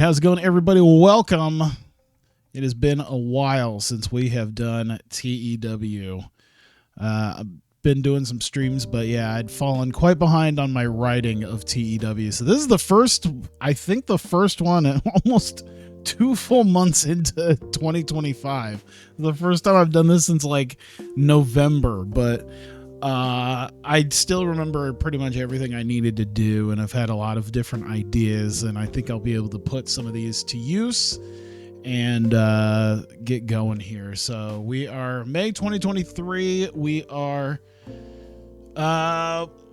How's it going, everybody? Welcome. It has been a while since we have done TEW. I've been doing some streams, but yeah, I'd fallen quite behind on my writing of TEW. So this is the first, I think the first one almost 2 full months into 2025. The first time I've done this since like November, but I still remember pretty much everything I needed to do, and I've had a lot of different ideas, and I think I'll be able to put some of these to use and get going here. So we are May 2023. We are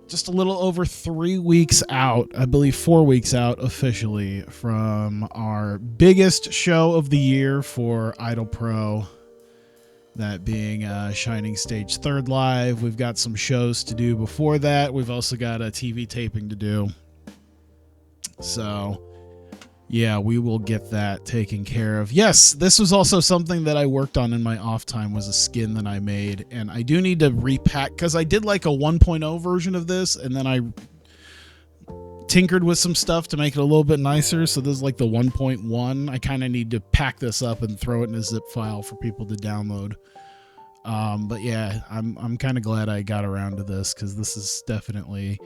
just a little over 3 weeks out, I believe 4 weeks out officially, from our biggest show of the year for IdolPro. That being Shining Stage 3rd Live. We've got some shows to do before that. We've also got a TV taping to do. So, yeah, we will get that taken care of. Yes, this was also something that I worked on in my off time, was a skin that I made. And I do need to repack, because I did like a 1.0 version of this, and then I tinkered with some stuff to make it a little bit nicer. So this is like the 1.1. I kind of need to pack this up and throw it in a zip file for people to download. But yeah, I'm kind of glad I got around to this, because this is definitely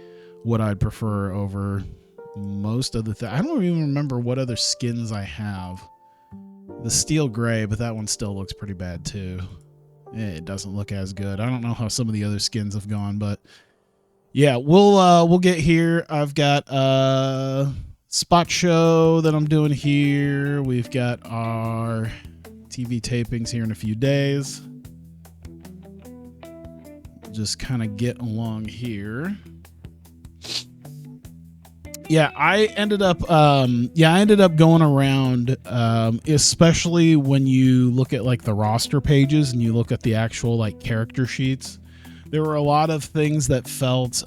what I'd prefer over most of the things. I don't even remember what other skins I have. The steel gray, but that one still looks pretty bad too. It doesn't look as good. I don't know how some of the other skins have gone, but yeah, we'll get here. I've got a spot show that I'm doing here. We've got our TV tapings here in a few days. Just kind of get along here. Yeah, I ended up going around, especially when you look at like the roster pages and you look at the actual like character sheets. There were a lot of things that felt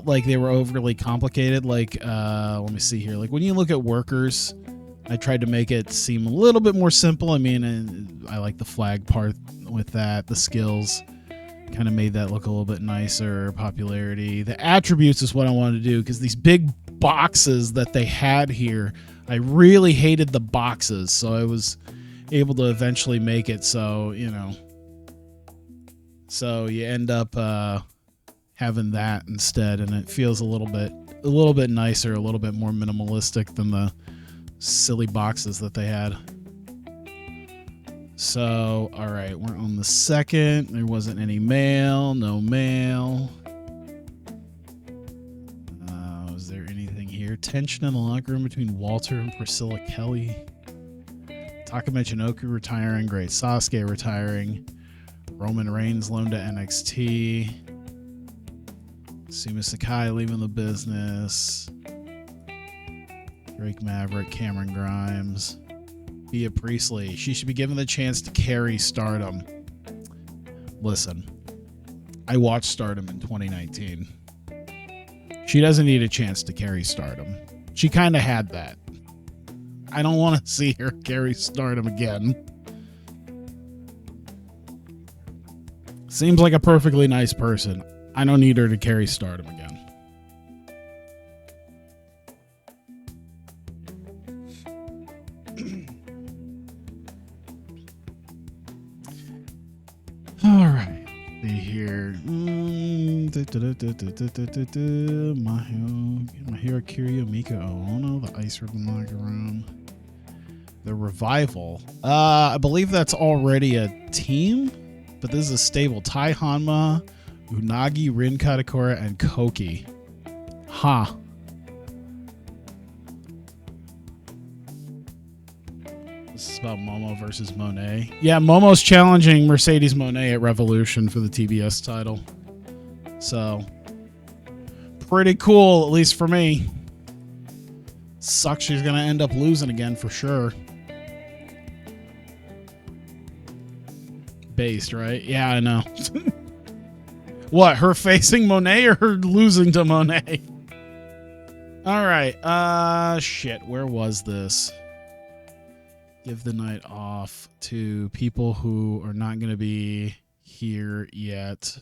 like they were overly complicated. Like, let me see here. Like when you look at workers, I tried to make it seem a little bit more simple. I mean, I like the flag part with that. The skills kind of made that look a little bit nicer. Popularity. The attributes is what I wanted to do, because these big boxes that they had here, I really hated the boxes. So I was able to eventually make it so, you know, so you end up having that instead, and it feels a little bit nicer, a little bit more minimalistic than the silly boxes that they had. So, all right, we're on the 2nd. There wasn't any mail, no mail. Was there anything here? Tension in the locker room between Walter and Priscilla Kelly. Taka Michinoku retiring. Great Sasuke retiring. Roman Reigns loaned to NXT. Suma Sakai leaving the business. Drake Maverick, Cameron Grimes. Bea Priestley. She should be given the chance to carry Stardom. Listen, I watched Stardom in 2019. She doesn't need a chance to carry Stardom. She kind of had that. I don't want to see her carry Stardom again. Seems like a perfectly nice person. I don't need her to carry Stardom again. All right. See here. Mahiro Kiryu Miko Ono, the Ice Ribbon Locker Room. The Revival. I believe that's already a team. But this is a stable. Tai Hanma, Unagi, Rin Katakura, and Koki. Ha. Huh. This is about Momo versus Monet. Yeah, Momo's challenging Mercedes Monet at Revolution for the TBS title. So, pretty cool, at least for me. Sucks she's going to end up losing again for sure. Based, right? Yeah, I know. What, her facing Monet or her losing to Monet? All right. Shit, where was this? Give the night off to people who are not going to be here yet.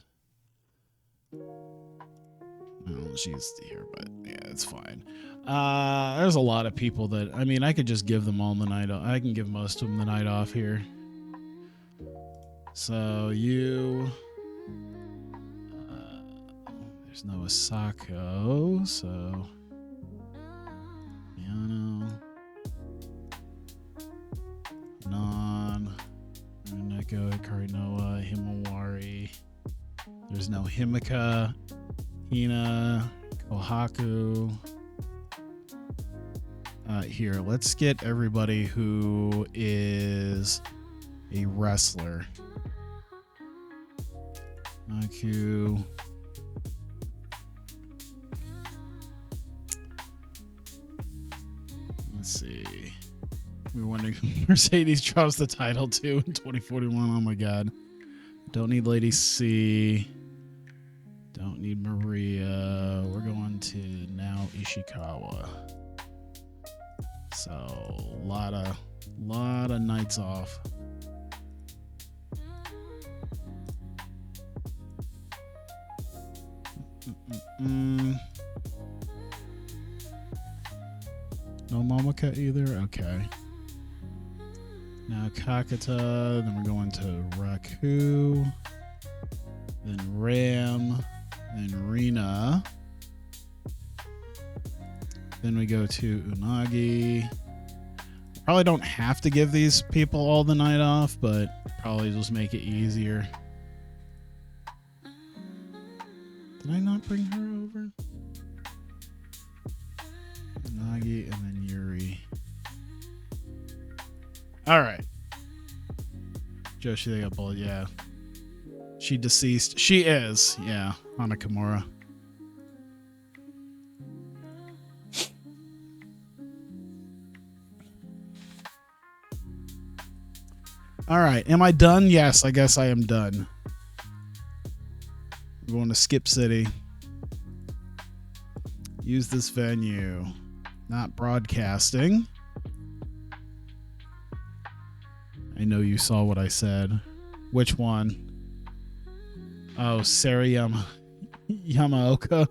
Well, she's here, but yeah, it's fine. There's a lot of people that, I mean, I could just give them all the night off. I can give most of them the night off here. So you, there's no Asako, so Yano, Non, Nagoya, Karinoa, Himawari. There's no Himika, Hina, Kohaku. Here, let's get everybody who is a wrestler. Aku. Let's see. We're wondering if Mercedes drops the title too in 2041. Oh my god. Don't need Lady C. Don't need Maria. We're going to now Ishikawa. So a lot of nights off. No Momika either? Okay. Now Kakata, then we're going to Raku, then Ram, then Rina. Then we go to Unagi. Probably don't have to give these people all the night off, but probably just make it easier. Did I not bring her over? Unagi and then Yuri. All right. Joshi, they got bullet. Yeah. She deceased. She is. Yeah. Hana Kimura. All right. Am I done? Yes, I guess I am done. We're going to Skip City. Use this venue. Not broadcasting. I know you saw what I said. Which one? Oh, Sarah Yamaoka.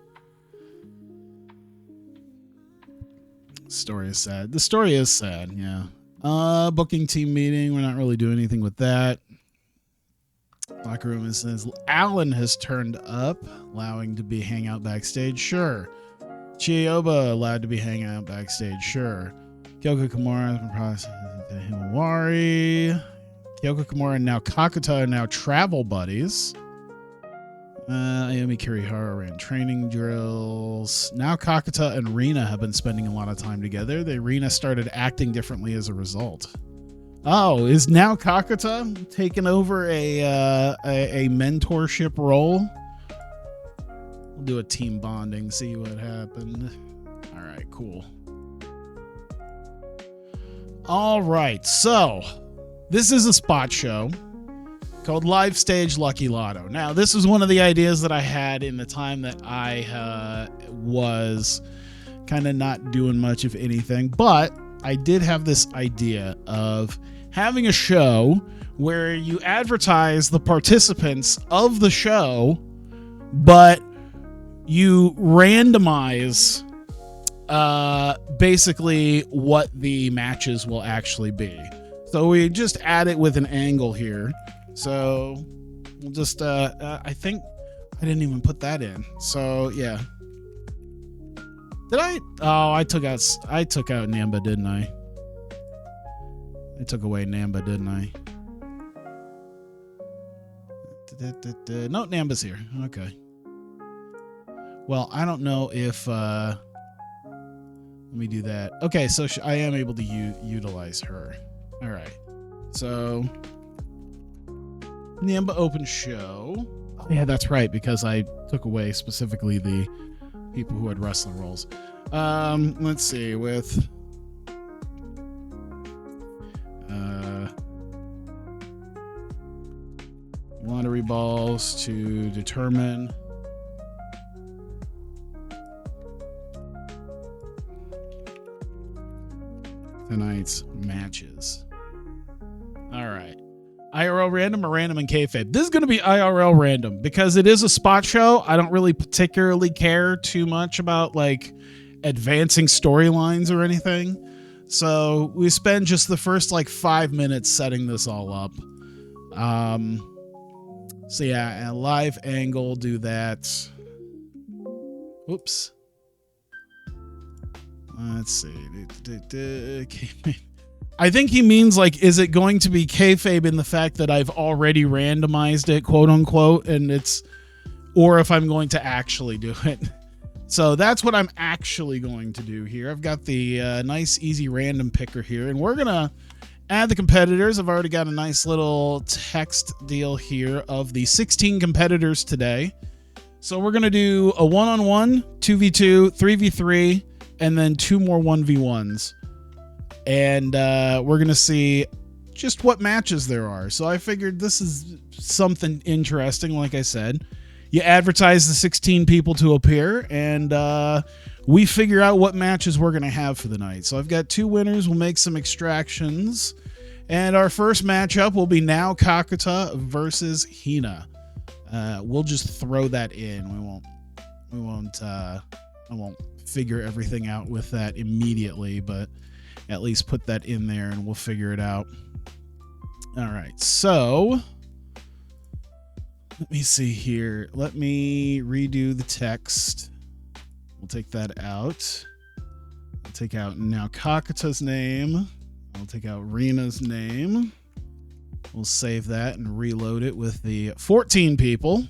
Story is sad. The story is sad, yeah. Booking team meeting. We're not really doing anything with that. Locker room says Alan has turned up, allowing to be hang out backstage. Sure. Chiyoba allowed to be hang out backstage. Sure. Kyoko Kimura, Himawari. Kyoko Kimura and now Kakuta are now travel buddies. Ayumi Kirihara ran training drills. Now Kakuta and Rina have been spending a lot of time together. Rina started acting differently as a result. Oh, is now Kakuta taking over a mentorship role? We'll do a team bonding, see what happened. All right, cool. All right, so this is a spot show called Live Stage Lucky Lotto. Now, this is one of the ideas that I had in the time that I was kind of not doing much of anything, but I did have this idea of having a show where you advertise the participants of the show, but you randomize basically what the matches will actually be. So we just add it with an angle here. So we'll just, I think I didn't even put that in. So yeah. Did I? Oh, I took out Namba, didn't I? I took away Namba, didn't I? No, Namba's here. Okay. Well, I don't know if, let me do that. Okay, so I am able to utilize her. All right. So Namba open show. Oh, yeah, that's right, because I took away specifically the people who had wrestling roles. Let's see, with lottery balls to determine tonight's matches. All right. IRL random or random and kayfabe? This is going to be IRL random because it is a spot show. I don't really particularly care too much about like advancing storylines or anything. So we spend just the first like 5 minutes setting this all up. So yeah, a live angle, do that. Oops. Let's see. I think he means like, is it going to be kayfabe in the fact that I've already randomized it, quote unquote, and it's, or if I'm going to actually do it. So that's what I'm actually going to do here. I've got the nice, easy random picker here, and we're going to add the competitors. I've already got a nice little text deal here of the 16 competitors today. So we're going to do a 1-on-1, 2v2, 3v3, and then 2 more 1v1s. And we're going to see just what matches there are. So I figured this is something interesting, like I said. You advertise the 16 people to appear, and we figure out what matches we're going to have for the night. So I've got 2 winners. We'll make some extractions. And our first matchup will be Now Kakuta versus Hina. We'll just throw that in. I won't figure everything out with that immediately, but at least put that in there and we'll figure it out. All right, so let me see here. Let me redo the text. We'll take that out. I'll take out Now Kakuta's name. I'll take out Rina's name. We'll save that and reload it with the 14 people.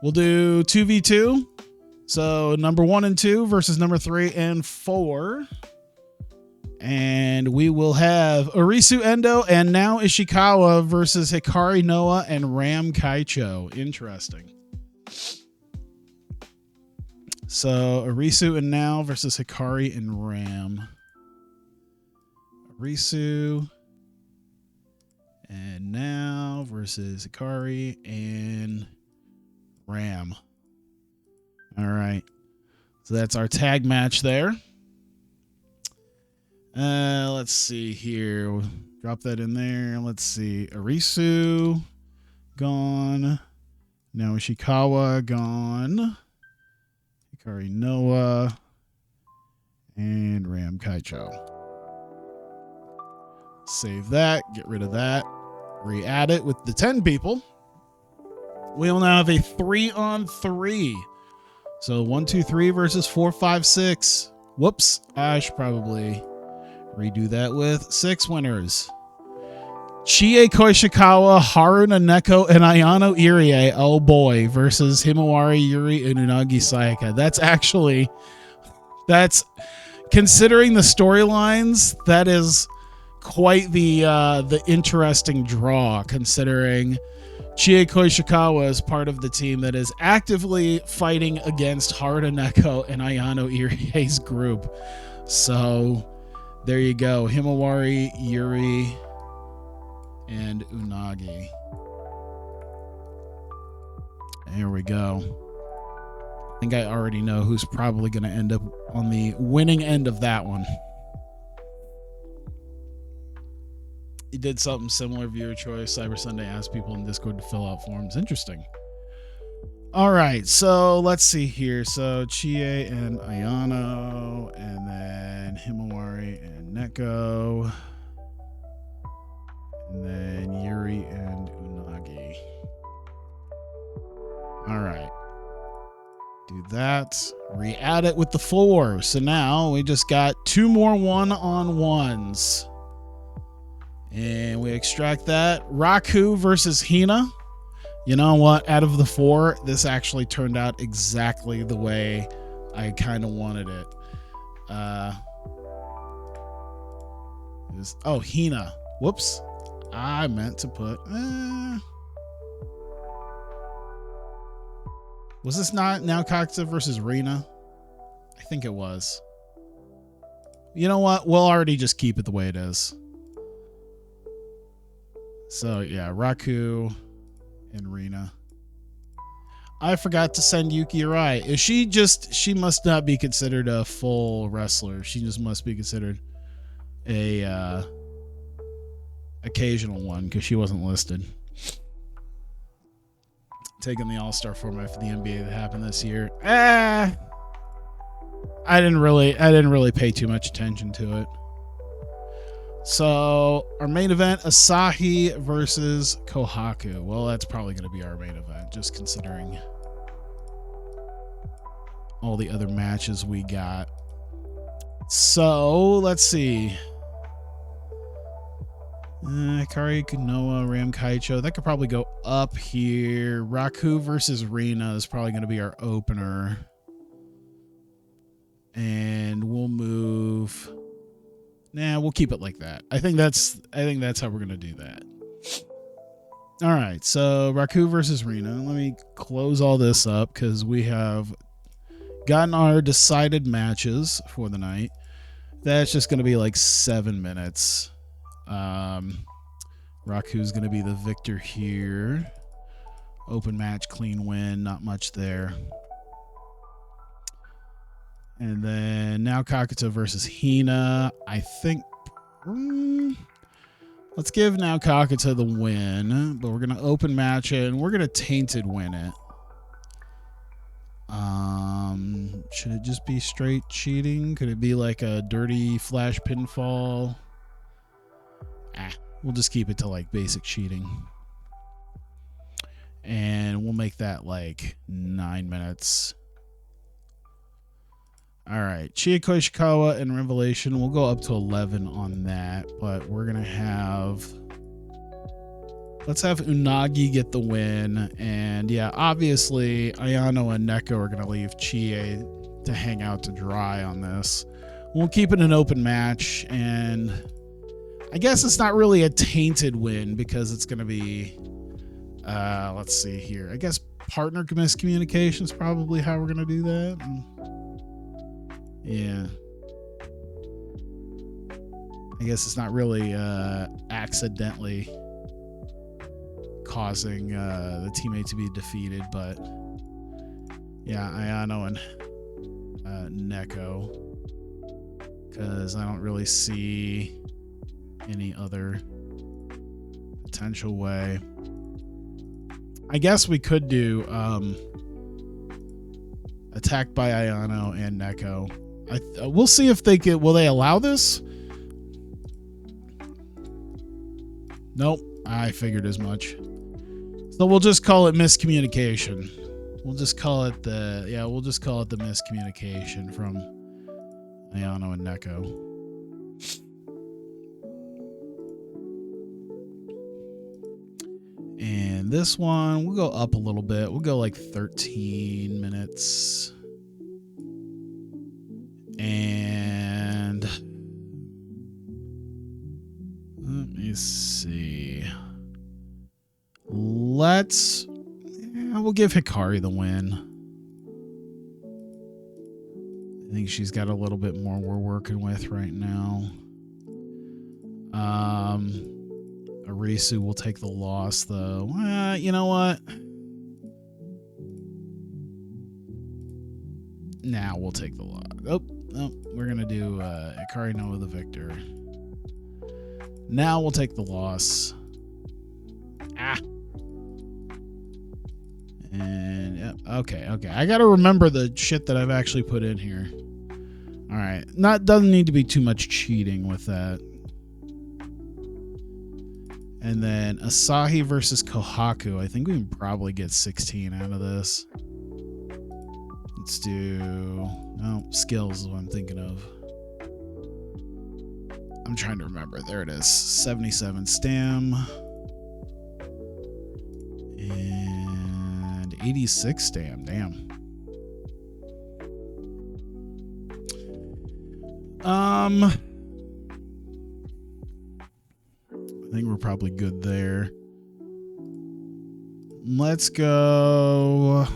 We'll do 2v2. So number 1 and 2 versus number 3 and 4. And we will have Arisu Endo and Now Ishikawa versus Hikari Noah and Ram Kaicho. Interesting. So Arisu and Now versus Hikari and Ram. Arisu and Now versus Hikari and Ram. All right. So that's our tag match there. Let's see here. We'll drop that in there. Let's see. Arisu gone. Now Ishikawa gone. Hikari Noah and Ram Kaicho. Save that. Get rid of that. Re-add it with the 10 people. We'll now have a 3-on-3. So 1, 2, 3 versus 4, 5, 6. Whoops. I should probably redo that with 6 winners. Chie Koishikawa, Haruna Neko, and Ayano Irie, oh boy, versus Himawari, Yuri, and Unagi Sayaka. That's considering the storylines, that is quite the interesting draw, considering Chie Koishikawa is part of the team that is actively fighting against Haruna Neko and Ayano Irie's group. So there you go. Himawari, Yuri, and Unagi. There we go. I think I already know who's probably going to end up on the winning end of that one. He did something similar, viewer choice. Cyber Sunday asked people in Discord to fill out forms. Interesting. All right, so let's see here. So Chie and Ayano, and then Himawari and Neko, and then Yuri and Unagi. All right. Do that. Re-add it with the 4. So now we just got 2 more 1-on-1s. And we extract that. Raku versus Hina. You know what? Out of the 4, this actually turned out exactly the way I kind of wanted it. Hina. Whoops. I meant to put... Was this not Now Kakuta versus Rina? I think it was. You know what? We'll already just keep it the way it is. So, yeah, Raku and Rina. I forgot to send Yuki Arai. Is she must not be considered a full wrestler. She just must be considered a occasional one because she wasn't listed. Taking the All-Star format for the NBA that happened this year. I didn't really pay too much attention to it. So our main event, Asahi versus Kohaku. Well, that's probably going to be our main event, just considering all the other matches we got. So let's see. Kari Kunoa, Ram Kaicho. That could probably go up here. Raku versus Rina is probably going to be our opener. And we'll move. Nah, we'll keep it like that. I think that's how we're gonna do that. All right, so Raku versus Rina. Let me close all this up because we have gotten our decided matches for the night. That's just gonna be like 7 minutes. Raku's gonna be the victor here. Open match, clean win, not much there. And then now Kakuta versus Hina. I think let's give now Kakuta the win, but we're gonna open match it and we're gonna tainted win it. Should it just be straight cheating? Could it be like a dirty flash pinfall? We'll just keep it to like basic cheating. And we'll make that like 9 minutes. All right, Chieko Ishikawa and Revelation. We'll go up to 11 on that, but we're going to have... Let's have Unagi get the win. And yeah, obviously, Ayano and Neko are going to leave Chie to hang out to dry on this. We'll keep it an open match, and I guess it's not really a tainted win because it's going to be... let's see here. I guess partner miscommunication is probably how we're going to do that. Yeah. I guess it's not really accidentally causing the teammate to be defeated, but yeah, Ayano and Neko, because I don't really see any other potential way. I guess we could do attack by Ayano and Neko. We'll see if they could. Will they allow this? Nope. I figured as much. So we'll just call it miscommunication. We'll just call it the miscommunication from Ayano and Neko. And this one, we'll go up a little bit. We'll go like 13 minutes. And let me see. We'll give Hikari the win. I think she's got a little bit more we're working with right now. Arisu will take the loss, though. You know what? Now we'll take the loss. Oh, we're going to do Hikari Noah the victor. Now we'll take the loss. And, yep, okay. I got to remember the shit that I've actually put in here. All right. Doesn't need to be too much cheating with that. And then Asahi versus Kohaku. I think we can probably get 16 out of this. Let's do... Oh, skills is what I'm thinking of. I'm trying to remember. There it is. 77 stam. And 86 stam. Damn. I think we're probably good there. Let's go.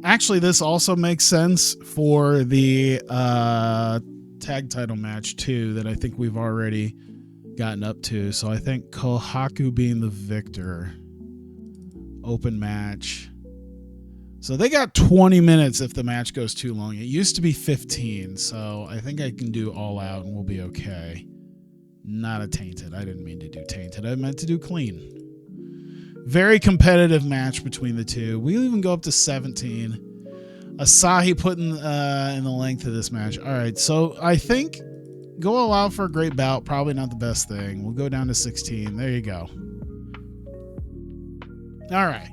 Actually, this also makes sense for the tag title match too, that I think we've already gotten up to. So I think Kohaku being the victor. Open match. So they got 20 minutes if the match goes too long. It used to be 15, so I think I can do all out and we'll be okay. Not a tainted. I didn't mean to do tainted. I meant to do clean. Very competitive match between the two. We'll even go up to 17. Asahi putting in the length of this match. All right, so I think go all out for a great bout. Probably not the best thing. We'll go down to 16. There you go. All right.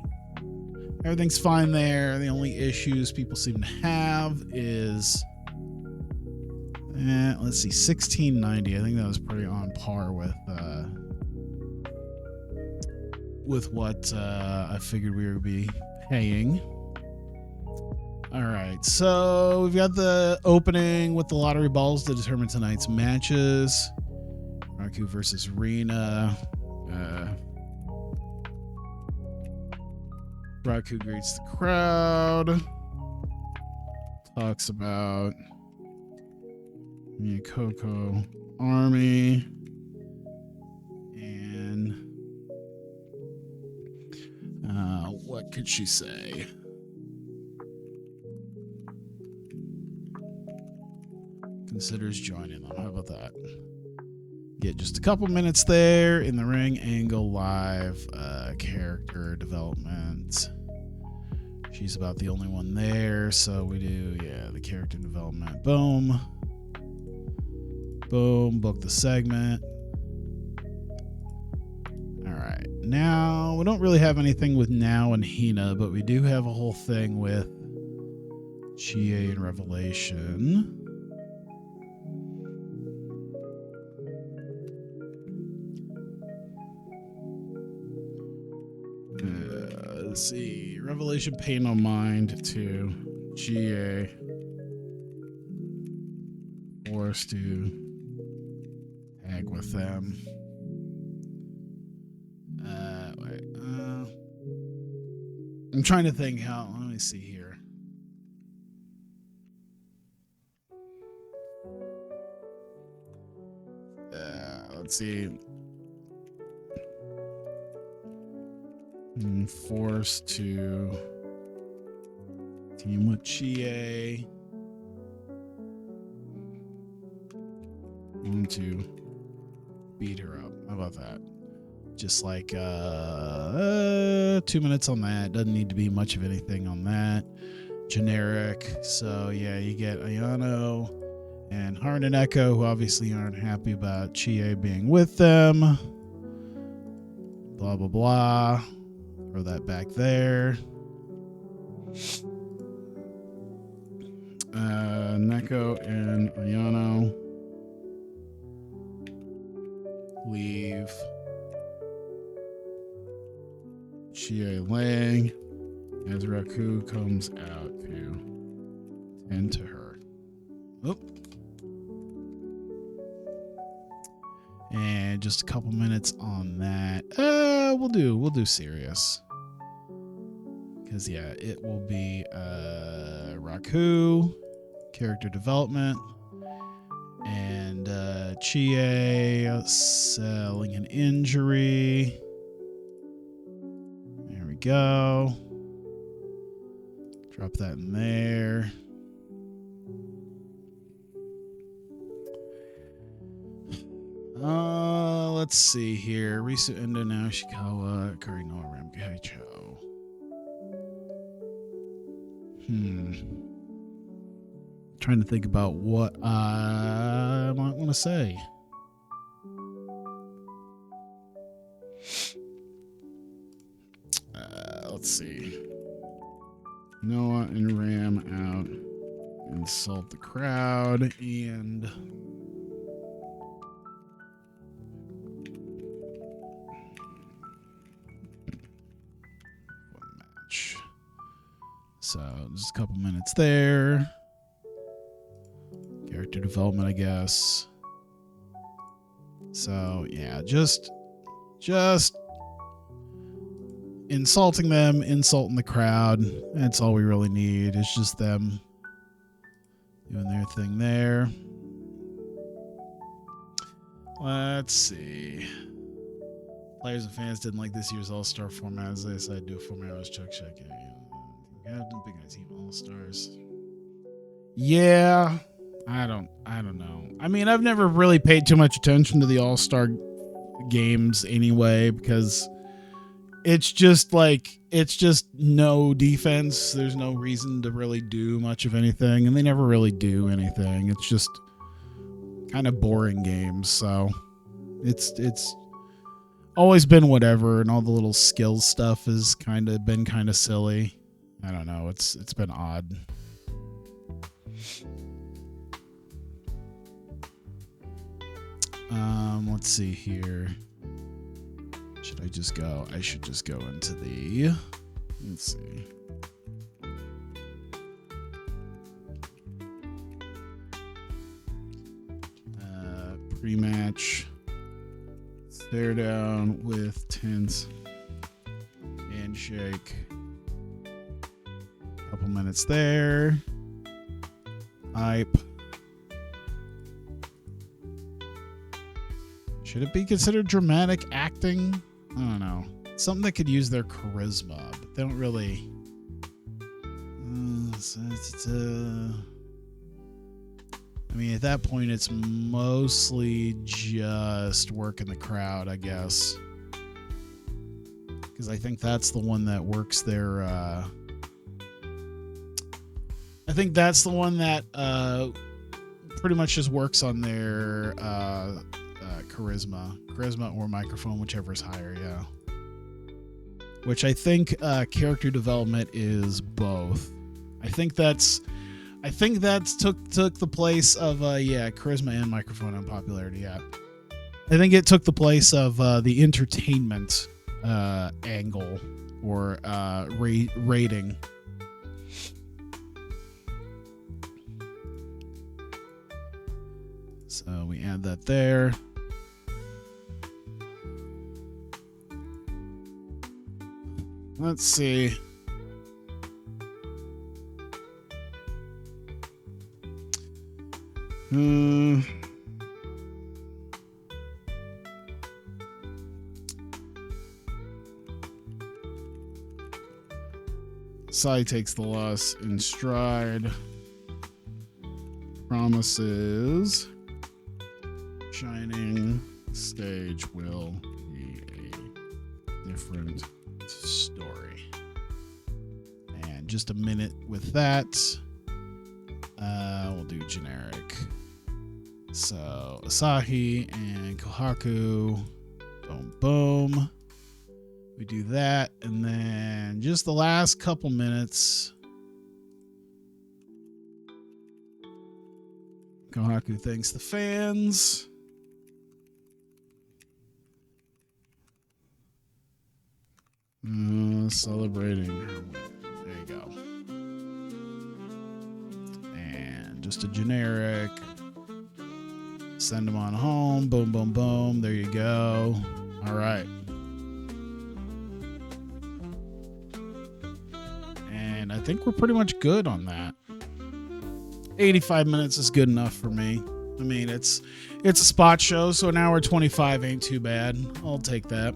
Everything's fine there. The only issues people seem to have is, let's see, 1690. I think that was pretty on par with what I figured we would be paying. All right, so we've got the opening with the lottery balls to determine tonight's matches. Raku versus Rina. Raku greets the crowd. Talks about Miyakoko Army. And what could she say? Considers joining them. How about that? Get just a couple minutes there in the ring and go live. Character development. She's about the only one there, so we do, the character development. Boom. Boom. Book the segment. All right. Now, we don't really have anything with Now and Hina, but we do have a whole thing with Chie and Revelation. Let's see. Revelation Pay No Mind to GA. Forced to tag with them. I'm trying to think how. Let me see here. Let's see. Forced to team with Chie. To beat her up. How about that? Just like 2 minutes on that. Doesn't need to be much of anything on that. Generic. So yeah, you get Ayano and Heart and Echo, who obviously aren't happy about Chie being with them. Blah blah blah. Throw that back there. Neko and Ayano leave. Chie Lang as Raku comes out to tend to her. Oop. And just a couple minutes on that. We'll do serious. Because yeah, it will be Raku, character development, and Chie selling an injury. There we go. Drop that in there. Let's see here. Risu Endo, Naoshikawa, Karinoa, Ramkaicho. Trying to think about what I might want to say. Let's see. Noah and Ram out. Insult the crowd and one match. So just a couple minutes there. Character development, I guess. So yeah, just insulting them, insulting the crowd. That's all we really need. It's just them doing their thing there. Let's see. Players and fans didn't like this year's All-Star format, as they decided to do a format that was Chuck Check. Yeah, big team All-Stars. Yeah, I don't know. I mean, I've never really paid too much attention to the All-Star games anyway, because it's just no defense. There's no reason to really do much of anything, and they never really do anything. It's just kind of boring games. So it's always been whatever, and all the little skill stuff has been kind of silly. I don't know. It's been odd. Let's see here. Should I just go? I should just go into the. Let's see. Pre-match. Stare down with tense handshake. Couple minutes there. Hype. Should it be considered dramatic acting? I don't know. Something that could use their charisma, but they don't really. I mean, at that point, it's mostly just working the crowd, I guess. Because I think that's the one that works their. I think that's the one that pretty much just works on their charisma or microphone, whichever is higher. Yeah. Which I think character development is both. I think that's took the place of charisma and microphone and popularity. Yeah, I think it took the place of the entertainment angle or rating. So we add that there. Let's see. Sai takes the loss in stride. Promises shining stage will be a different story. And just a minute with that. We'll do generic. So Asahi and Kohaku. Boom, boom. We do that, and then just the last couple minutes. Kohaku thanks the fans. Celebrating her win. There you go. And just a generic. Send them on home. Boom, boom, boom. There you go. All right. And I think we're pretty much good on that. 85 minutes is good enough for me. I mean, it's a spot show, so an hour 25 ain't too bad. I'll take that.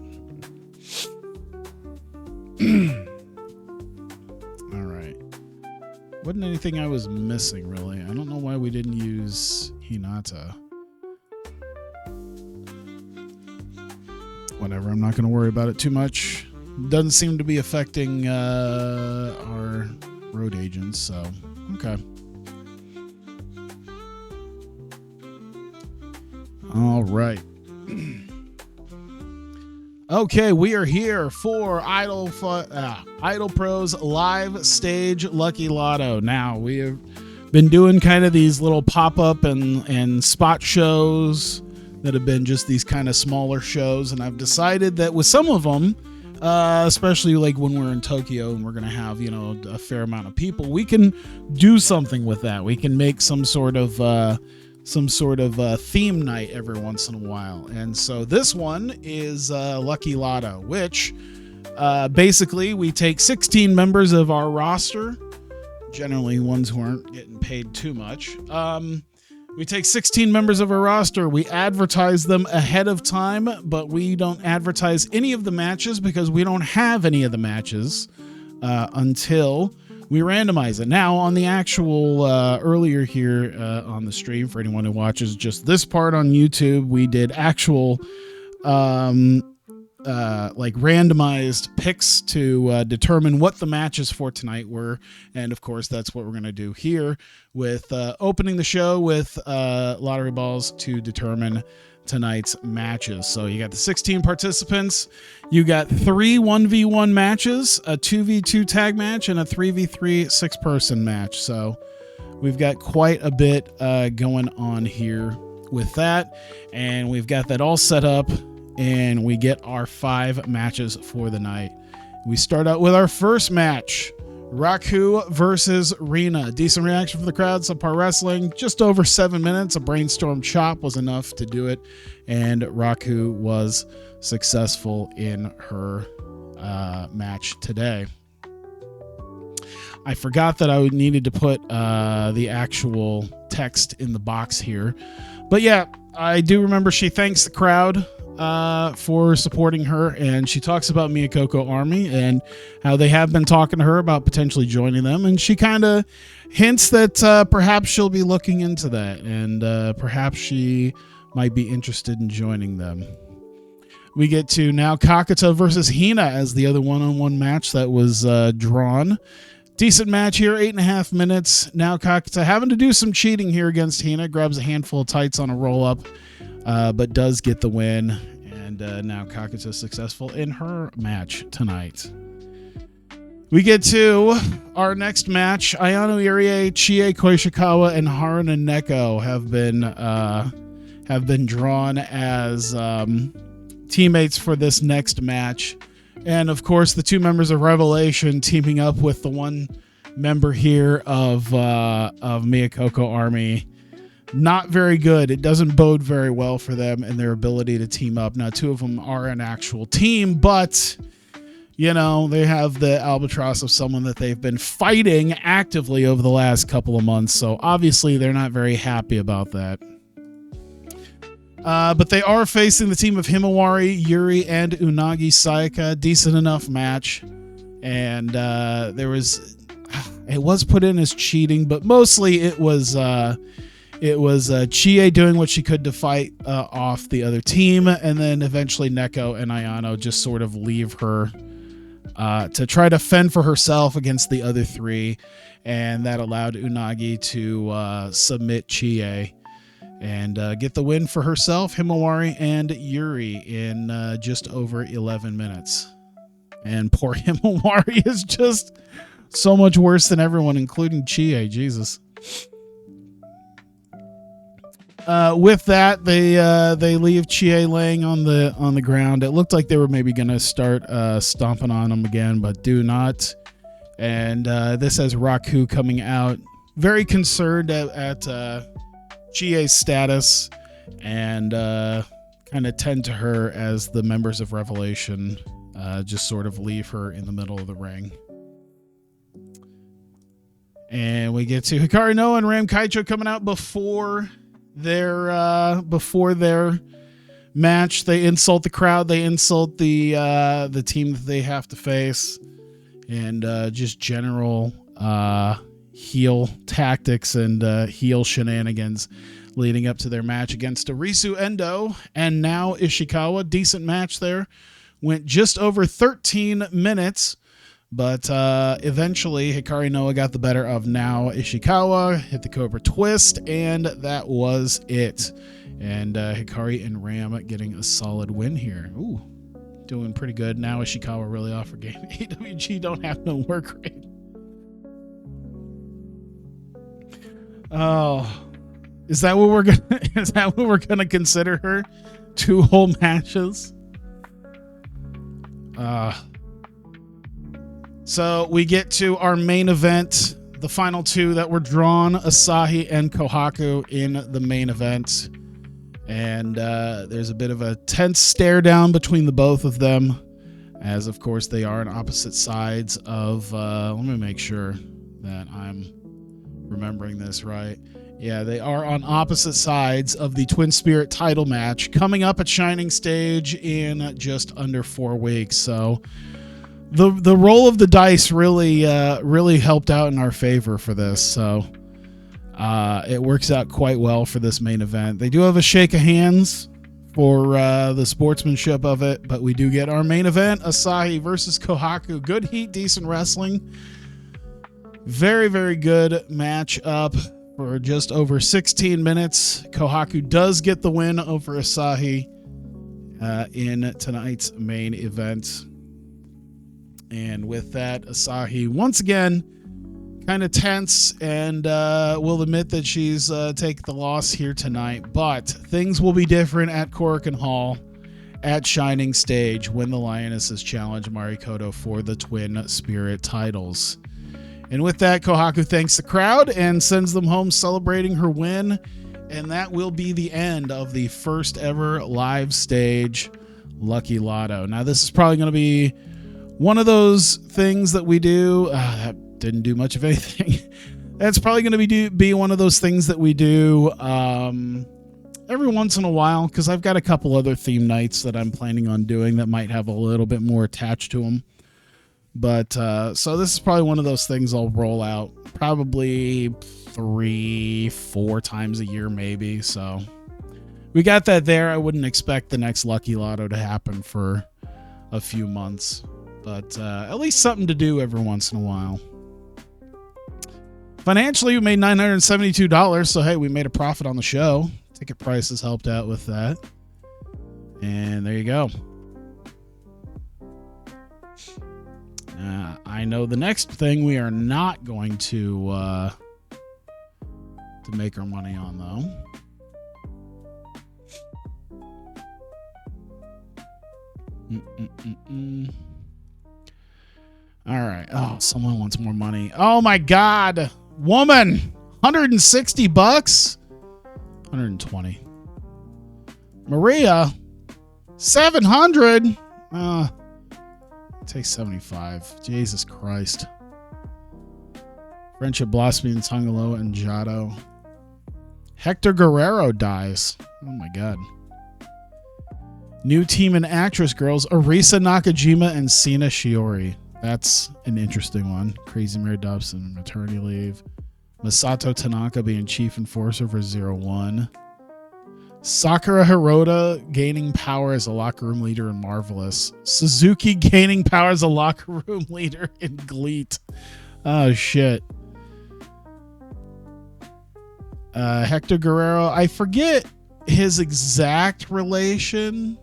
All right. Wasn't anything I was missing, really. I don't know why we didn't use Hinata. Whatever, I'm not going to worry about it too much. Doesn't seem to be affecting our road agents, so okay. All right. Okay, we are here for IdolPro's live stage Lucky Lotto. Now, we have been doing kind of these little pop-up and spot shows that have been just these kind of smaller shows, and I've decided that with some of them, especially like when we're in Tokyo and we're going to have, a fair amount of people, we can do something with that. We can make some sort of theme night every once in a while. And so this one is Lucky Lotto, which basically we take 16 members of our roster, generally ones who aren't getting paid too much. We take 16 members of our roster, we advertise them ahead of time, but we don't advertise any of the matches because we don't have any of the matches until we randomize it. Now, on the actual earlier here on the stream, for anyone who watches just this part on YouTube, we did actual like randomized picks to determine what the matches for tonight were. And of course, that's what we're going to do here with opening the show with lottery balls to determine tonight's matches. So you got the 16 participants. You got 3 1v1 matches, a 2v2 tag match, and a 3v3 6-person match. So we've got quite a bit going on here with that. And we've got that all set up. And we get our 5 matches for the night. We start out with our first match, Raku versus Rina. Decent reaction from the crowd. Subpar wrestling, just over 7 minutes. A brainstorm chop was enough to do it, and Raku was successful in her match today. I forgot that I needed to put the actual text in the box here, but yeah, I do remember she thanks the crowd for supporting her, and she talks about Miyakoko Army and how they have been talking to her about potentially joining them, and she kind of hints that perhaps she'll be looking into that, and perhaps she might be interested in joining them. We get to now Kakuta versus Hina as the other one-on-one match that was drawn. Decent match here, 8.5 minutes. Now Kakuta having to do some cheating here against Hina, grabs a handful of tights on a roll-up, but does get the win. And now Kakuta successful in her match tonight. We get to our next match. Ayano Irie, Chie Koishikawa, and Haruna Neko have been drawn as teammates for this next match. And of course, the 2 members of Revelation teaming up with the 1 member here of Miyakoko Army. Not very good. It doesn't bode very well for them and their ability to team up. Now, 2 of them are an actual team, but, you know, they have the albatross of someone that they've been fighting actively over the last couple of months. So obviously they're not very happy about that. But they are facing the team of Himawari, Yuri, and Unagi Sayaka. Decent enough match. And it was put in as cheating, but mostly it was Chie doing what she could to fight off the other team, and then eventually Neko and Ayano just sort of leave her to try to fend for herself against the other 3, and that allowed Unagi to submit Chie and get the win for herself, Himawari, and Yuri in just over 11 minutes. And poor Himawari is just so much worse than everyone, including Chie. Jesus. With that, they leave Chie laying on the ground. It looked like they were maybe going to start stomping on him again, but do not. And this has Raku coming out, very concerned at Chie's status, and kind of tend to her as the members of Revelation just sort of leave her in the middle of the ring. And we get to Hikari Noa and Ram Kaicho coming out before their match. They insult the crowd. They insult the team that they have to face, and just general heel tactics and heel shenanigans leading up to their match against Arisu Endo and Nao Ishikawa. Decent match there. Went just over 13 minutes. But eventually, Hikari Noa got the better of Nao Ishikawa, hit the Cobra Twist, and that was it. And Hikari and Ram getting a solid win here. Ooh, doing pretty good. Nao Ishikawa really off her game. AWG don't have no work rate. Oh, is that what we're gonna consider her? 2 whole matches. So we get to our main event, the final 2 that were drawn, Asahi and Kohaku in the main event. And there's a bit of a tense stare down between the both of them, as of course they are on opposite sides of, let me make sure that I'm remembering this right. Yeah, they are on opposite sides of the Twin Spirit title match coming up at Shining Stage in just under 4 weeks. So the roll of the dice really helped out in our favor for this. So it works out quite well for this main event. They do have a shake of hands for the sportsmanship of it, but we do get our main event, Asahi versus Kohaku. Good heat, decent wrestling. Very, very good match up for just over 16 minutes. Kohaku does get the win over Asahi in tonight's main event. And with that, Asahi once again kind of tense and will admit that she's take the loss here tonight, but things will be different at Korakuen Hall at Shining Stage when the Lionesses challenge Marikoto for the Twin Spirit titles. And with that, Kohaku thanks the crowd and sends them home celebrating her win, and that will be the end of the first ever live stage Lucky Lotto. Now this is probably going to be one of those things that we do that didn't do much of anything. That's probably going to be one of those things that we do every once in a while, because I've got a couple other theme nights that I'm planning on doing that might have a little bit more attached to them. But so this is probably one of those things I'll roll out probably 3-4 times a year maybe. So we got that there. I wouldn't expect the next Lucky Lotto to happen for a few months, but at least something to do every once in a while. Financially, we made $972, so hey, we made a profit on the show. Ticket prices helped out with that. And there you go. I know the next thing we are not going to make our money on, though. All right. Oh, someone wants more money. Oh my God. Woman, $160, 120. Maria, 700. Take 75. Jesus Christ. Friendship blossoming in Tangaloa and Jado. Hector Guerrero dies. Oh my God. New team and actress girls, Arisa Nakajima and Sina Shiori. That's an interesting one. Crazy Mary Dobson, maternity leave. Masato Tanaka being chief enforcer for 01. Sakura Hirota gaining power as a locker room leader in Marvelous. Suzuki gaining power as a locker room leader in Gleet. Oh, shit. Hector Guerrero, I forget his exact relation.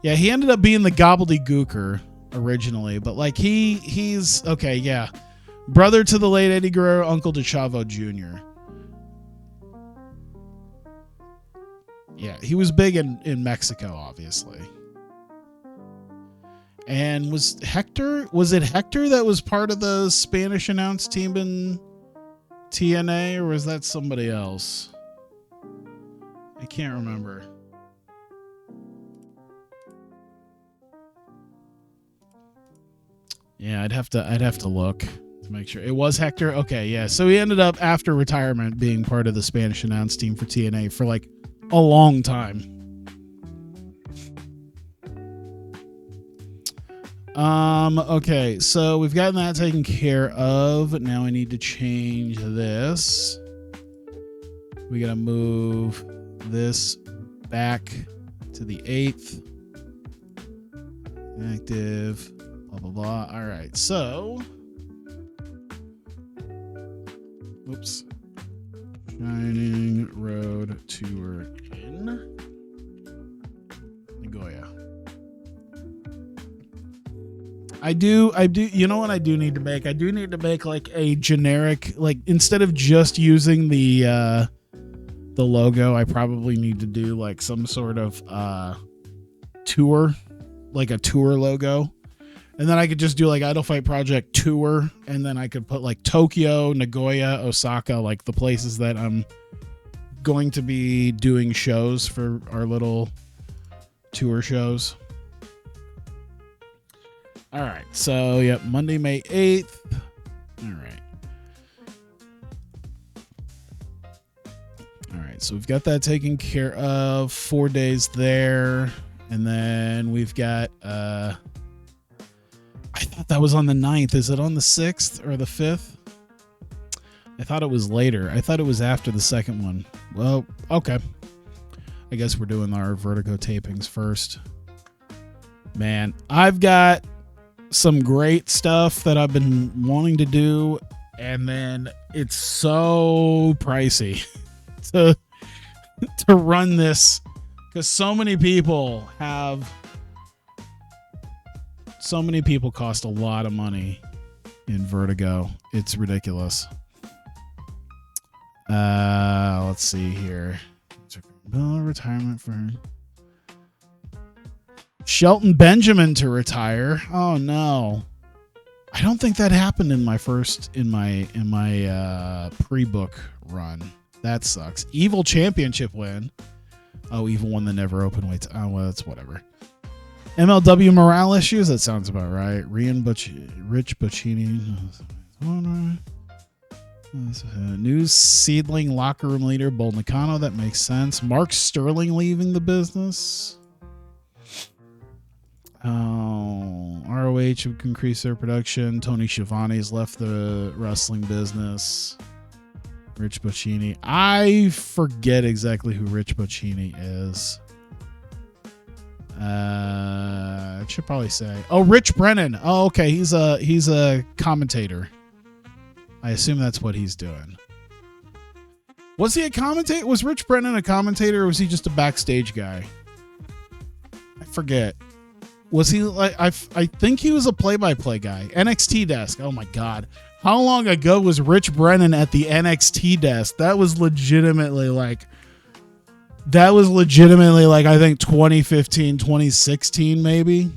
Yeah, he ended up being the gobbledygooker originally, but like he's okay, yeah. Brother to the late Eddie Guerrero, uncle to Chavo Jr. Yeah, he was big in Mexico, obviously. And was it Hector that was part of the Spanish announced team in TNA, or was that somebody else? I can't remember. Yeah, I'd have to look to make sure. It was Hector? Okay, yeah. So he ended up, after retirement, being part of the Spanish announced team for TNA for like a long time. Okay, so we've gotten that taken care of. Now I need to change this. We gotta move this back to the 8th. Active. Blah, blah, blah. All right, so. Oops. Shining Road Tour in Nagoya. I do, you know what I do need to make? I do need to make like a generic, like instead of just using the logo, I probably need to do like some sort of tour, like a tour logo. And then I could just do like Idolfight Project Tour, and then I could put like Tokyo, Nagoya, Osaka, like the places that I'm going to be doing shows for our little tour shows. All right, so yep, Monday, May 8th. All right, so we've got that taken care of. 4 days there, and then we've got I thought that was on the 9th. Is it on the 6th or the 5th? I thought it was later. I thought it was after the second one. Well, okay. I guess we're doing our Vertigo tapings first. Man, I've got some great stuff that I've been wanting to do, and then it's so pricey to run this because so many people cost a lot of money in Vertigo. It's ridiculous. Let's see here. Retirement for Shelton Benjamin to retire. Oh no. I don't think that happened in my pre-book run. That sucks. Evil Championship win. Oh, Evil won the never open weight. Oh, well, that's whatever. MLW morale issues. That sounds about right. Rich Buccini. New seedling locker room leader, Bull Nakano. That makes sense. Mark Sterling leaving the business. Oh, ROH have increased their production. Tony Schiavone's left the wrestling business. Rich Buccini. I forget exactly who Rich Buccini is. I should probably say. Oh, Rich Brennan. Oh, okay. He's a commentator. I assume that's what he's doing. Was he a commentator? Was Rich Brennan a commentator, or was he just a backstage guy? I forget. Was he like? I think he was a play-by-play guy. NXT desk. Oh my God. How long ago was Rich Brennan at the NXT desk? That was legitimately like I think 2015, 2016 maybe.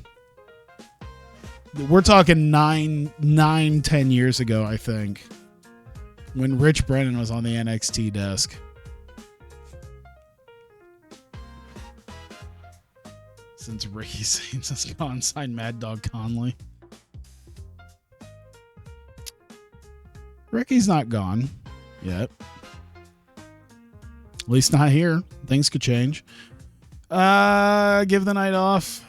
We're talking 10 years ago, I think, when Rich Brennan was on the NXT desk. Since Ricky Saints has gone, signed Mad Dog Conley. Ricky's not gone yet. At least not here. Things could change. Give the night off.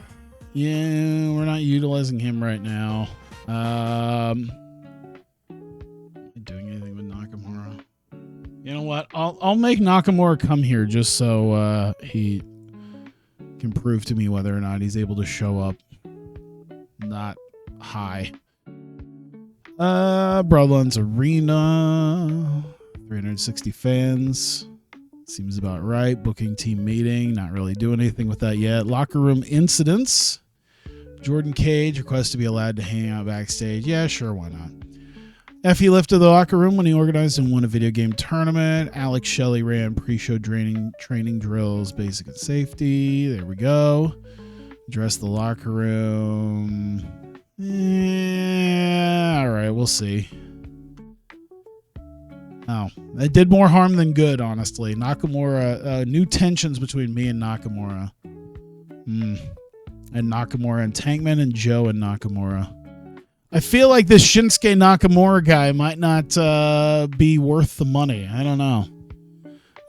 Yeah, we're not utilizing him right now. Doing anything with Nakamura? You know what? I'll make Nakamura come here just so he can prove to me whether or not he's able to show up not high. Broadlands Arena, 360 fans. Seems about right. Booking team meeting. Not really doing anything with that yet. Locker room incidents. Jordan Cage requests to be allowed to hang out backstage. Yeah, sure, why not? Effie lifted the locker room when he organized and won a video game tournament. Alex Shelley ran pre-show training drills, basic and safety. There we go. Address the locker room. Yeah, all right, we'll see. Oh, it did more harm than good, honestly. Nakamura, new tensions between me and Nakamura. And Nakamura and Tankman and Joe and Nakamura. I feel like this Shinsuke Nakamura guy might not be worth the money. I don't know.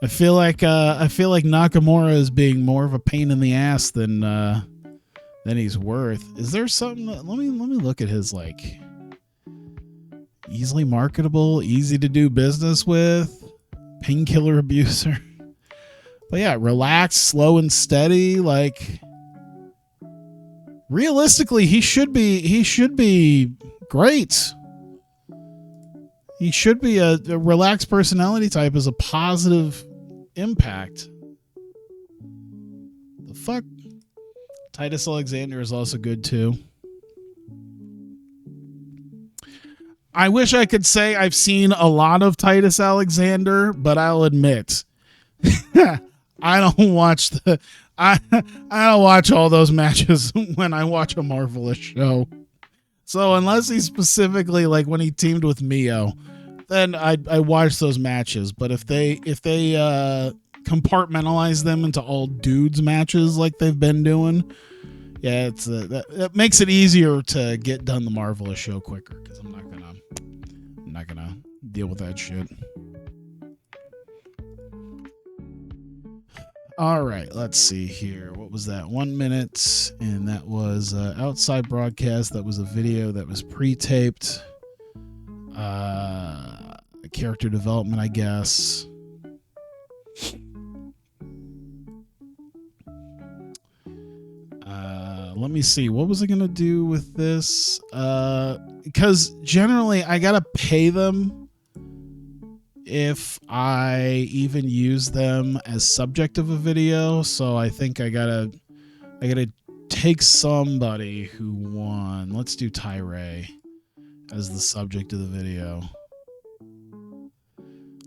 I feel like Nakamura is being more of a pain in the ass than he's worth. Is there something that, let me look at his like easily marketable, easy to do business with, painkiller abuser. But yeah, relaxed, slow and steady. Like realistically, he should be great. He should be a relaxed personality type as a positive impact. The fuck? Titus Alexander is also good too. I wish I could say I've seen a lot of Titus Alexander, but I'll admit I don't watch I don't watch all those matches when I watch a Marvelous show. So unless he's specifically like when he teamed with Mio, then I watch those matches. But if they compartmentalize them into all dudes matches like they've been doing, yeah, it's that makes it easier to get done the Marvelous show quicker because I'm not gonna deal with that shit. All right, let's see here. What was that? 1 minute, and that was outside broadcast. That was a video that was pre-taped. Character development, I guess. let me see. What was I gonna do with this? Because generally I gotta pay them if I even use them as subject of a video. So I think I gotta take somebody who won. Let's do Tyray as the subject of the video.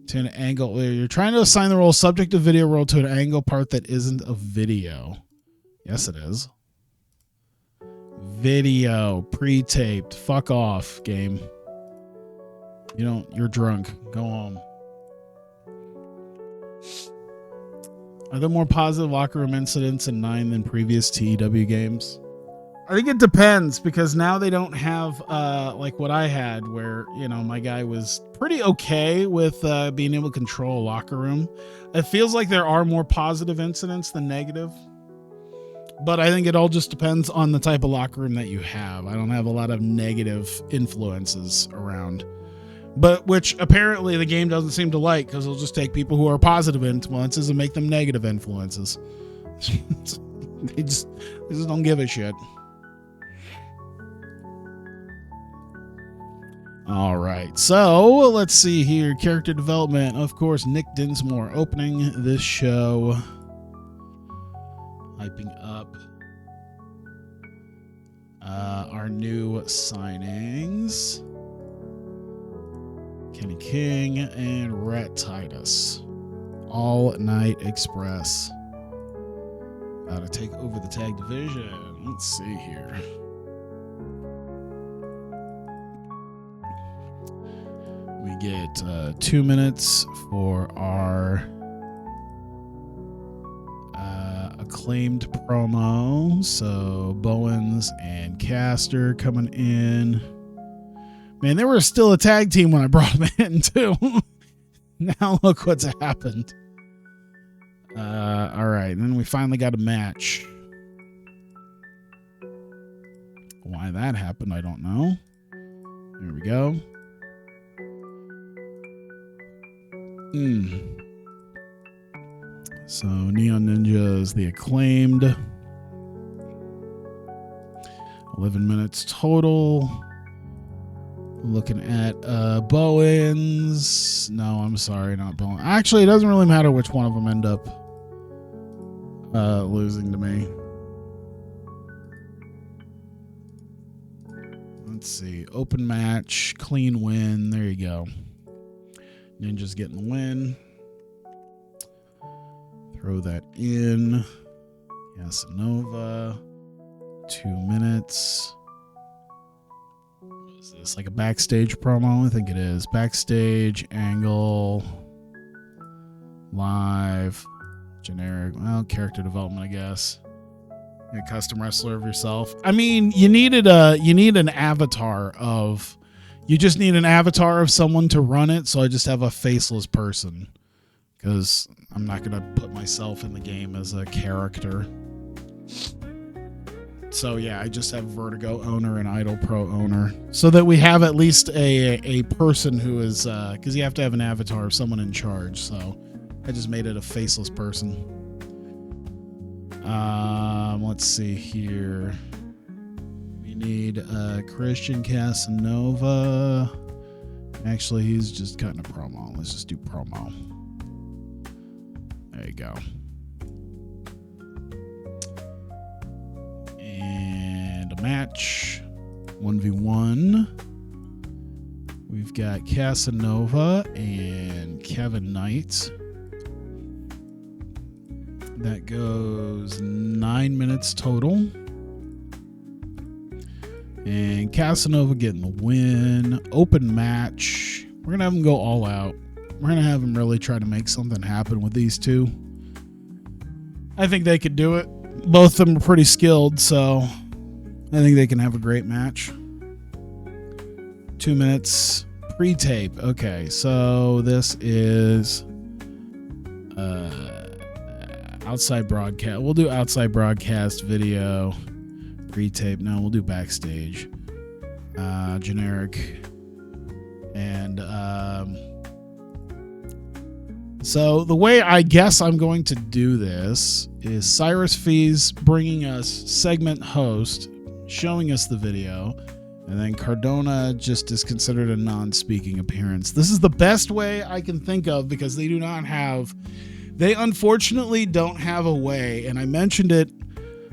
To an angle. You're trying to assign the role subject of video role to an angle part that isn't a video. Yes, it is. Video pre-taped. Fuck off, game. You're drunk. Go home. Are there more positive locker room incidents in 9 than previous TEW games? I think it depends, because now they don't have like what I had, where my guy was pretty okay with being able to control a locker room. It feels like there are more positive incidents than negative, but I think it all just depends on the type of locker room that you have. I don't have a lot of negative influences around, but which apparently the game doesn't seem to like, because it'll just take people who are positive influences and make them negative influences. They just don't give a shit. All right, so let's see here. Character development. Of course, Nick Dinsmore opening this show. Hyping up our new signings. Kenny King and Rhett Titus. All Night Express. About to take over the tag division. Let's see here. We get 2 minutes for our acclaimed promo. So Bowens and Caster coming in. Man, they were still a tag team when I brought them in too. Now look what's happened. All right, and then we finally got a match. Why that happened, I don't know. There we go. So Neon Ninja is the acclaimed. 11 minutes total. Looking at Bowens. No, I'm sorry, not Bowens. Actually, it doesn't really matter which one of them end up losing to me. Let's see. Open match, clean win. There you go. Ninja's getting the win. Throw that in. Casanova. 2 minutes. What is this? Like a backstage promo? I think it is. Backstage, angle, live, generic. Well, character development, I guess. A custom wrestler of yourself. I mean, you need an avatar of. You just need an avatar of someone to run it, so I just have a faceless person, because I'm not going to put myself in the game as a character. So yeah, I just have Vertigo owner and IdolPro owner, so that we have at least a person who is, because you have to have an avatar of someone in charge, so I just made it a faceless person. Let's see here. We need Christian Casanova. Actually, he's just cutting a promo. Let's just do promo. There you go. And a match. 1v1. We've got Casanova and Kevin Knight. That goes 9 minutes total. And Casanova getting the win. Open match. We're going to have him go all out. We're going to have him really try to make something happen with these two. I think they could do it. Both of them are pretty skilled, so I think they can have a great match. 2 minutes. Pre-tape. Okay, so this is outside broadcast. We'll do outside broadcast video. Pre-tape. No, we'll do backstage. Generic. And So the way I guess I'm going to do this is Cyrus Fees bringing us segment host, showing us the video, and then Cardona just is considered a non-speaking appearance. This is the best way I can think of because they unfortunately don't have a way, and I mentioned it,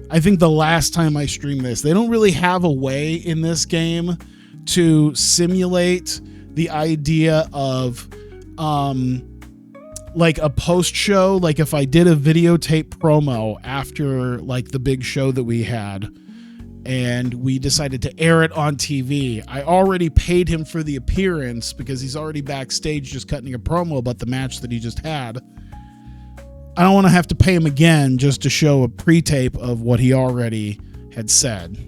I think the last time I streamed this, they don't really have a way in this game to simulate the idea of like a post show. Like if I did a videotape promo after like the big show that we had and we decided to air it on TV, I already paid him for the appearance because he's already backstage just cutting a promo about the match that he just had. I don't want to have to pay him again just to show a pre-tape of what he already had said.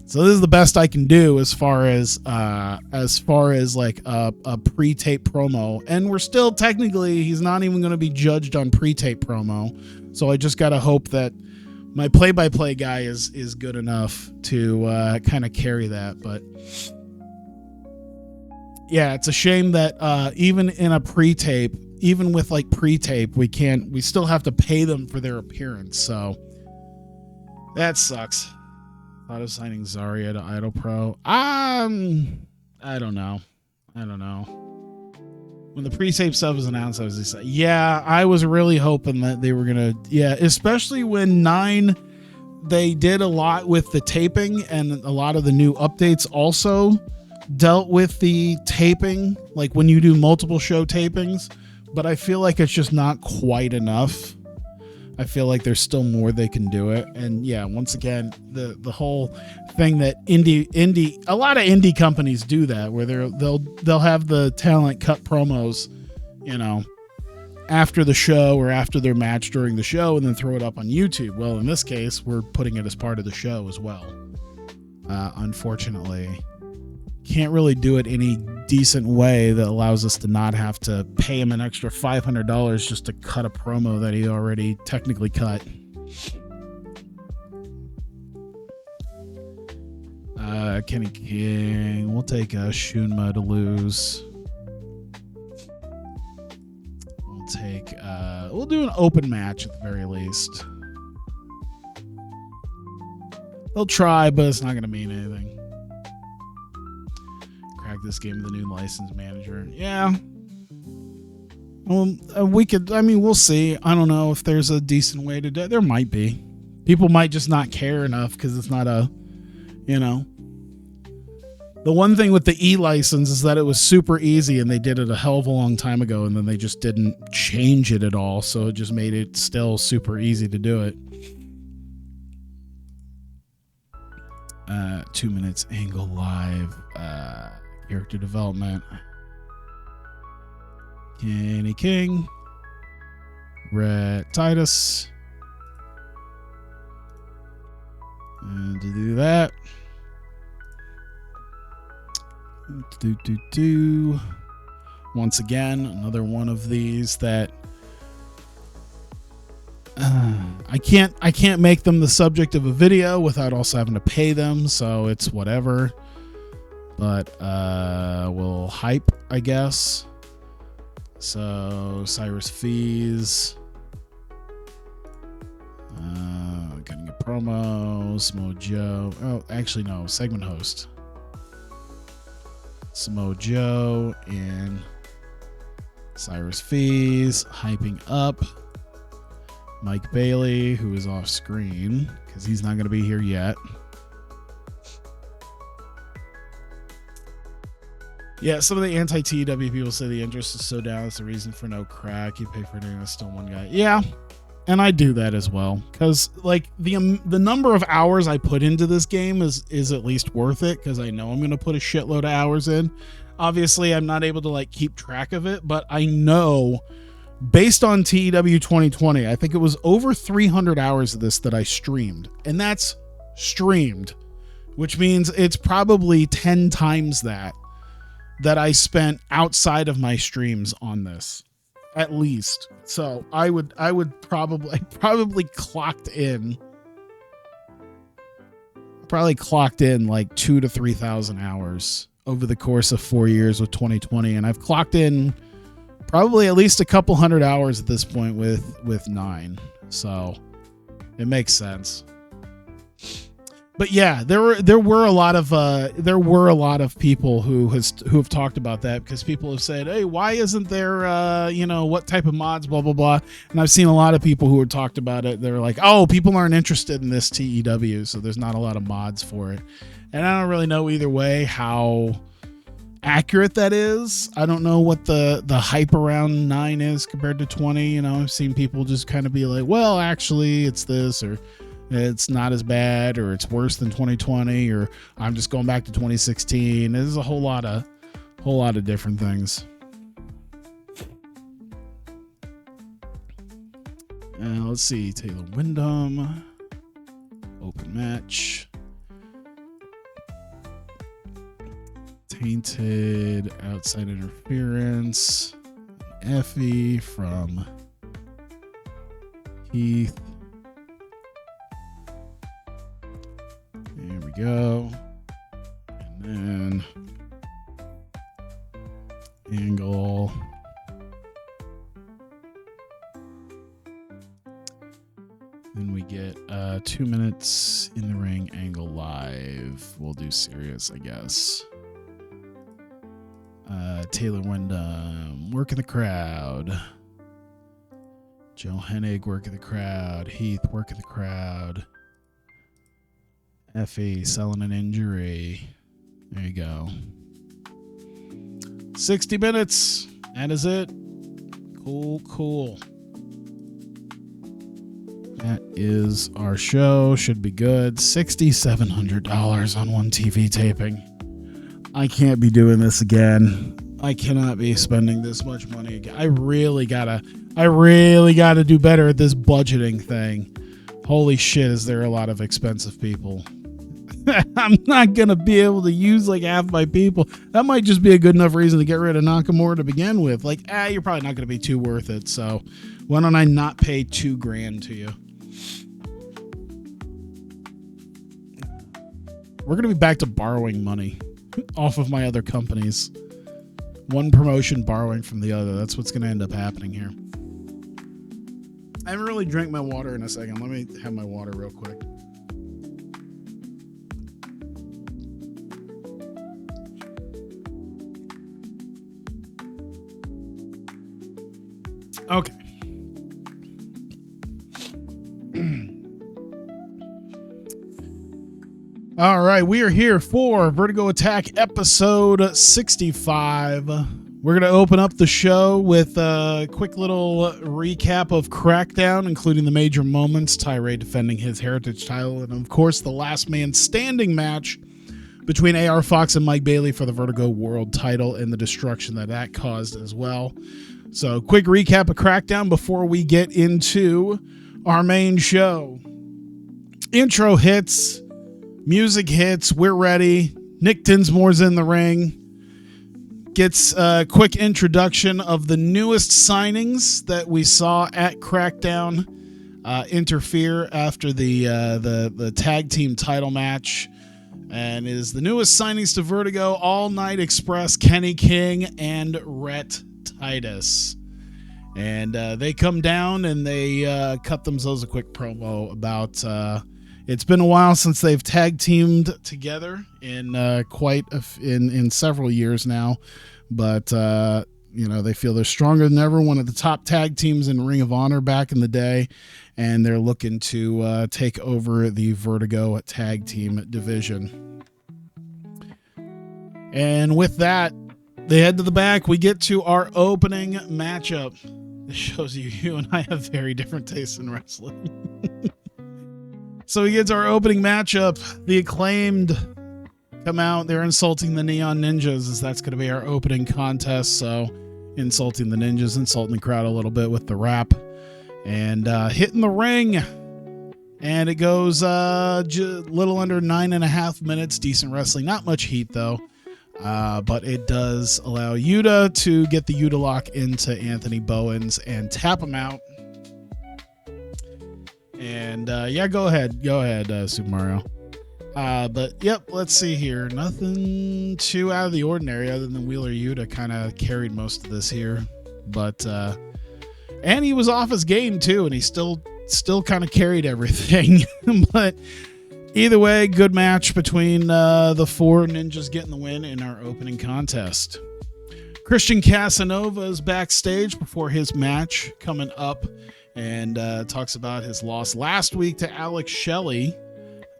So this is the best I can do as far as like a pre-tape promo, and we're still technically, he's not even going to be judged on pre-tape promo. So I just got to hope that my play-by-play guy is good enough to kind of carry that. But yeah, it's a shame that even in a pre-tape, even with like pre-tape, we still have to pay them for their appearance. So that sucks. Thought of signing Zarya to IdolPro. I don't know. When the pre-tape stuff was announced, I was just like, yeah, I was really hoping that they were gonna, especially when 9, they did a lot with the taping, and a lot of the new updates also dealt with the taping, like when you do multiple show tapings. But I feel like it's just not quite enough. I feel like there's still more they can do it. And yeah, once again, the whole thing that a lot of indie companies do that, where they'll have the talent cut promos, after the show or after their match during the show, and then throw it up on YouTube. Well, in this case, we're putting it as part of the show as well. Unfortunately, can't really do it any decent way that allows us to not have to pay him an extra $500 just to cut a promo that he already technically cut. Kenny King, we'll take Shunma to lose. We'll do an open match at the very least. They'll try, but it's not going to mean anything. This game with the new license manager. Yeah. Well, we'll see. I don't know if there's a decent way to do it. There might be. People might just not care enough because it's not a, The one thing with the e-license is that it was super easy and they did it a hell of a long time ago, and then they just didn't change it at all. So it just made it still super easy to do it. 2 minutes angle live. Character development. Kenny King. Rhett Titus. And to do that. Once again, another one of these that I can't make them the subject of a video without also having to pay them, so it's whatever. But we'll hype, I guess. So Cyrus Fees, getting a promo. Mojo. Oh, actually no, segment host. Samoa Joe and Cyrus Fees hyping up Mike Bailey, who is off screen because he's not going to be here yet. Yeah, some of the anti-TEW people say the interest is so down. It's the reason for no crack. You pay for doing this, still one guy. Yeah, and I do that as well because like the number of hours I put into this game is at least worth it because I know I'm going to put a shitload of hours in. Obviously, I'm not able to like keep track of it, but I know based on TEW 2020, I think it was over 300 hours of this that I streamed, and that's streamed, which means it's probably 10 times that I spent outside of my streams on this, at least. So I probably clocked in like 2,000 to 3,000 hours over the course of 4 years with 2020, and I've clocked in probably at least a couple 100 hours at this point with 9. So it makes sense. But yeah, there were a lot of people who have talked about that, because people have said, hey, why isn't there what type of mods, blah blah blah. And I've seen a lot of people who have talked about it. They're like, oh, people aren't interested in this TEW, so there's not a lot of mods for it. And I don't really know either way how accurate that is. I don't know what the hype around 9 is compared to 20. I've seen people just kind of be like, well, actually it's this, or it's not as bad, or it's worse than 2020, or I'm just going back to 2016. There's a whole lot of different things. Let's see. Taylor Wyndham, open match. Tainted, outside interference. Effie from Heath. There we go. And then Angle. Then we get 2 minutes in the ring, Angle live. We'll do serious, I guess. Taylor Wyndham, working the crowd. Joe Hennig, working the crowd. Heath, working the crowd. Effie, selling an injury. There you go. 60 minutes. That is it. Cool. That is our show. Should be good. $6,700 on one TV taping. I can't be doing this again. I cannot be spending this much money again. I really gotta do better at this budgeting thing. Holy shit, is there a lot of expensive people. I'm not gonna be able to use like half my people. That might just be a good enough reason to get rid of Nakamura to begin with. Like, you're probably not gonna be too worth it. So why don't I not pay $2,000 to you? We're gonna be back to borrowing money off of my other companies. One promotion borrowing from the other. That's what's going to end up happening here. I haven't really drank my water in a second. Let me have my water real quick. Okay. All right, we are here for Vertigo Attack episode 65. We're going to open up the show with a quick little recap of Crackdown, including the major moments, Tyree defending his heritage title, and of course the last man standing match between AR Fox and Mike Bailey for the Vertigo World title, and the destruction that caused as well. So quick recap of Crackdown before we get into our main show. Intro hits. Music hits. We're ready. Nick Dinsmore's in the ring. Gets a quick introduction of the newest signings that we saw at Crackdown interfere after the tag team title match, and is the newest signings to Vertigo: All Night Express, Kenny King, and Rhett Titus. And they come down and they cut themselves a quick promo about it's been a while since they've tag teamed together in in several years now, but they feel they're stronger than ever. One of the top tag teams in Ring of Honor back in the day, and they're looking to take over the Vertigo tag team division. And with that, they head to the back. We get to our opening matchup. This shows you and I have very different tastes in wrestling. So we get to our opening matchup. The Acclaimed come out. They're insulting the Neon Ninjas, as that's going to be our opening contest. So insulting the Ninjas, insulting the crowd a little bit with the rap, and hitting the ring. And it goes little under 9.5 minutes. Decent wrestling. Not much heat, though. But it does allow Yuta to get the Yuta lock into Anthony Bowens and tap him out. And go ahead, Super Mario. But yep, let's see here. Nothing too out of the ordinary other than Wheeler Yuta kind of carried most of this here. But and he was off his game too, and he still kind of carried everything. But either way, good match between the four ninjas getting the win in our opening contest. Christian Casanova is backstage before his match coming up, and talks about his loss last week to Alex Shelley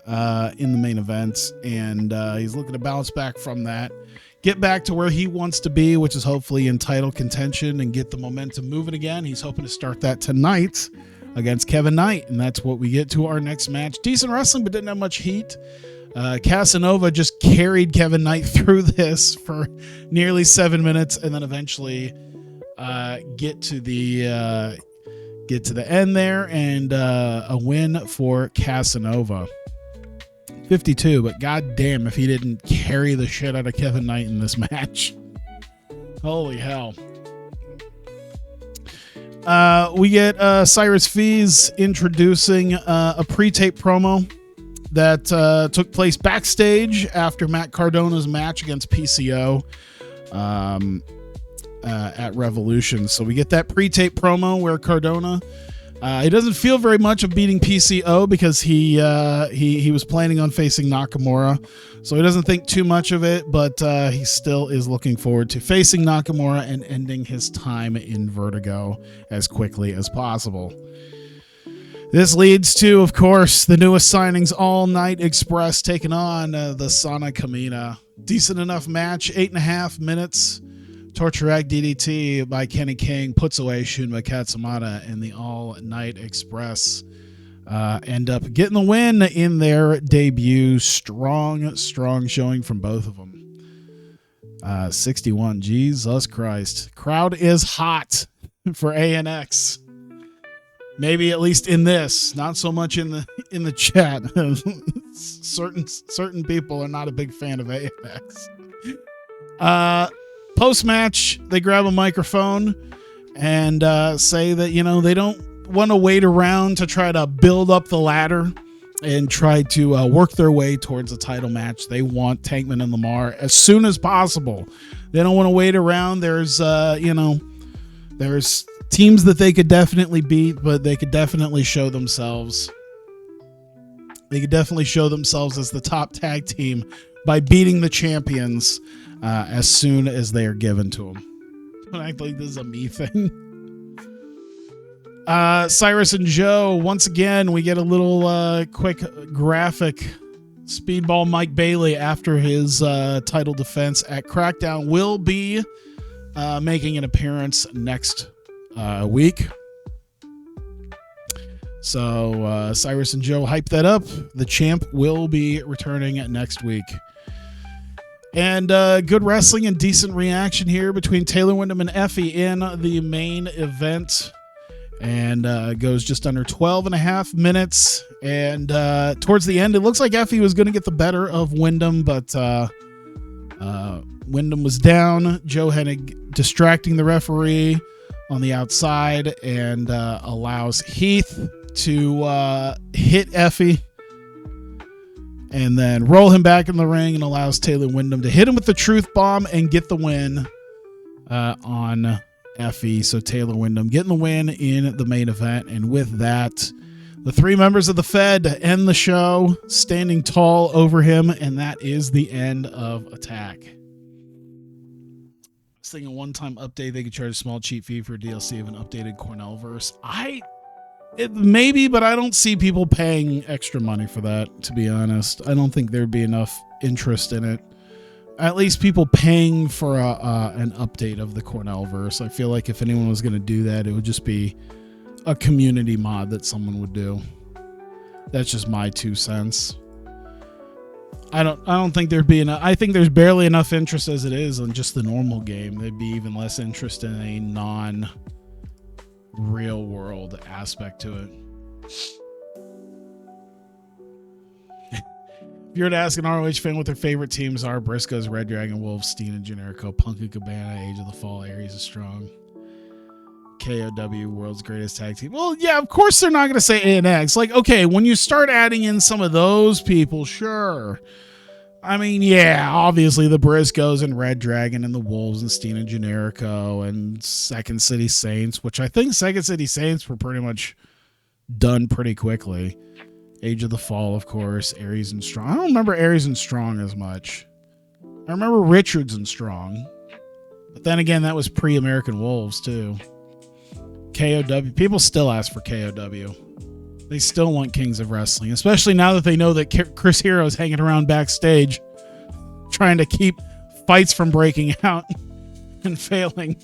in the main event, and he's looking to bounce back from that, get back to where he wants to be, which is hopefully in title contention, and get the momentum moving again. He's hoping to start that tonight against Kevin Knight, and that's what we get to our next match. Decent wrestling, but didn't have much heat. Casanova just carried Kevin Knight through this for nearly 7 minutes, and then eventually get to the end there, and a win for Casanova. 52, but goddamn if he didn't carry the shit out of Kevin Knight in this match. Holy hell. We get Cyrus Fees introducing a pre-tape promo that took place backstage after Matt Cardona's match against PCO at Revolution. So we get that pre-tape promo where Cardona, he doesn't feel very much of beating PCO because he was planning on facing Nakamura, so he doesn't think too much of it, but he still is looking forward to facing Nakamura and ending his time in Vertigo as quickly as possible. This leads to, of course, the newest signings, All Night Express, taking on the Sana Kamina. Decent enough match, 8.5 minutes. Torture Rack DDT by Kenny King puts away Shunma Katsumata, and the All Night Express end up getting the win in their debut. Strong showing from both of them. 61. Jesus Christ. Crowd is hot for ANX. Maybe at least in this, not so much in the chat. certain people are not a big fan of ANX. Post-match, they grab a microphone and say that, they don't want to wait around to try to build up the ladder and try to work their way towards a title match. They want Tankman and Lamar as soon as possible. They don't want to wait around. There's teams that they could definitely beat, but they could definitely show themselves. They could definitely show themselves as the top tag team by beating the champions as soon as they are given to them. I think this is a me thing. Cyrus and Joe, once again, we get a little quick graphic. Speedball Mike Bailey, after his title defense at Crackdown, will be making an appearance next week. So Cyrus and Joe hype that up. The champ will be returning next week. And good wrestling and decent reaction here between Taylor Wyndham and Effie in the main event. And goes just under 12.5 minutes. And towards the end, it looks like Effie was going to get the better of Wyndham, but Wyndham was down. Joe Hennig distracting the referee on the outside and allows Heath to hit Effie and then roll him back in the ring, and allows Taylor Wyndham to hit him with the truth bomb and get the win on Effie. So Taylor Wyndham getting the win in the main event. And with that, the three members of the Fed end the show, standing tall over him, and that is the end of Attack. I was thinking a one-time update, they could charge a small cheap fee for a DLC of an updated Cornell verse. Maybe, but I don't see people paying extra money for that, to be honest. I don't think there'd be enough interest in it. At least people paying for an update of the Cornell verse. I feel like if anyone was going to do that, it would just be a community mod that someone would do. That's just my 2 cents. I don't think there'd be enough. I think there's barely enough interest as it is on just the normal game. There'd be even less interest in a non-real world aspect to it. If you were to ask an ROH fan what their favorite teams are, Briscoes, Red Dragon, Wolves, Steen and Generico, Punk and Cabana, Age of the Fall, Aries is Strong, KOW, World's Greatest Tag Team. Well, yeah, of course they're not going to say ANX. Like, okay, when you start adding in some of those people, sure. I mean, yeah, obviously the Briscoes and Red Dragon and the Wolves and Steen and Generico and Second City Saints, which I think Second City Saints were pretty much done pretty quickly. Age of the Fall, of course, Aries and Strong. I don't remember Aries and Strong as much. I remember Richards and Strong. But then again, that was pre-American Wolves, too. KOW. People still ask for KOW. They still want Kings of Wrestling, especially now that they know that Chris Hero is hanging around backstage trying to keep fights from breaking out and failing.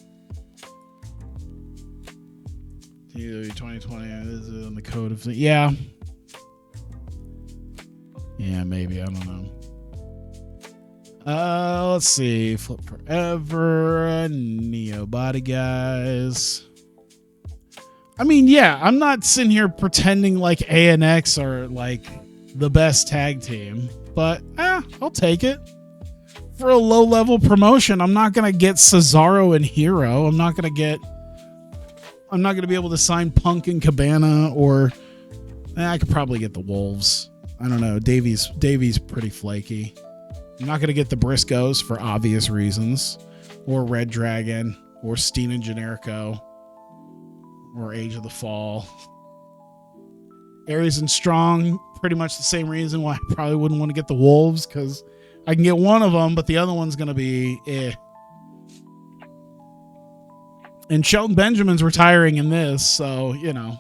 TEW 2020 is on the code of... Yeah. Yeah, maybe. I don't know. Let's see. Flip Forever. Neo Body Guys. I mean, yeah, I'm not sitting here pretending like ANX are like the best tag team, but I'll take it. For a low-level promotion, I'm not going to get Cesaro and Hero. I'm not going to be able to sign Punk and Cabana, or I could probably get the Wolves. I don't know. Davies pretty flaky. I'm not going to get the Briscoes for obvious reasons, or Red Dragon, or Steen and Generico, or Age of the Fall. Aries and Strong, pretty much the same reason why I probably wouldn't want to get the Wolves, because I can get one of them, but the other one's going to be And Shelton Benjamin's retiring in this, so, you know,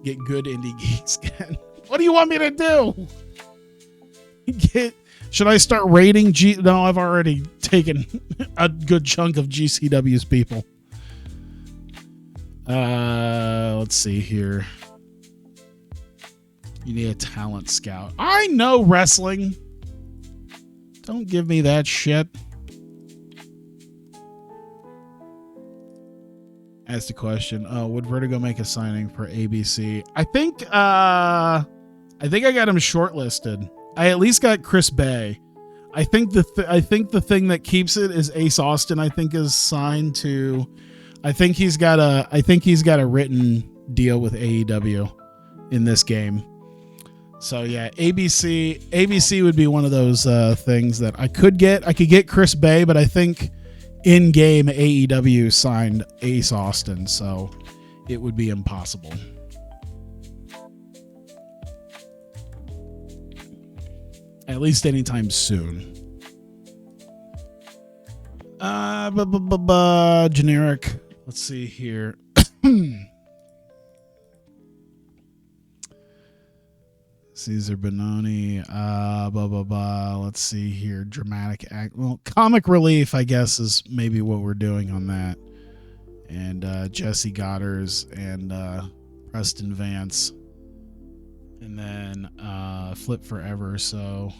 get good indie geeks again. What do you want me to do? Should I start rating No, I've already taken a good chunk of GCW's people. Let's see here. You need a talent scout. I know wrestling. Don't give me that shit. Ask the question. Would Vertigo make a signing for ABC? I think I got him shortlisted. I at least got Chris Bay. I think the thing that keeps it is Ace Austin. I think is signed to. I think he's got a written deal with AEW in this game. So yeah, ABC would be one of those things that I could get. I could get Chris Bay, but I think in game AEW signed Ace Austin, so it would be impossible. At least anytime soon. Generic. Let's see here. Caesar Bononi. Let's see here. Dramatic act. Well, comic relief, I guess, is maybe what we're doing on that. And Jesse Goddard's and Preston Vance. And then Flip Forever. So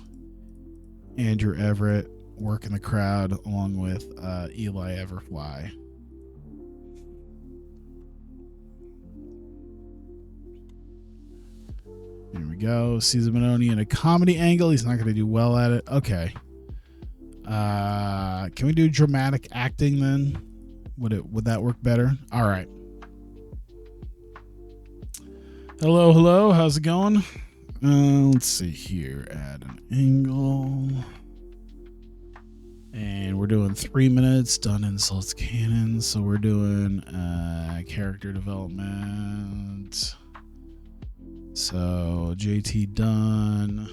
Andrew Everett working the crowd along with Eli Everfly. Here we go. Caesar Bononi in a comedy angle. He's not going to do well at it. Okay. Can we do dramatic acting then? Would that work better? All right. Hello. How's it going? Let's see here. Add an angle. And we're doing 3 minutes. Done insults canon. So we're doing character development. So JT Dunn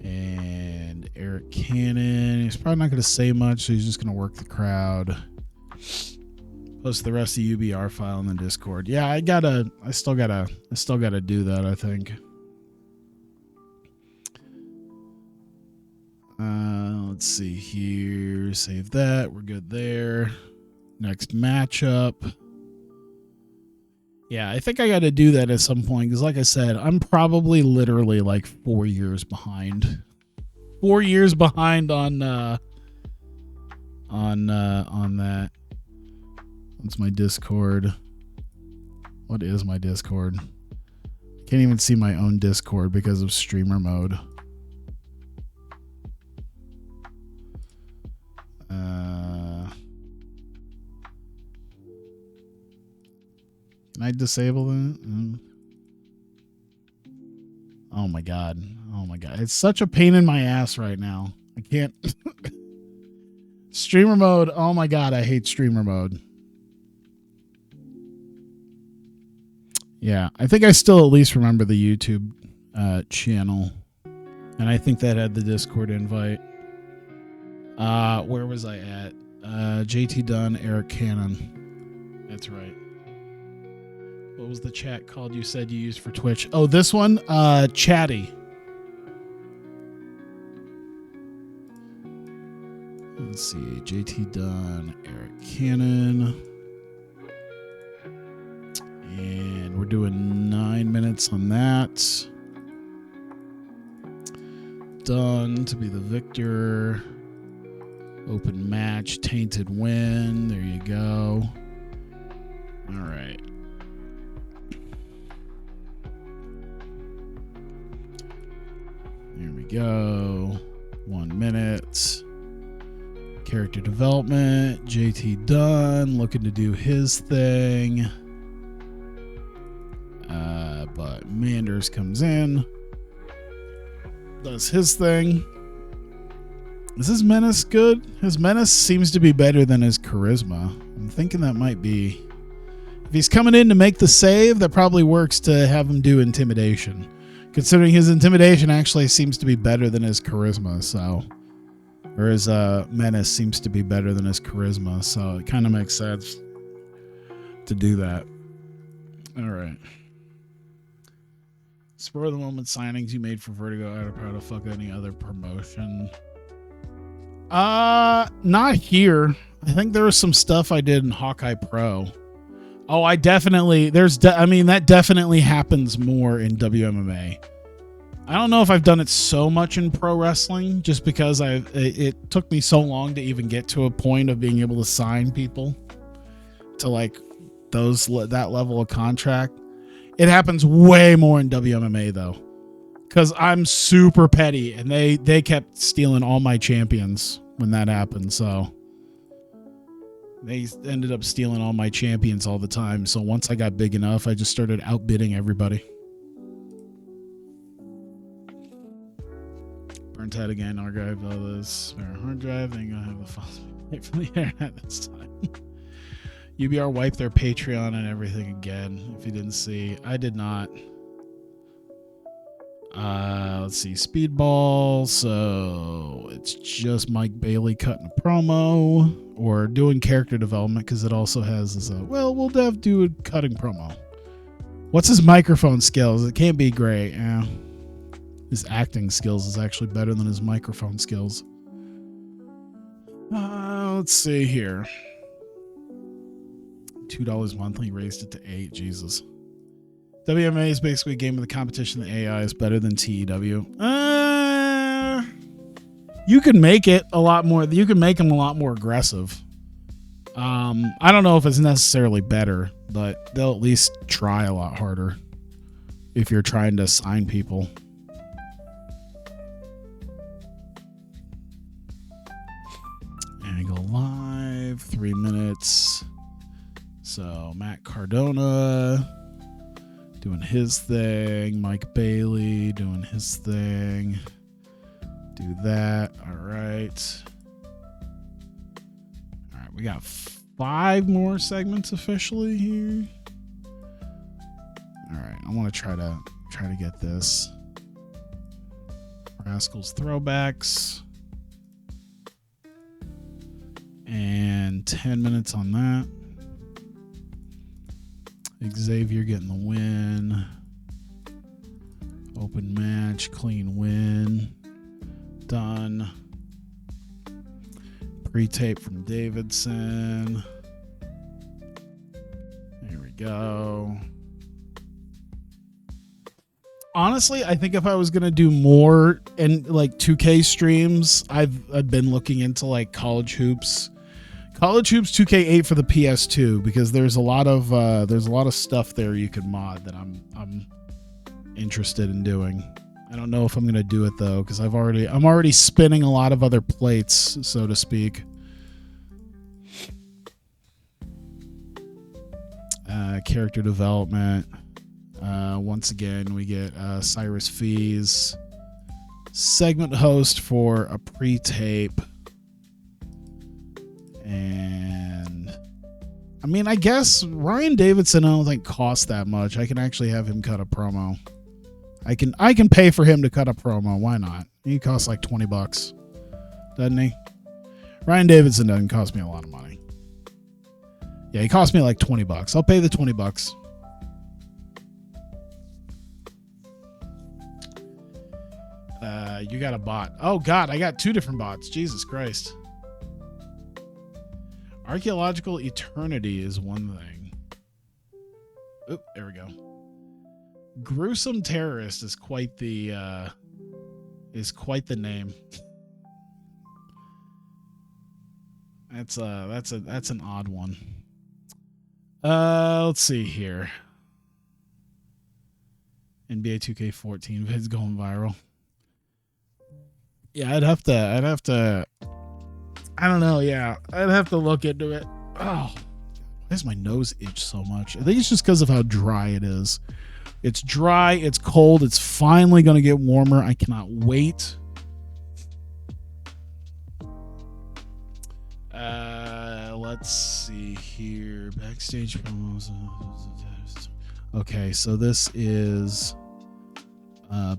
and Eric Cannon. He's probably not going to say much, so he's just going to work the crowd. Post the rest of the UBR file in the Discord. Yeah, I still gotta do that, I think. Let's see here. Save that. We're good there. Next matchup. Yeah, I think I got to do that at some point because, like I said, I'm probably literally like 4 years behind. 4 years behind on that. What's my Discord? What is my Discord? Can't even see my own Discord because of streamer mode. Can I disable that? Oh my god. Oh my god, it's such a pain in my ass right now. I can't. Streamer mode. Oh my god, I hate streamer mode. Yeah, I think I still at least remember the YouTube channel. And I think that had the Discord invite. Where was I at? JT Dunn, Eric Cannon. That's right. What was the chat called you said you used for Twitch? Oh, this one? Chatty. Let's see. JT Dunn, Eric Cannon. And we're doing 9 minutes on that. Done to be the victor. Open match, tainted win. There you go. All right. Here we go. 1 minute. Character development. JT Dunn looking to do his thing. But Manders comes in. Does his thing. Is his menace good? His menace seems to be better than his charisma. I'm thinking that might be. If he's coming in to make the save, that probably works to have him do intimidation. Considering his intimidation actually seems to be better than his charisma, so. Or his menace seems to be better than his charisma, so it kind of makes sense to do that. All right. Spur of the moment signings you made for Vertigo out of proud of fuck any other promotion. Not here. I think there was some stuff I did in Hawkeye Pro. Oh, I definitely that definitely happens more in WMMA. I don't know if I've done it so much in pro wrestling just because it took me so long to even get to a point of being able to sign people to like that level of contract. It happens way more in WMMA though, because I'm super petty and they kept stealing all my champions when that happened. So they ended up stealing all my champions all the time. So once I got big enough, I just started outbidding everybody. Burnt out again, archive all this spare hard drive. Ain't gonna have the files from the internet this time. UBR wiped their Patreon and everything again. If you didn't see, I did not. Let's see, Speedball. So it's just Mike Bailey cutting a promo or doing character development because it also has this. We'll have do a cutting promo. What's his microphone skills? It can't be great. Yeah. His acting skills is actually better than his microphone skills. Let's see here. $2 monthly, raised it to $8. Jesus. WMA is basically a game of the competition. The AI is better than TEW. You can make it a lot more. You can make them a lot more aggressive. I don't know if it's necessarily better, but they'll at least try a lot harder if you're trying to sign people. And go live, 3 minutes. So Matt Cardona doing his thing. Mike Bailey doing his thing. Do that. All right. All right. We got 5 more segments officially here. All right. I want to try to get this. Rascals throwbacks. And 10 minutes on that. Xavier getting the win. Open match, clean win. Done. Pre-tape from Davidson. There we go. Honestly, I think if I was gonna do more and like 2K streams, I've been looking into like College Hoops 2K8 for the PS2 because there's a lot of stuff there you can mod that I'm interested in doing. I don't know if I'm gonna do it though because I'm already spinning a lot of other plates, so to speak. Character development. Once again, we get Cyrus Fees segment host for a pre-tape. And I mean, I guess Ryan Davidson, I don't think costs that much. I can actually have him cut a promo. I can pay for him to cut a promo. Why not? He costs like $20, doesn't he? Ryan Davidson doesn't cost me a lot of money. Yeah, he cost me like $20. I'll pay the $20. You got a bot. Oh God, I got 2 different bots. Jesus Christ. Archaeological Eternity is one thing. Oop, there we go. Gruesome Terrorist is quite the name. That's an odd one. Let's see here. NBA 2K14 vids going viral. Yeah, I'd have to I don't know, yeah. I'd have to look into it. Oh, why does my nose itch so much? I think it's just because of how dry it is. It's dry, it's cold, it's finally going to get warmer. I cannot wait. Let's see here. Backstage promos. Okay, so this is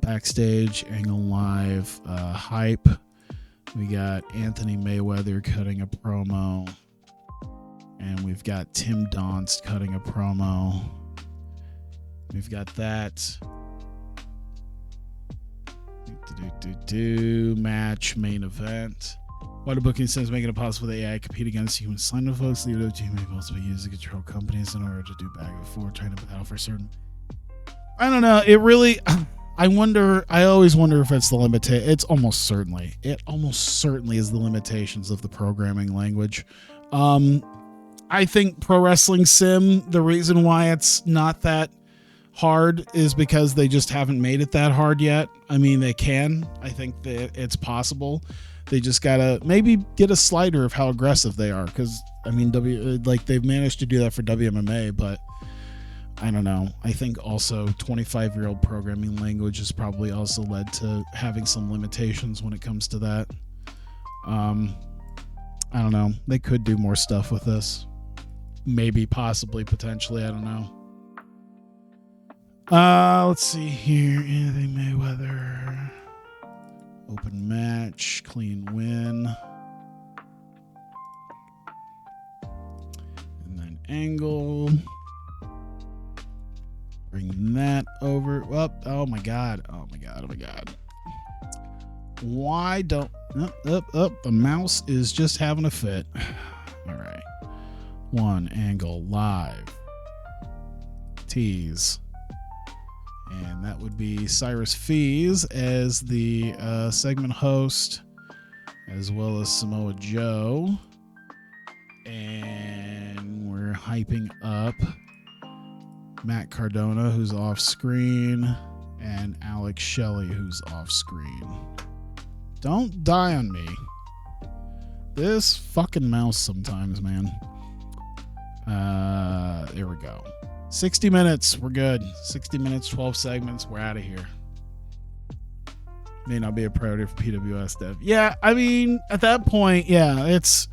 Backstage, Angle Live, Hype. We got Anthony Mayweather cutting a promo. And we've got Tim Donst cutting a promo. We've got that. Match, main event. Why do booking systems making it possible that AI compete against human sign-up folks? The IdolPro may also be used to control companies in order to do back and forth, trying to battle for certain. I don't know. It really... I always wonder if it's the it's almost certainly is the limitations of the programming language. I think Pro Wrestling Sim, the reason why it's not that hard is because they just haven't made it that hard yet. I mean, they can. I think that it's possible. They just gotta maybe get a slider of how aggressive they are, because I mean, they've managed to do that for WMMA, but I don't know. I think also 25-year-old programming language has probably also led to having some limitations when it comes to that. I don't know. They could do more stuff with this. Maybe, possibly, potentially. I don't know. Let's see here. Anthony Mayweather. Open match. Clean win. And then Angle. Bring that over. Oh my God. Why don't... The mouse is just having a fit. All right. One Angle Live. Tease. And that would be Cyrus Fees as the segment host, as well as Samoa Joe. And we're hyping up Matt Cardona, who's off screen, and Alex Shelley, who's off screen. Don't die on me. This fucking mouse sometimes, man. There we go. 60 minutes. We're good. 60 minutes, 12 segments. We're out of here. May not be a priority for PWS dev. Yeah, I mean, at that point, yeah, it's...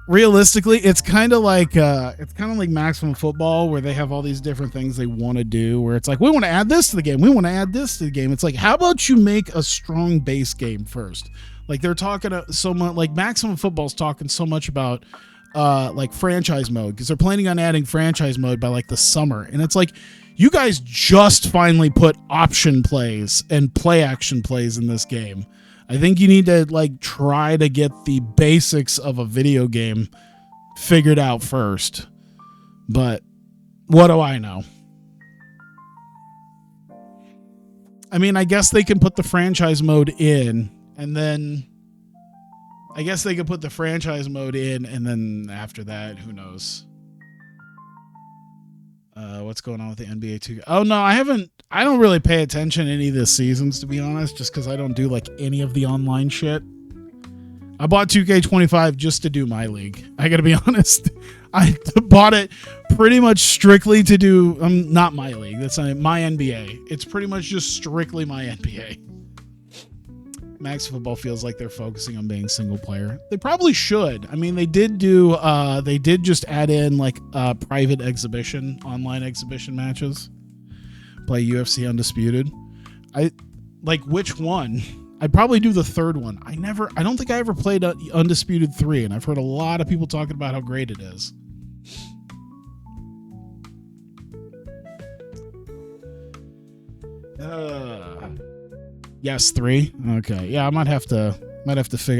Realistically, it's kind of like Maximum Football, where they have all these different things they want to do, where it's like, we want to add this to the game, we want to add this to the game. It's like, how about you make a strong base game first? Like, they're talking so much, like Maximum Football's talking so much about like franchise mode, because they're planning on adding franchise mode by like the summer, and it's like, you guys just finally put option plays and play action plays in this game. I think you need to like try to get the basics of a video game figured out first. But what do I know? I mean, I guess they can put the franchise mode in, and then after that, who knows? What's going on with the NBA 2K? Oh no, I don't really pay attention to any of the seasons, to be honest, just because I don't do like any of the online shit. I bought 2K25 just to do my league. I gotta be honest. I bought it pretty much strictly to do not my league. That's not my NBA. It's pretty much just strictly my NBA. Max Football feels like they're focusing on being single player. They probably should. I mean, they did just add in like private exhibition, online exhibition matches. Play UFC Undisputed. Which one? I'd probably do the third one. I don't think I ever played Undisputed 3, and I've heard a lot of people talking about how great it is. Yes, 3. Okay, yeah, I might have to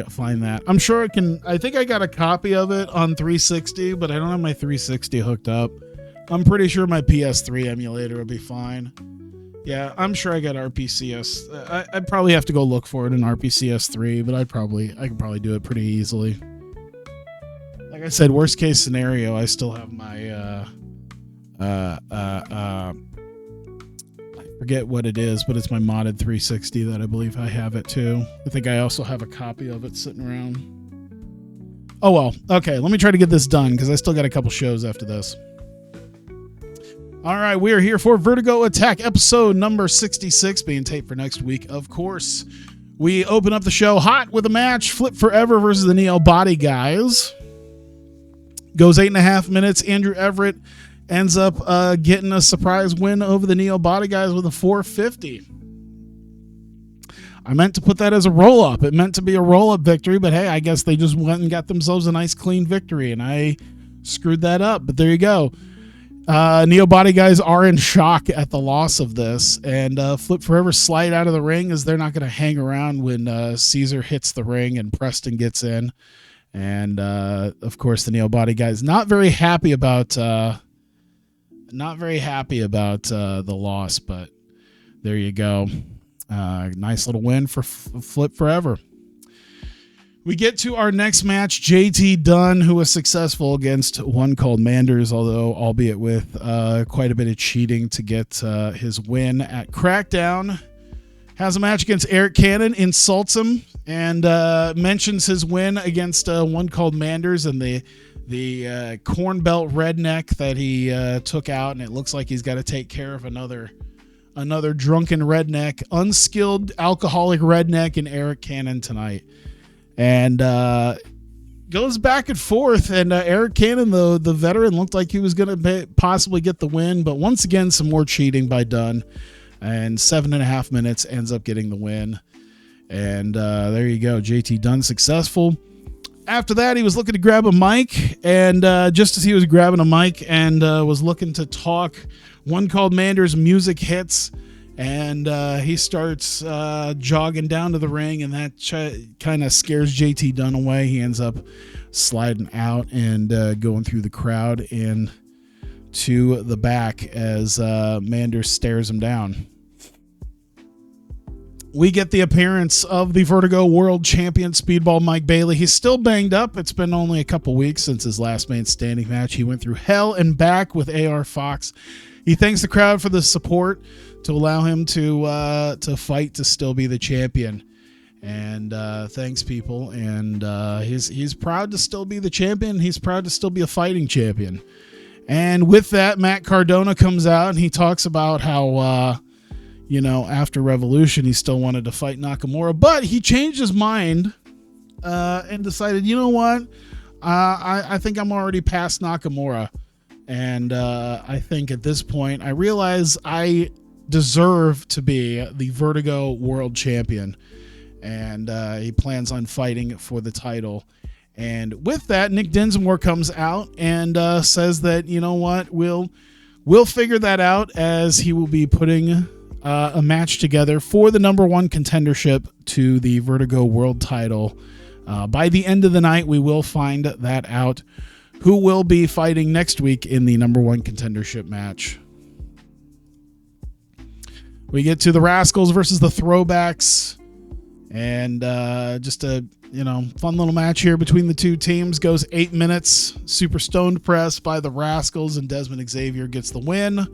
find that. I'm sure I can. I think I got a copy of it on 360, but I don't have my 360 hooked up. I'm pretty sure my PS3 emulator will be fine. Yeah, I'm sure I got RPCS. I'd probably have to go look for it in RPCS 3, but I could probably do it pretty easily. Like I said, worst case scenario, I still have my I forget what it is, but it's my modded 360 that I believe I have it too. I think I also have a copy of it sitting around. Oh well, okay, let me try to get this done because I still got a couple shows after this. All right, we are here for Vertigo Attack, episode number 66, being taped for next week, of course. We open up the show hot with a match, Flip Forever versus the Neo Body Guys. Goes 8.5 minutes. Andrew Everett ends up getting a surprise win over the Neo Body Guys with a 450. I meant to put that as a roll-up. It meant to be a roll-up victory, but hey, I guess they just went and got themselves a nice, clean victory, and I screwed that up. But there you go. Neo Body Guys are in shock at the loss of this, and Flip Forever slide out of the ring as they're not going to hang around when Caesar hits the ring and Preston gets in. And, of course, the Neo Body Guys not very happy about the loss, but there you go. Nice little win for Flip Forever. We get to our next match, JT Dunn, who was successful against one called Manders, although albeit with quite a bit of cheating to get his win at Crackdown. Has a match against Eric Cannon, insults him, and mentions his win against one called Manders and the corn belt redneck that he took out, and it looks like he's got to take care of another drunken redneck, unskilled alcoholic redneck in Eric Cannon tonight. And goes back and forth, and Eric Cannon, the veteran, looked like he was going to possibly get the win, but once again, some more cheating by Dunn, and 7.5 minutes ends up getting the win. And there you go, JT Dunn successful. After that, he was looking to grab a mic, and just as he was grabbing a mic and was looking to talk, one called Manders music hits, and he starts jogging down to the ring, and that kind of scares JT Dunn away. He ends up sliding out and going through the crowd and to the back as Manders stares him down. We get the appearance of the Vertigo World Champion Speedball Mike Bailey. He's still banged up. It's been only a couple weeks since his last man standing match. He went through hell and back with AR Fox. He thanks the crowd for the support to allow him to fight to still be the champion. And thanks, people. And he's proud to still be the champion. He's proud to still be a fighting champion. And with that, Matt Cardona comes out and he talks about how after Revolution, he still wanted to fight Nakamura, but he changed his mind and decided, you know what? I think I'm already past Nakamura. And I think at this point, I realize I deserve to be the Vertigo World Champion. And he plans on fighting for the title. And with that, Nick Dinsmore comes out and says that, you know what, we'll figure that out, as he will be putting a match together for the number one contendership to the Vertigo World title. By the end of the night, we will find that out, who will be fighting next week in the number one contendership match. We get to the Rascals versus the Throwbacks, and just a fun little match here between the two teams. Goes 8 minutes. Super stoned press by the Rascals, and Desmond Xavier gets the win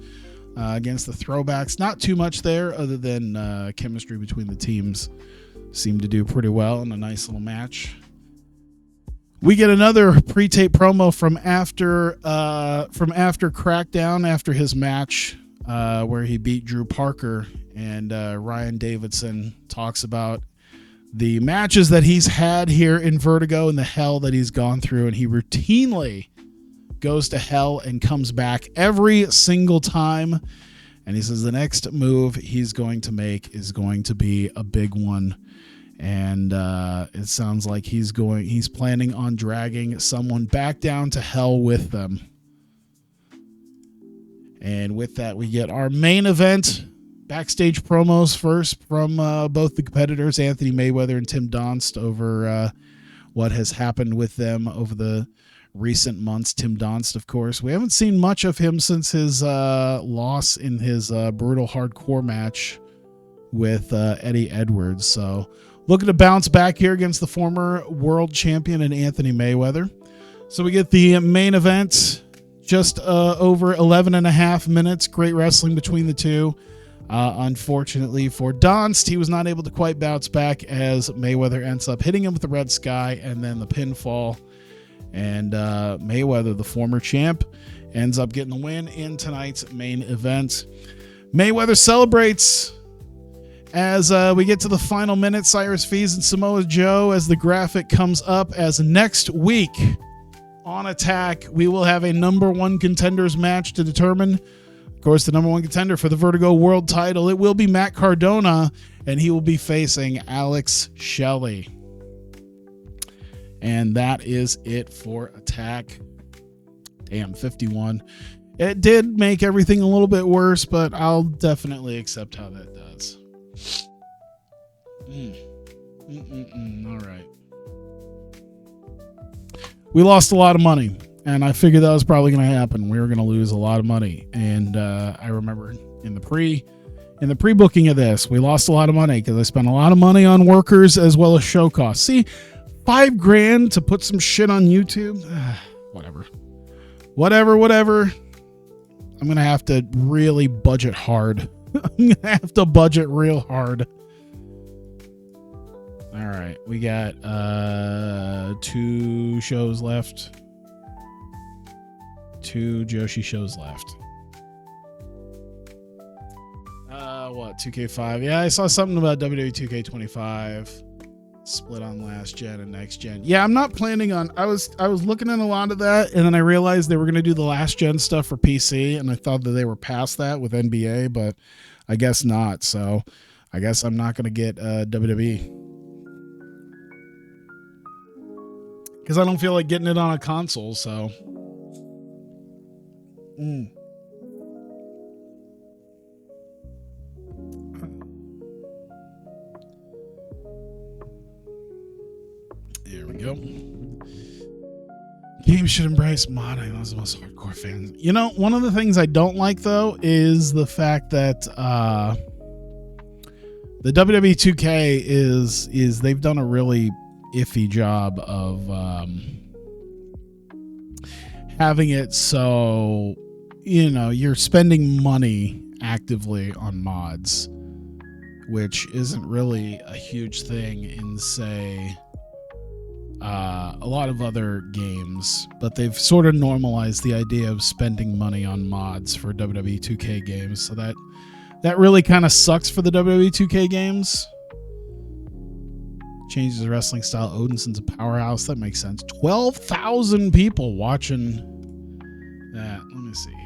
against the Throwbacks. Not too much there other than chemistry between the teams. Seemed to do pretty well in a nice little match. We get another pre-tape promo from after Crackdown, after his match where he beat Drew Parker, and Ryan Davidson talks about the matches that he's had here in Vertigo and the hell that he's gone through, and he routinely goes to hell and comes back every single time. And he says the next move he's going to make is going to be a big one. And it sounds like he's planning on dragging someone back down to hell with them. And with that, we get our main event. Backstage promos first from both the competitors, Anthony Mayweather and Tim Donst, over what has happened with them over the recent months. Tim Donst, of course. We haven't seen much of him since his loss in his brutal hardcore match with Eddie Edwards. So looking to bounce back here against the former world champion and Anthony Mayweather. So we get the main event, just over 11 and a half minutes. Great wrestling between the two. Unfortunately for Donst, he was not able to quite bounce back as Mayweather ends up hitting him with the Red Sky and then the pinfall. And Mayweather, the former champ, ends up getting the win in tonight's main event. Mayweather celebrates as we get to the final minute. Cyrus Fees and Samoa Joe, as the graphic comes up, as next week on Attack, we will have a number one contenders match to determine, of course, the number one contender for the Vertigo World title. It will be Matt Cardona, and he will be facing Alex Shelley. And that is it for Attack. Damn, 51. It did make everything a little bit worse, but I'll definitely accept how that does. All right. We lost a lot of money, and I figured that was probably going to happen. We were going to lose a lot of money. And I remember in the pre-booking of this, we lost a lot of money because I spent a lot of money on workers as well as show costs. See, $5,000 to put some shit on YouTube. Whatever. I'm going to have to really budget hard. I'm going to have to budget real hard. All right. We got 2 shows left. 2 Joshi shows left. 2K5? Yeah, I saw something about WWE 2K25. Split on last gen and next gen. Yeah, I'm not planning on. I was looking at a lot of that, and then I realized they were going to do the last gen stuff for PC, and I thought that they were past that with NBA, but I guess not. So I guess I'm not going to get WWE because I don't feel like getting it on a console. So. There we go. Games should embrace modding. Those are the most hardcore fans. You know, one of the things I don't like, though, is the fact that the WWE 2K is they've done a really iffy job of having it so, you know, you're spending money actively on mods, which isn't really a huge thing in, say, a lot of other games, but they've sort of normalized the idea of spending money on mods for WWE 2K games, so that really kind of sucks for the WWE 2K games. Changes the wrestling style. Odinson's a powerhouse. That makes sense. 12,000 people watching that. Let me see here.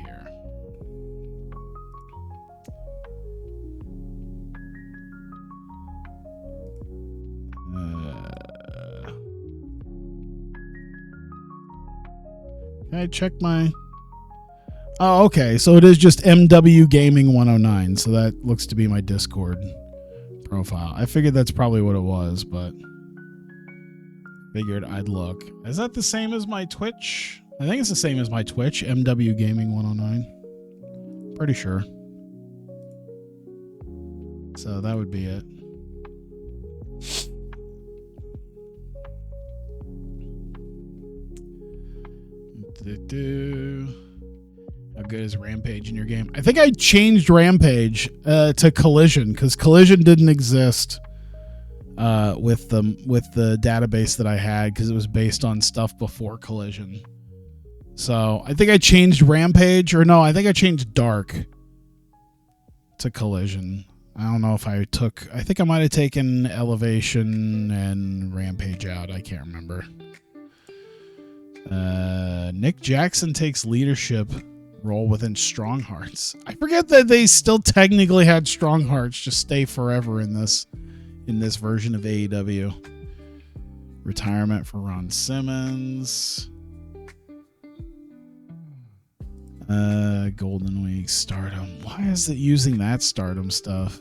Can I check my... Oh, okay. So it is just MW Gaming 109. So that looks to be my Discord profile. I figured that's probably what it was, but figured I'd look. Is that the same as my Twitch? I think it's the same as my Twitch, MW Gaming 109. Pretty sure. So that would be it. How good is Rampage in your game? I think I changed Rampage to Collision because Collision didn't exist with the database that I had because it was based on stuff before Collision. So I think I changed Rampage, or no, I think I changed Dark to Collision. I don't know if I think I might have taken Elevation and Rampage out. I can't remember. Nick Jackson takes leadership role within Strong Hearts. I forget that they still technically had Strong Hearts just stay forever in this version of AEW. Retirement for Ron Simmons. Golden Week, Stardom. Why is it using that Stardom stuff?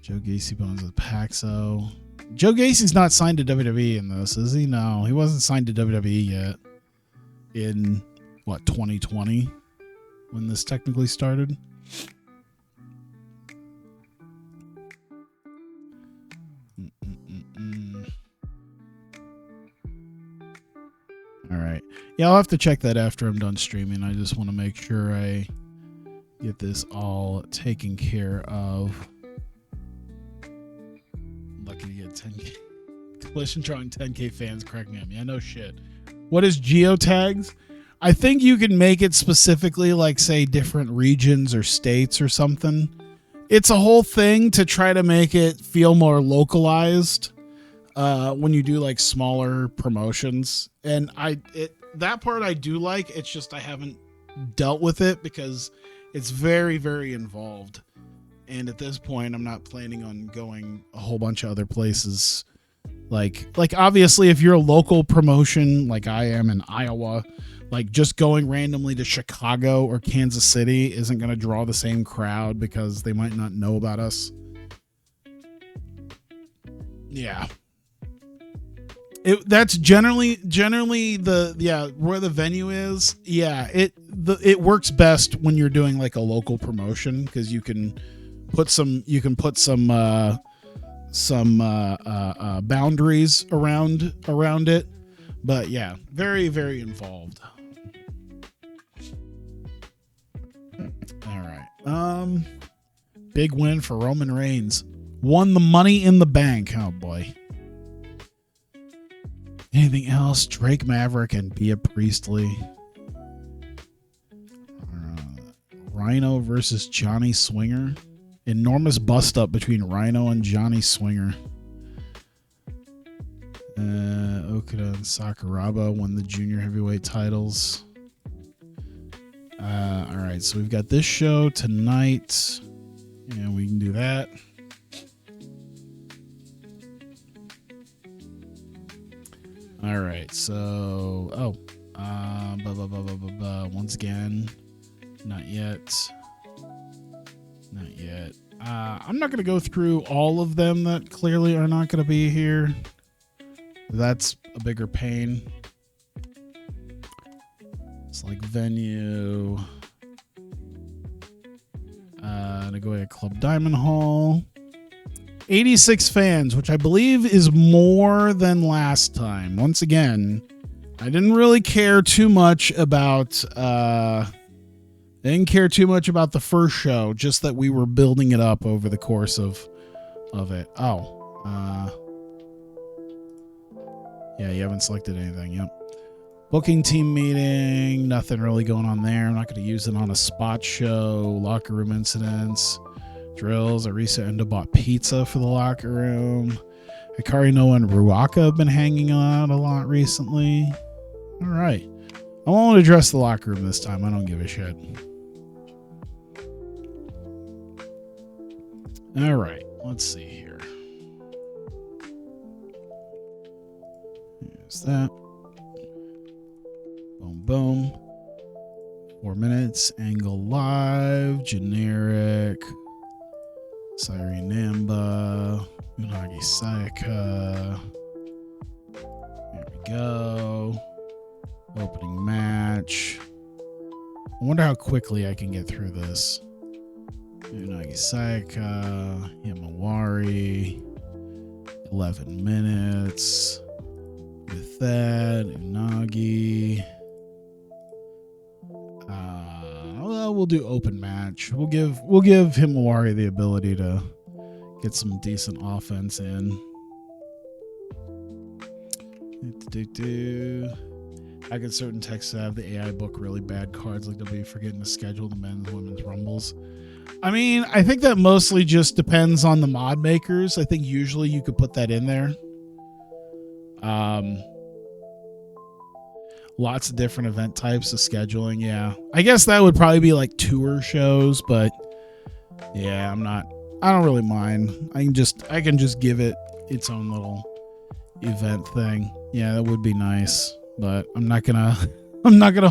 Joe Gacy bones with Paxo. Joe Gacy's not signed to WWE in this, is he? No, he wasn't signed to WWE yet. In, 2020? When this technically started? All right. Yeah, I'll have to check that after I'm done streaming. I just want to make sure I get this all taken care of. Lucky to get 10K. Collision drawing 10K fans cracking at me. Yeah, no shit. What is geotags? I think you can make it specifically like, say, different regions or states or something. It's a whole thing to try to make it feel more localized when you do like smaller promotions. And that part I do like. It's just I haven't dealt with it because it's very, very involved. And at this point, I'm not planning on going a whole bunch of other places. Like obviously, if you're a local promotion like I am in Iowa, like just going randomly to Chicago or Kansas City isn't going to draw the same crowd because they might not know about us. Yeah. That's generally where the venue is. Yeah, it works best when you're doing like a local promotion because you can put some boundaries around it. But yeah, very, very involved. All right. Big win for Roman Reigns. Won the Money in the Bank. Oh boy. Anything else? Drake Maverick and Bea Priestley. Rhino versus Johnny Swinger. Enormous bust up between Rhino and Johnny Swinger. Okada and Sakuraba won the junior heavyweight titles. All right, so we've got this show tonight, and we can do that. All right, so once again, not yet. I'm not going to go through all of them that clearly are not going to be here. That's a bigger pain. It's like venue. Nagoya Club Diamond Hall. 86 fans, which I believe is more than last time. Once again, I didn't really care too much about the first show, just that we were building it up over the course of it. Yeah, you haven't selected anything. Yep. Booking team meeting. Nothing really going on there. I'm not going to use it on a spot show. Locker room incidents. Drills. Arisa Endo bought pizza for the locker room. Hikari Noa and Ruaka have been hanging out a lot recently. All right. I won't address the locker room this time. I don't give a shit. All right. Let's see here. Here's that. Boom, boom. 4 minutes. Angle live. Generic. Sairi Namba. Unagi Sayaka. There we go. Opening match. I wonder how quickly I can get through this. Unagi Sayaka. Himawari. 11 minutes. With that, Unagi. We'll do open match. We'll give Himawari the ability to get some decent offense in. I get certain texts that have the AI book really bad cards, like they'll be forgetting to schedule the men's and women's rumbles. I mean, I think that mostly just depends on the mod makers. I think usually you could put that in there. Lots of different event types of scheduling. Yeah, I guess that would probably be like tour shows, but yeah, I don't really mind. I can just give it its own little event thing. Yeah, that would be nice, but I'm not gonna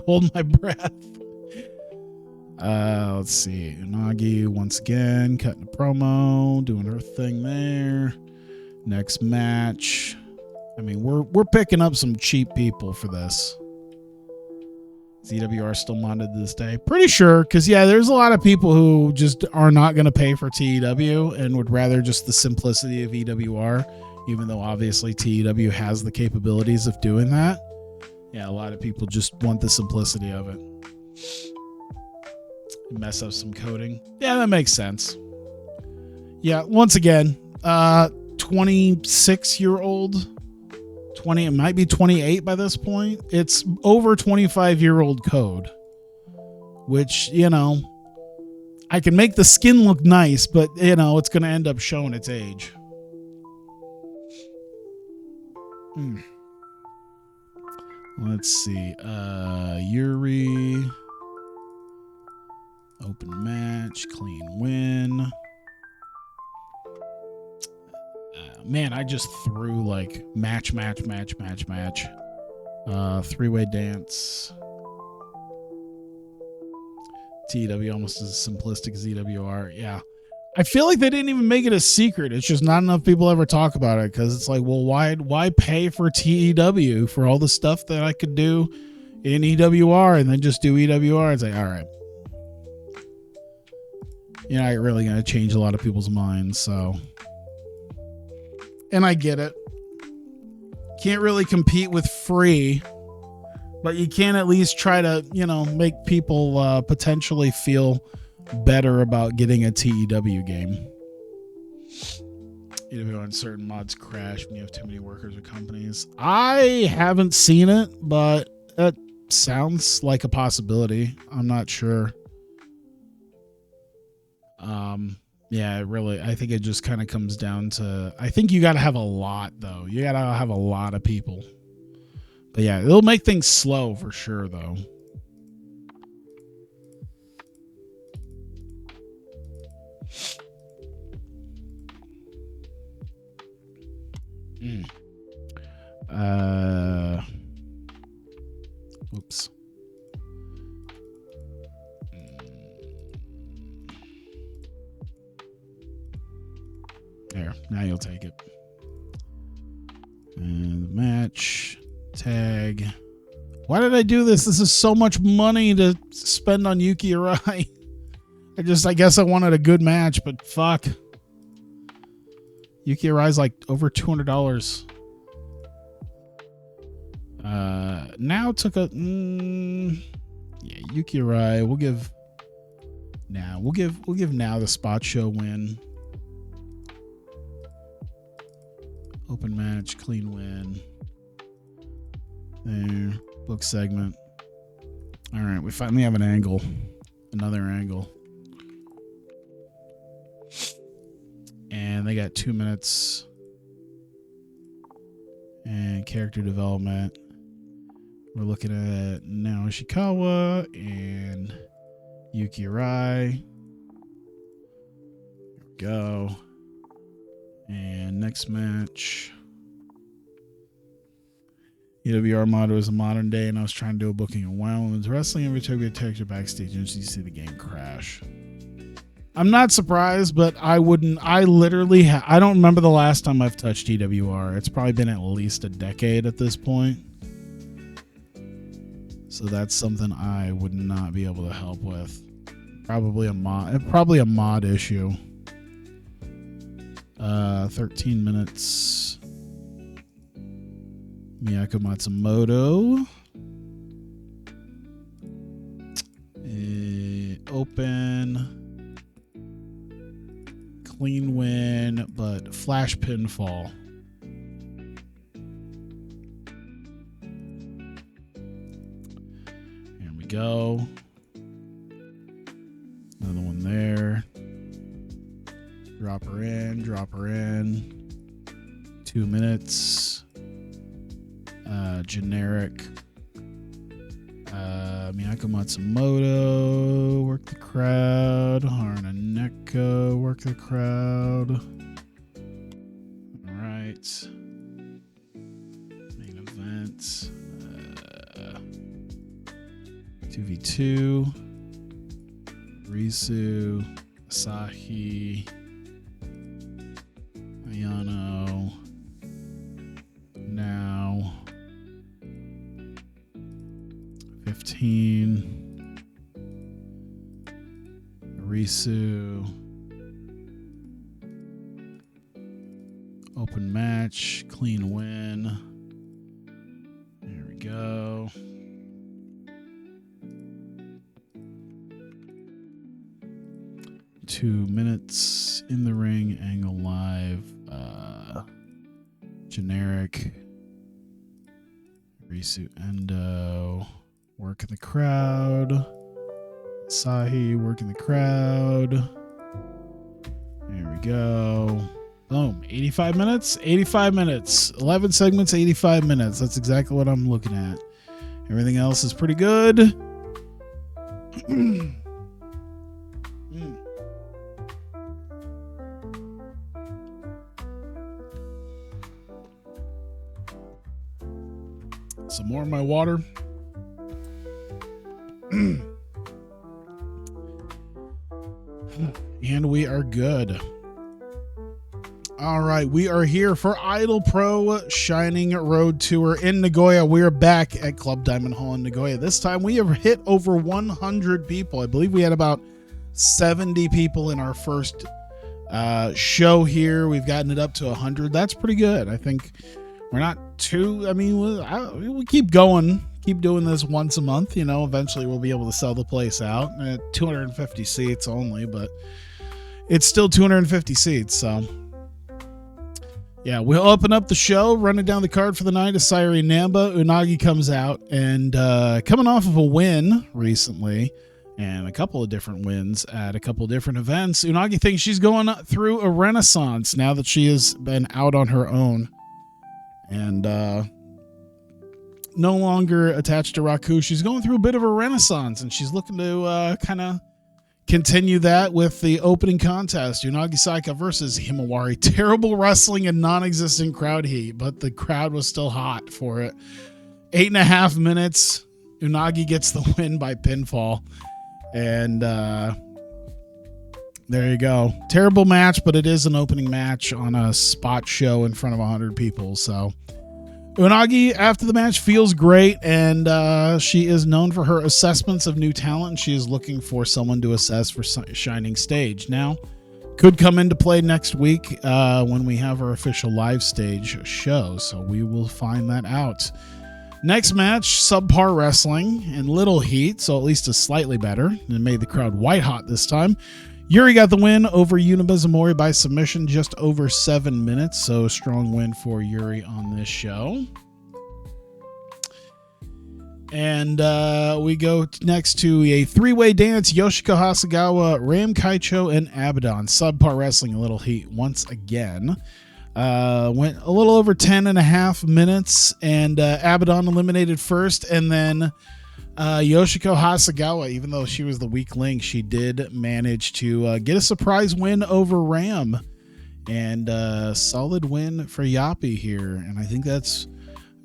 hold my breath. Let's see. Unagi once again cutting a promo, doing her thing there. Next match. I mean, we're picking up some cheap people for this. ZWR still modded to this day. Pretty sure, because yeah, there's a lot of people who just are not going to pay for TEW and would rather just the simplicity of EWR, even though obviously TEW has the capabilities of doing that. Yeah, a lot of people just want the simplicity of it. Mess up some coding. Yeah, that makes sense. Yeah, once again, 26-year-old. 20, it might be 28 by this point. It's over 25-year-old code, which, you know, I can make the skin look nice, but, you know, it's going to end up showing its age. Let's see. Yuri. Open match. Clean win. Man, I just threw like match. Three-way dance. TEW almost as simplistic as EWR. Yeah. I feel like they didn't even make it a secret. It's just not enough people ever talk about it because it's like, well, why pay for TEW for all the stuff that I could do in EWR and then just do EWR? It's like, all right. You're not really going to change a lot of people's minds, so... And I get it. Can't really compete with free, but you can at least try to, you know, make people potentially feel better about getting a TEW game. Even when certain mods crash when you have too many workers or companies. I haven't seen it, but it sounds like a possibility. I'm not sure. Yeah, really, I think it just kind of comes down to, I think you got to have a lot, though. You got to have a lot of people. But yeah, it'll make things slow for sure, though. Oops. There, now you'll take it. And the match. Tag. Why did I do this? This is so much money to spend on Yuki Arai. I guess I wanted a good match, but fuck. Yuki Arai's like over $200. Now took a yeah, Yuki Arai. We'll give now the spot show win. Open match, clean win. There, book segment. All right, we finally have an angle, another angle, and they got 2 minutes. And character development. We're looking at Nao Ishikawa and Yuki Arai. There we go. And next match. EWR motto is a modern day, and I was trying to do a booking of Wild Women's Wrestling and Vertigo Attack backstage, and you see the game crash. I'm not surprised, but I wouldn't. I literally, I don't remember the last time I've touched EWR. It's probably been at least a decade at this point. So that's something I would not be able to help with. Probably a mod issue. 13 minutes. Miyako Matsumoto. Open. Clean win, but flash pinfall. Here we go. Another one there. Drop her in, drop her in. 2 minutes. Generic. Miyako Matsumoto, work the crowd. Haruna Neko, work the crowd. All right. Main event. 2v2. Risu, Asahi, Ayano. Now. 15. Risu. Open match. Clean win. There we go. Two minutes in the ring. Angle live. Generic. Risu Endo. Working the crowd. Sahi working the crowd. There we go. Boom. 85 minutes? 85 minutes. 11 segments, 85 minutes. That's exactly what I'm looking at. Everything else is pretty good. Some more of my water. And we are good. All right, we are here for IdolPro Shining Road Tour in Nagoya. We are back at Club Diamond Hall in Nagoya. This time we have hit over 100 people. I believe we had about 70 people in our first show here. We've gotten it up to 100. That's pretty good. I think we're not too, I mean, we keep going. Keep doing this once a month, you know, eventually we'll be able to sell the place out at 250 seats only, but it's still 250 seats. So yeah, we'll open up the show. Running down the card for the night is Sayuri Namba. Unagi comes out and coming off of a win recently and a couple of different wins at a couple of different events. Unagi thinks she's going through a renaissance now that she has been out on her own and no longer attached to Raku. She's going through a bit of a renaissance, and she's looking to kind of continue that with the opening contest. Unagi Saika versus Himawari. Terrible wrestling and non-existent crowd heat, but the crowd was still hot for it. 8.5 minutes. Unagi gets the win by pinfall. And there you go. Terrible match, but it is an opening match on a spot show in front of 100 people, so... Unagi, after the match, feels great, and she is known for her assessments of new talent. She is looking for someone to assess for Shining Stage. Now, could come into play next week when we have our official live stage show, so we will find that out. Next match, subpar wrestling and little heat, so at least is slightly better. It made the crowd white hot this time. Yuri got the win over Unibizumori by submission, just over 7 minutes. So a strong win for Yuri on this show. And we go next to a three-way dance. Yoshiko Hasegawa, Ram Kaicho, and Abaddon. Subpar wrestling, a little heat once again. Went a little over 10.5 minutes. And Abaddon eliminated first. And then... Yoshiko Hasegawa, even though she was the weak link, she did manage to get a surprise win over Ram. And solid win for Yappy here. And I think that's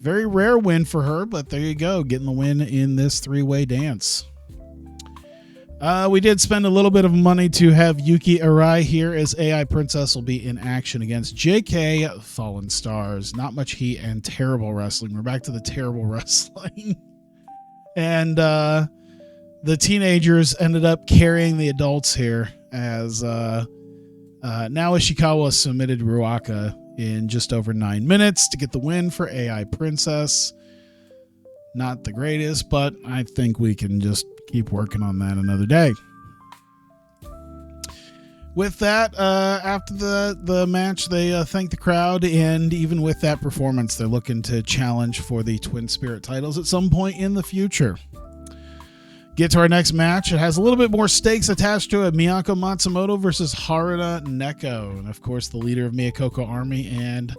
a very rare win for her, but there you go, getting the win in this three-way dance. We did spend a little bit of money to have Yuki Arai here, as AI Princess will be in action against JK Fallen Stars. Not much heat and terrible wrestling. We're back to the terrible wrestling. And the teenagers ended up carrying the adults here, as now Ishikawa submitted Ruaka in just over 9 minutes to get the win for AI Princess. Not the greatest, but I think we can just keep working on that another day. With that, after the match, they thank the crowd, and even with that performance, they're looking to challenge for the Twin Spirit titles at some point in the future. Get to our next match. It has a little bit more stakes attached to it. Miyako Matsumoto versus Haruna Neko. And, of course, the leader of Miyakoko Army and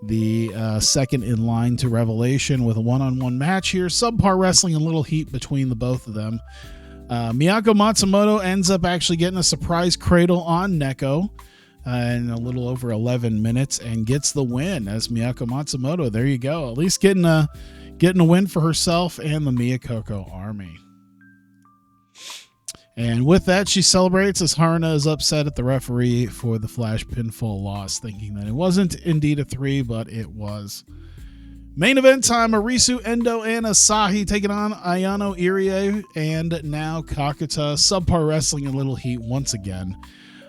the second in line to Revelation with a one-on-one match here. Subpar wrestling and little heat between the both of them. Miyako Matsumoto ends up actually getting a surprise cradle on Neko in a little over 11 minutes and gets the win as Miyako Matsumoto. There you go. At least getting a win for herself and the Miyakoko Army. And with that, she celebrates as Haruna is upset at the referee for the flash pinfall loss, thinking that it wasn't indeed a 3, but it was. Main event time, Arisu, Endo, and Asahi taking on Ayano Irie and now Kakuta. Subpar wrestling and little heat once again.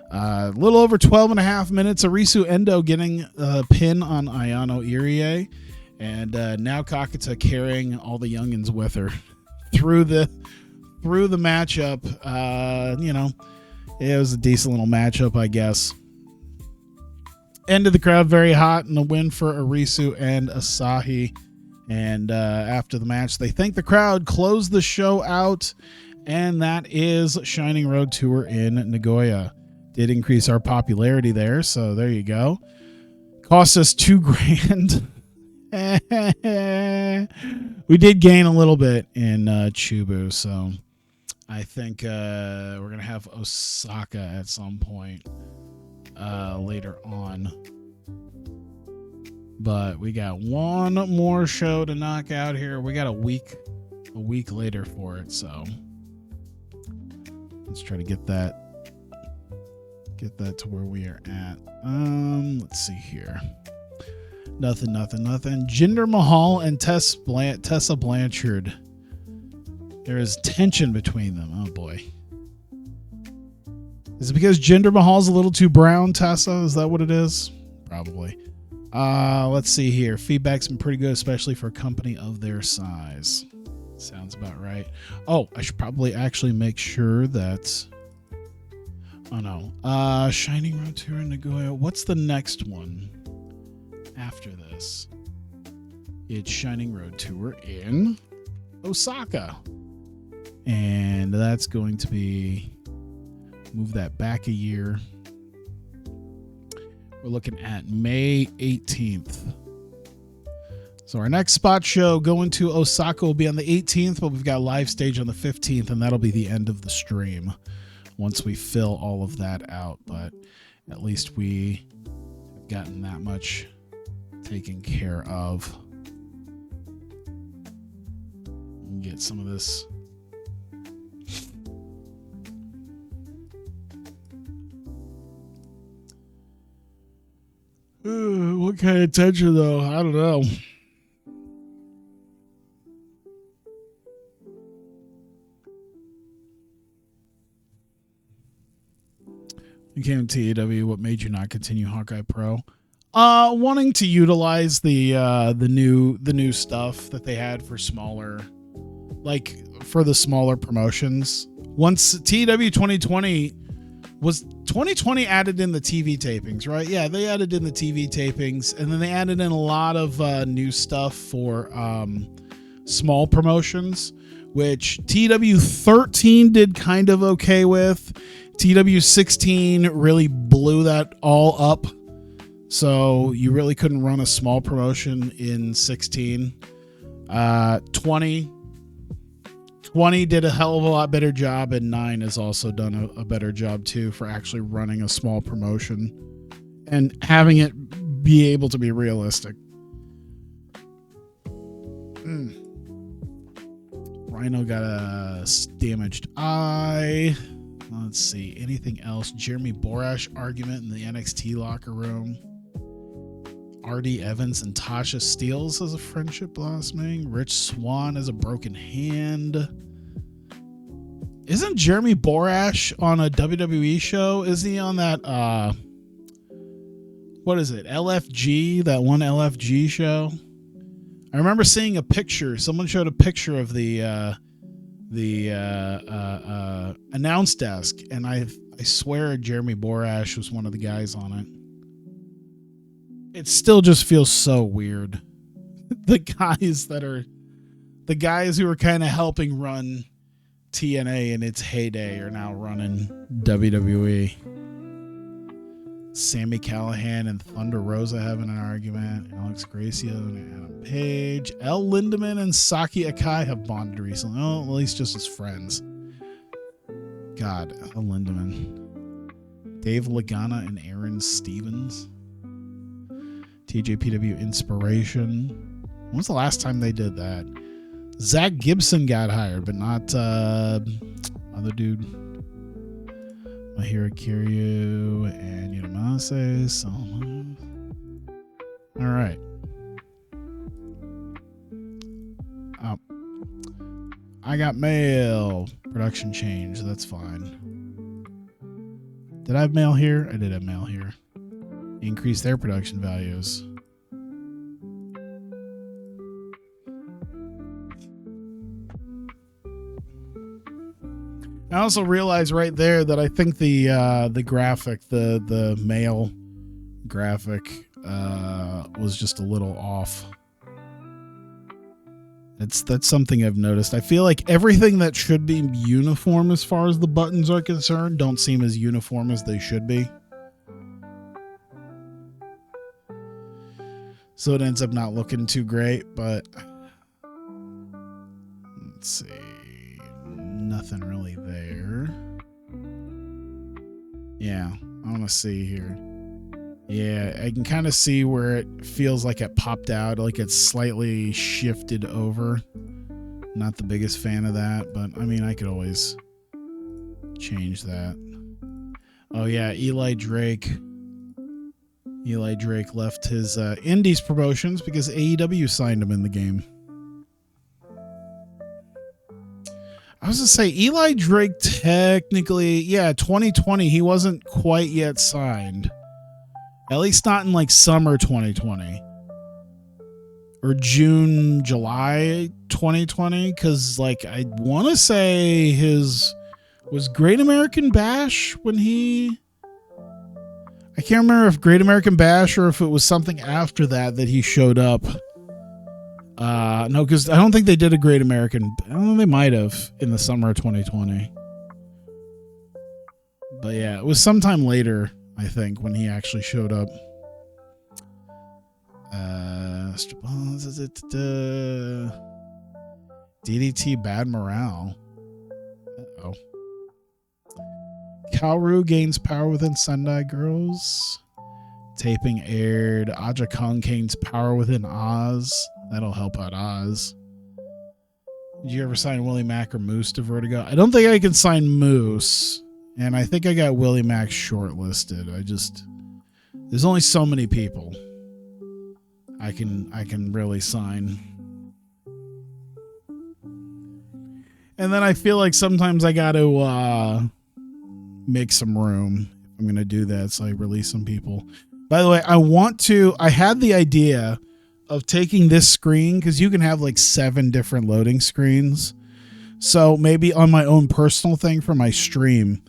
A little over 12 and a half minutes. Arisu Endo getting a pin on Ayano Irie. And now Kakuta carrying all the youngins with her through the matchup. It was a decent little matchup, I guess. End of the crowd very hot, and a win for Arisu and Asahi. And after the match, they thank the crowd, close the show out, and that is Shining Road Tour in Nagoya. Did increase our popularity there, so there you go. Cost us $2,000. We did gain a little bit in Chubu, so I think we're going to have Osaka at some point later on. But we got one more show to knock out here. We got a week later for it, so let's try to get that to where we are at. Let's see here. Nothing. Jinder Mahal and Tessa Blanchard. There is tension between them. Oh boy. Is it because Jinder Mahal's a little too brown, Tessa? Is that what it is? Probably. Let's see here. Feedback's been pretty good, especially for a company of their size. Sounds about right. Oh, I should probably actually make sure that... Oh no. Shining Road Tour in Nagoya. What's the next one after this? It's Shining Road Tour in Osaka. And that's going to be... Move that back a year. We're looking at May 18th. So our next spot show going to Osaka will be on the 18th, but we've got live stage on the 15th, and that'll be the end of the stream once we fill all of that out. But at least we have gotten that much taken care of. Get some of this. What kind of tension, though? I don't know. You came to TEW. What made you not continue Hawkeye Pro? Wanting to utilize the new stuff that they had for smaller, like for the smaller promotions. Once TEW 2020 was 2020 added in the TV tapings, right? Yeah, they added in the TV tapings, and then they added in a lot of new stuff for small promotions, which TEW 13 did kind of okay with. TEW 16 really blew that all up, so you really couldn't run a small promotion in 16. 20 did a hell of a lot better job, and 9 has also done a better job too for actually running a small promotion and having it be able to be realistic. Rhino got a damaged eye. Let's see. Anything else? Jeremy Borash argument in the NXT locker room. R.D. Evans and Tasha Steeles as a friendship blossoming. Rich Swann as a broken hand. Isn't Jeremy Borash on a WWE show? Isn't he on that, what is it? LFG? That one LFG show? I remember seeing a picture. Someone showed a picture of the announce desk, and I swear Jeremy Borash was one of the guys on it. It still just feels so weird. The guys who are kind of helping run TNA in its heyday are now running WWE. Sammy Callahan and Thunder Rosa having an argument. Alex Gracio and Adam Page. El Lindemann and Saki Akai have bonded recently. Oh, at least just as friends. God, El Lindemann. Dave Lagana and Aaron Stevens. TJPW Inspiration. When was the last time they did that? Zach Gibson got hired, but not other dude. Mahiro Kiryu and Yamase. So, all right. I got mail. Production change. That's fine. Did I have mail here? I did have mail here. Increase their production values. I also realized right there that I think the graphic, the mail graphic, was just a little off. That's something I've noticed. I feel like everything that should be uniform as far as the buttons are concerned don't seem as uniform as they should be. So it ends up not looking too great, but let's see. Nothing really there. Yeah, I want to see here. Yeah, I can kind of see where it feels like it popped out, like it's slightly shifted over. Not the biggest fan of that, but I mean, I could always change that. Oh yeah, Eli Drake. Eli Drake left his Indies promotions because AEW signed him in the game. I was going to say, Eli Drake technically, yeah, 2020, he wasn't quite yet signed. At least not in like summer 2020. Or June, July 2020. Because like, I want to say was Great American Bash when he... I can't remember if Great American Bash or if it was something after that he showed up. No, because I don't think they did a Great American. They might have in the summer of 2020. But yeah, it was sometime later, I think, when he actually showed up. DDT Bad Morale. Uh-oh. Kaoru gains power within Sendai Girls. Taping aired. Aja Kong gains power within Oz. That'll help out Oz. Did you ever sign Willie Mack or Moose to Vertigo? I don't think I can sign Moose. And I think I got Willie Mack shortlisted. There's only so many people I can really sign. And then I feel like sometimes I got to make some room. I'm going to do that, so I release some people. By the way, I had the idea of taking this screen, because you can have like 7 different loading screens. So maybe on my own personal thing for my stream,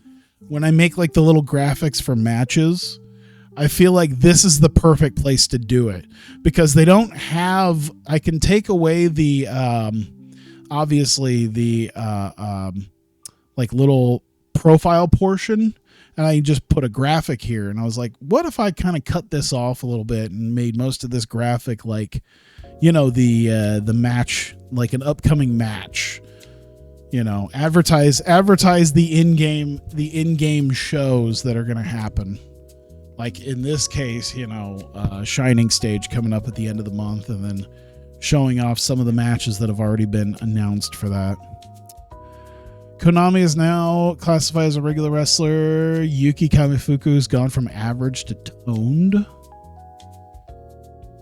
when I make like the little graphics for matches, I feel like this is the perfect place to do it, because they don't have, I can take away the, obviously the, like little profile portion, and I just put a graphic here. And I was like, what if I kind of cut this off a little bit and made most of this graphic like, the match, like an upcoming match, advertise the in-game shows that are going to happen. Like in this case, Shining Stage coming up at the end of the month, and then showing off some of the matches that have already been announced for that. Konami is now classified as a regular wrestler. Yuki Kamifuku has gone from average to toned.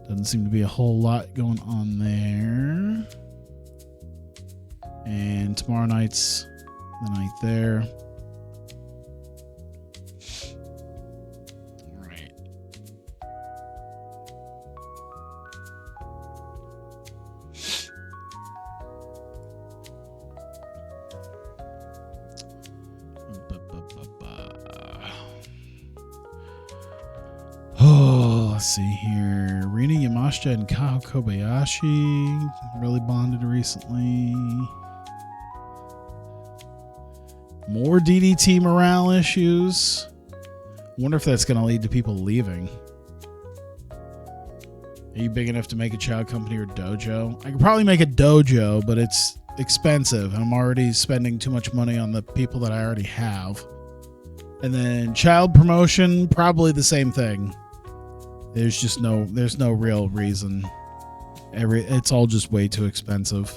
Doesn't seem to be a whole lot going on there. And tomorrow night's the night there. All right. Oh, let's see here. Rina Yamashita and Kao Kobayashi really bonded recently. More DDT morale issues. Wonder if that's going to lead to people leaving. Are you big enough to make a child company or dojo? I could probably make a dojo, but it's expensive. And I'm already spending too much money on the people that I already have. And then child promotion, probably the same thing. There's no real reason. It's all just way too expensive.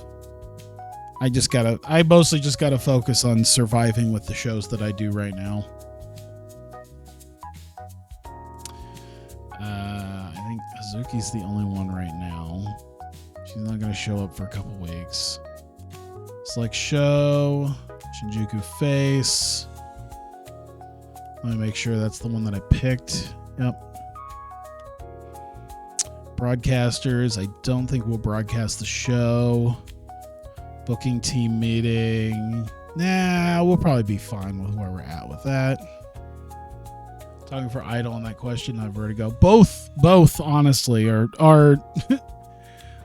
I mostly just gotta focus on surviving with the shows that I do right now. I think Hazuki's the only one right now. She's not gonna show up for a couple weeks. Select show, Shinjuku face. Let me make sure that's the one that I picked. Yep. Broadcasters. I don't think we'll broadcast the show. Booking team meeting. Nah, we'll probably be fine with where we're at with that. Talking for Idol on that question, I've Vertigo. Both honestly are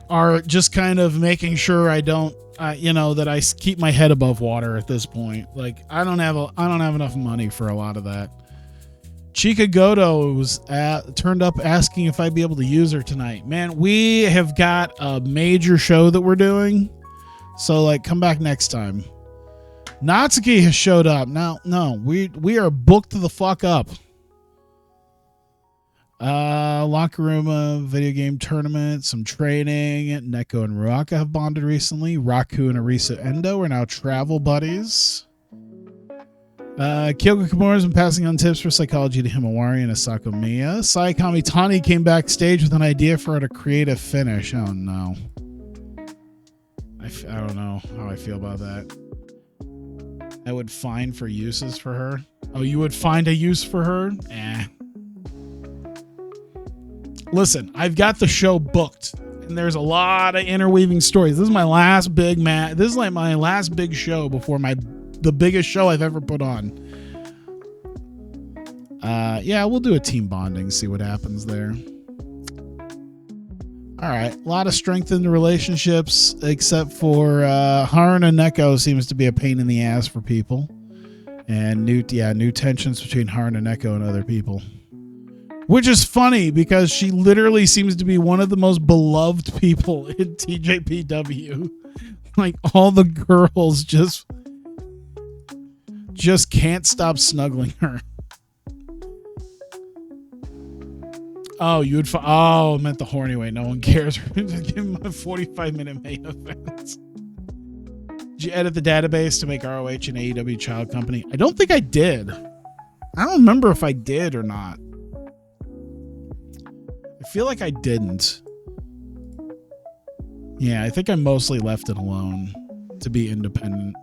are just kind of making sure I don't, that I keep my head above water at this point. Like I don't have enough money for a lot of that. Chika Goto was turned up asking if I'd be able to use her tonight. Man, we have got a major show that we're doing. So, like, come back next time. Natsuki has showed up. No, we are booked the fuck up. Locker room, video game tournament, some training. Neko and Ruaka have bonded recently. Raku and Arisa Endo are now travel buddies. Kyoko Kimura has been passing on tips for psychology to Himawari and Asako Miya. Saikami Tani came backstage with an idea for her to create a finish. Oh no. I don't know how I feel about that. I would find for uses for her. Oh, you would find a use for her? Listen, I've got the show booked, and there's a lot of interweaving stories. This is my last big This is like my last big show before the biggest show I've ever put on. Yeah, we'll do a team bonding, see what happens there. All right, a lot of strength in the relationships, except for Haru and Neko seems to be a pain in the ass for people, and new tensions between Haru and Neko and other people, which is funny because she literally seems to be one of the most beloved people in TJPW. Like all the girls just can't stop snuggling her. Oh, you would. I meant the horny way. No one cares. Give him a 45-minute main event. Did you edit the database to make ROH an AEW child company? I don't think I did. I don't remember if I did or not. I feel like I didn't. Yeah, I think I mostly left it alone to be independent.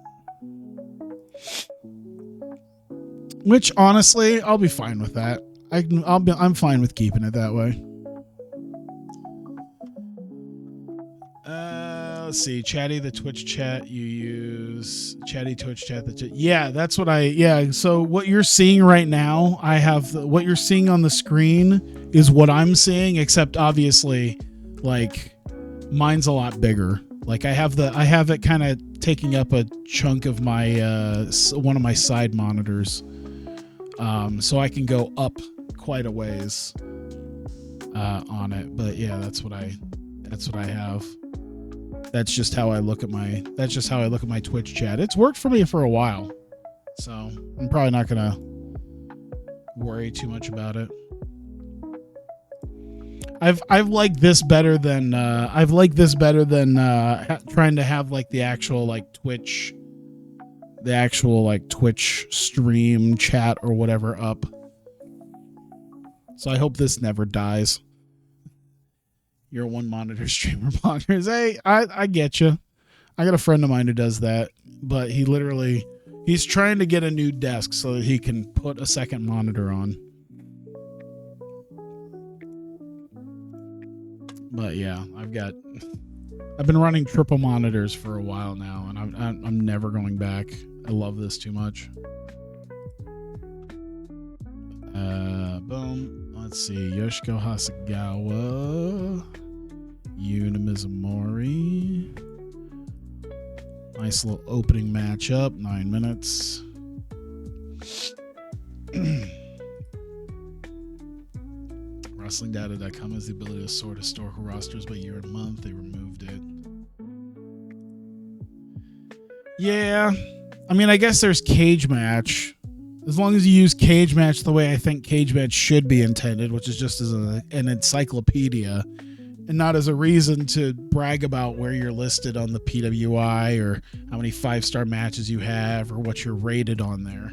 Which, honestly, I'll be fine with that. I'm fine with keeping it that way. Let's see. Chatty, the Twitch chat you use. Chatty Twitch chat. Yeah, that's what so what you're seeing right now, what you're seeing on the screen is what I'm seeing, except obviously, like, mine's a lot bigger. Like, I have it kind of taking up a chunk of my, one of my side monitors. So I can go up quite a ways on it, but yeah, that's what I have. That's just how I look at my Twitch chat. It's worked for me for a while, so I'm probably not gonna worry too much about it. I've liked this better than trying to have like the actual like Twitch stream chat or whatever up. So I hope this never dies. You're a one monitor streamer bloggers. Hey, I get you. I got a friend of mine who does that, but he's trying to get a new desk so that he can put a second monitor on. But yeah, I've been running triple monitors for a while now, and I'm never going back. I love this too much. Boom. Let's see. Yoshiko Hasegawa. Yuna Mizumori. Nice little opening matchup. 9 minutes. WrestlingData.com has the ability to sort historical rosters by year and month. They removed it. Yeah. I mean, I guess there's Cage Match. As long as you use Cage Match the way I think Cage Match should be intended, which is just as an encyclopedia, and not as a reason to brag about where you're listed on the PWI or how many 5-star matches you have or what you're rated on there.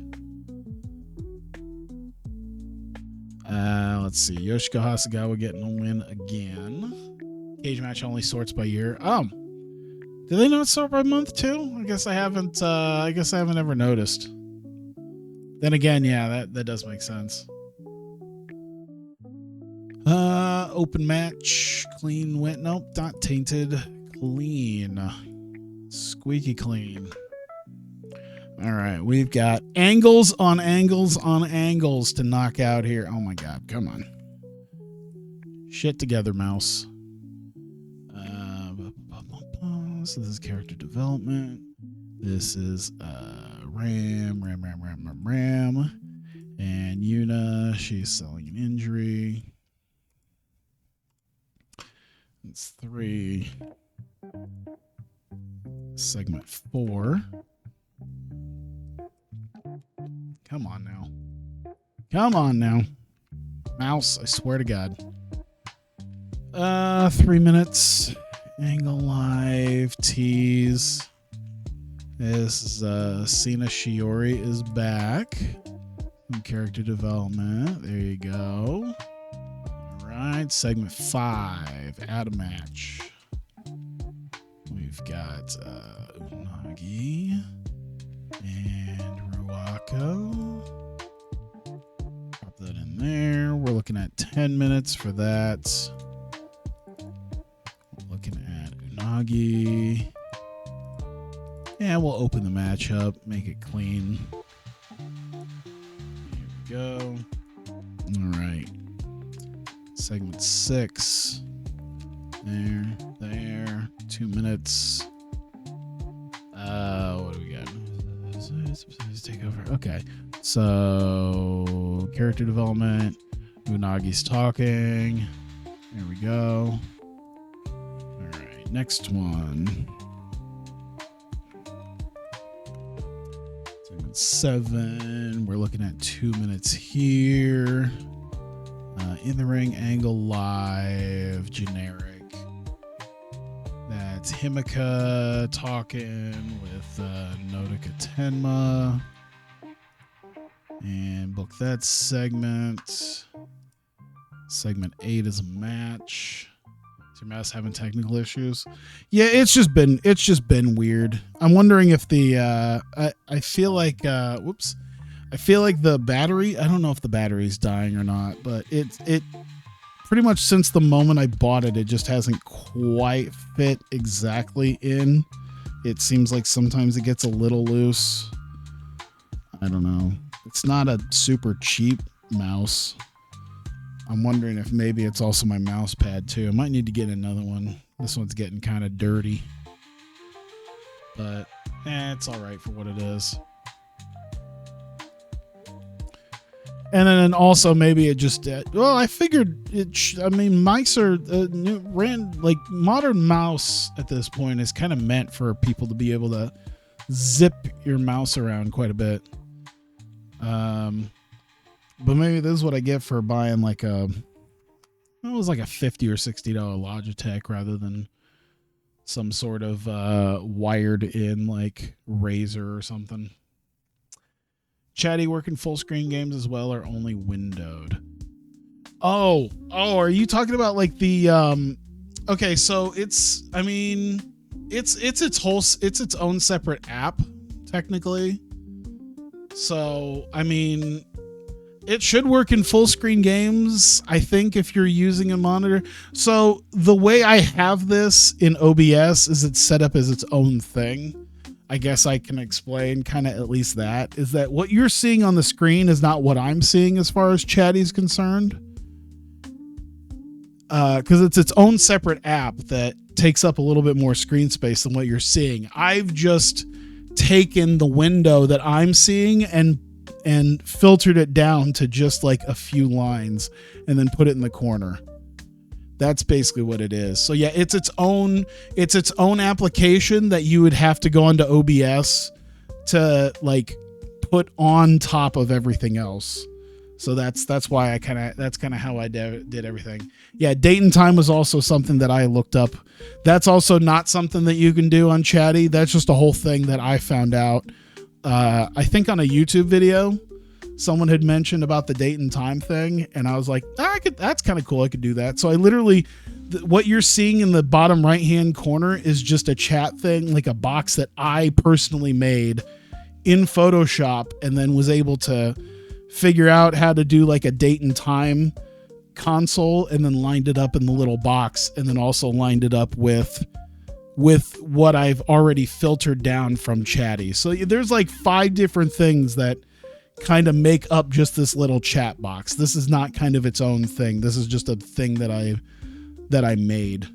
Let's see. Yoshiko Hasegawa getting a win again. Cage Match only sorts by year. Do they not sort by month too? I guess I haven't ever noticed. Then again, yeah, that does make sense. Open match, clean win. Nope, not tainted. Clean. Squeaky clean. All right, we've got angles on angles on angles to knock out here. Oh my God, come on. Shit together, mouse. So this is character development. This is Ram. And Yuna, she's selling an injury. It's 3. Segment 4. Come on now. Come on now. Mouse, I swear to God. 3 minutes. Angle Live. Tease. This is Sina Shiori is back. Some character development. There you go. All right. Segment 5. Add a match. We've got Unagi and Ruako. Pop that in there. We're looking at 10 minutes for that. We're looking at Unagi. And we'll open the match up, make it clean. Here we go. All right. Segment 6. There. 2 minutes. What do we got? Take over. Okay. So, character development. Unagi's talking. There we go. All right. Next one. 7. We're looking at 2 minutes here. In the ring, angle live, generic. That's Himika talking with Nodoka Tenma. And book that segment. Segment 8 is a match. Is your mouse having technical issues? Yeah, it's just been weird. I'm wondering if the I feel like whoops. I feel like the battery, I don't know if the battery's dying or not, but it pretty much since the moment I bought it, it just hasn't quite fit exactly in. It seems like sometimes it gets a little loose. I don't know. It's not a super cheap mouse. I'm wondering if maybe it's also my mouse pad too. I might need to get another one. This one's getting kind of dirty. But it's all right for what it is. And then also maybe it just well, I figured it. Mice are modern mouse at this point is kind of meant for people to be able to zip your mouse around quite a bit. But maybe this is what I get for buying like it was like a $50 or $60 Logitech rather than some sort of wired in like Razer or something. Chatty working full screen games as well or only windowed? Oh, are you talking about like the okay, so it's its own separate app technically. So, it should work in full screen games, I think, if you're using a monitor. So the way I have this in OBS is it's set up as its own thing. I guess I can explain kind of at least that, is that what you're seeing on the screen is not what I'm seeing as far as Chatty's concerned. Because it's its own separate app that takes up a little bit more screen space than what you're seeing. I've just taken the window that I'm seeing and and filtered it down to just like a few lines and then put it in the corner. That's basically what it is. So yeah, it's its own application that you would have to go onto OBS to like put on top of everything else. So that's why that's kind of how I did everything. Yeah, date and time was also something that I looked up. That's also not something that you can do on Chatty. That's just a whole thing that I found out. I think on a YouTube video, someone had mentioned about the date and time thing, and I was like, that's kind of cool. I could do that. So I literally, what you're seeing in the bottom right-hand corner is just a chat thing, like a box that I personally made in Photoshop, and then was able to figure out how to do like a date and time console, and then lined it up in the little box, and then also lined it up with what I've already filtered down from Chatty. So there's like 5 different things that kind of make up just this little chat box. This is not kind of its own thing. This is just a thing that I made.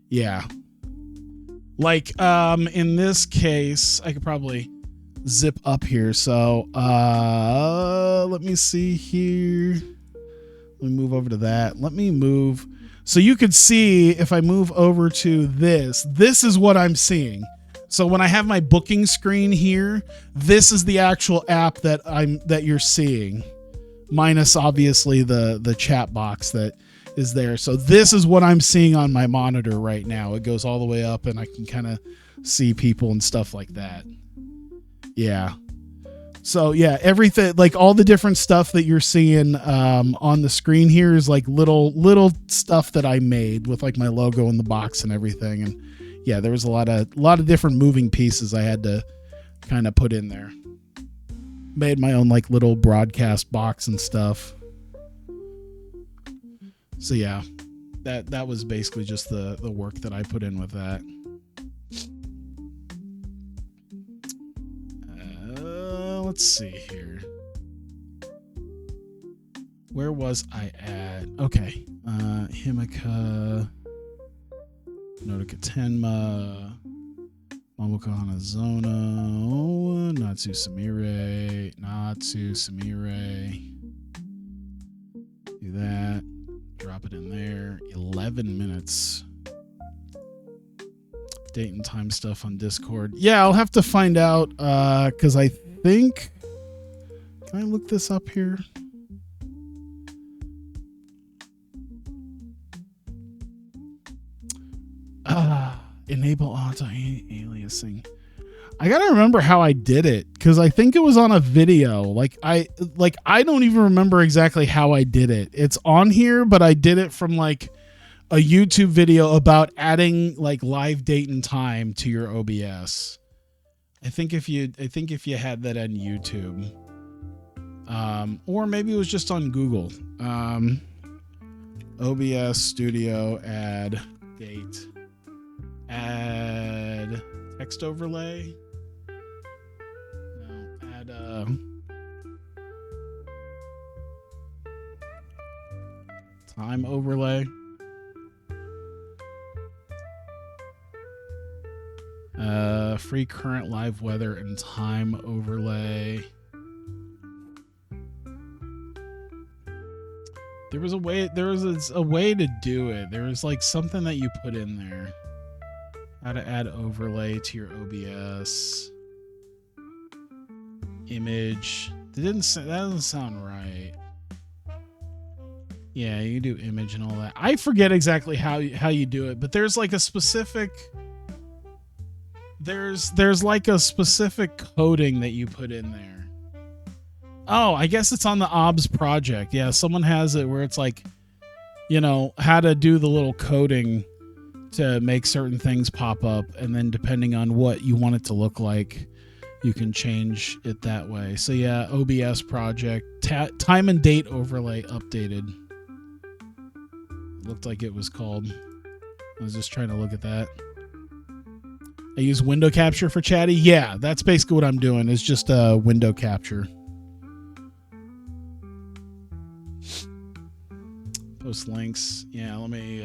Yeah. Like in this case, I could probably zip up here. So let me see here. Let me move over to that. Let me move. So you could see if I move over to this is what I'm seeing. So when I have my booking screen here, this is the actual app that you're seeing, minus obviously the chat box that is there. So this is what I'm seeing on my monitor right now. It goes all the way up, and I can kind of see people and stuff like that. Yeah. So yeah, everything, like all the different stuff that you're seeing on the screen here is like little stuff that I made with like my logo in the box and everything. And yeah, there was a lot of different moving pieces I had to kind of put in there. Made my own like little broadcast box and stuff. So yeah, that was basically just the work that I put in with that. Let's see here. Where was I at? Okay. Himika, Nodoka Tenma, Momoko Hanazono, Natsu Samire. Do that. Drop it in there. 11 minutes. Date and time stuff on Discord. Yeah, I'll have to find out because I think, can I look this up here? Enable auto aliasing. I gotta remember how I did it, because I think it was on a video. Like I don't even remember exactly how I did it. It's on here, but I did it from like a YouTube video about adding like live date and time to your OBS. I think if you had that on YouTube, or maybe it was just on Google, OBS Studio, add date, add text overlay. No, add time overlay. Free current live weather and time overlay. There was a way to do it. There was like something that you put in there. How to add overlay to your OBS. Image. That doesn't sound right. Yeah, you do image and all that. I forget exactly how you do it, but there's like a specific there's like a specific coding that you put in there. Oh, I guess it's on the OBS project. Yeah, someone has it where it's like, how to do the little coding to make certain things pop up, and then depending on what you want it to look like, you can change it that way. So yeah, OBS project, time and date overlay updated. Looked like it was called. I was just trying to look at that. I use window capture for Chatty. Yeah, that's basically what I'm doing, is just a window capture. Post links. Yeah, let me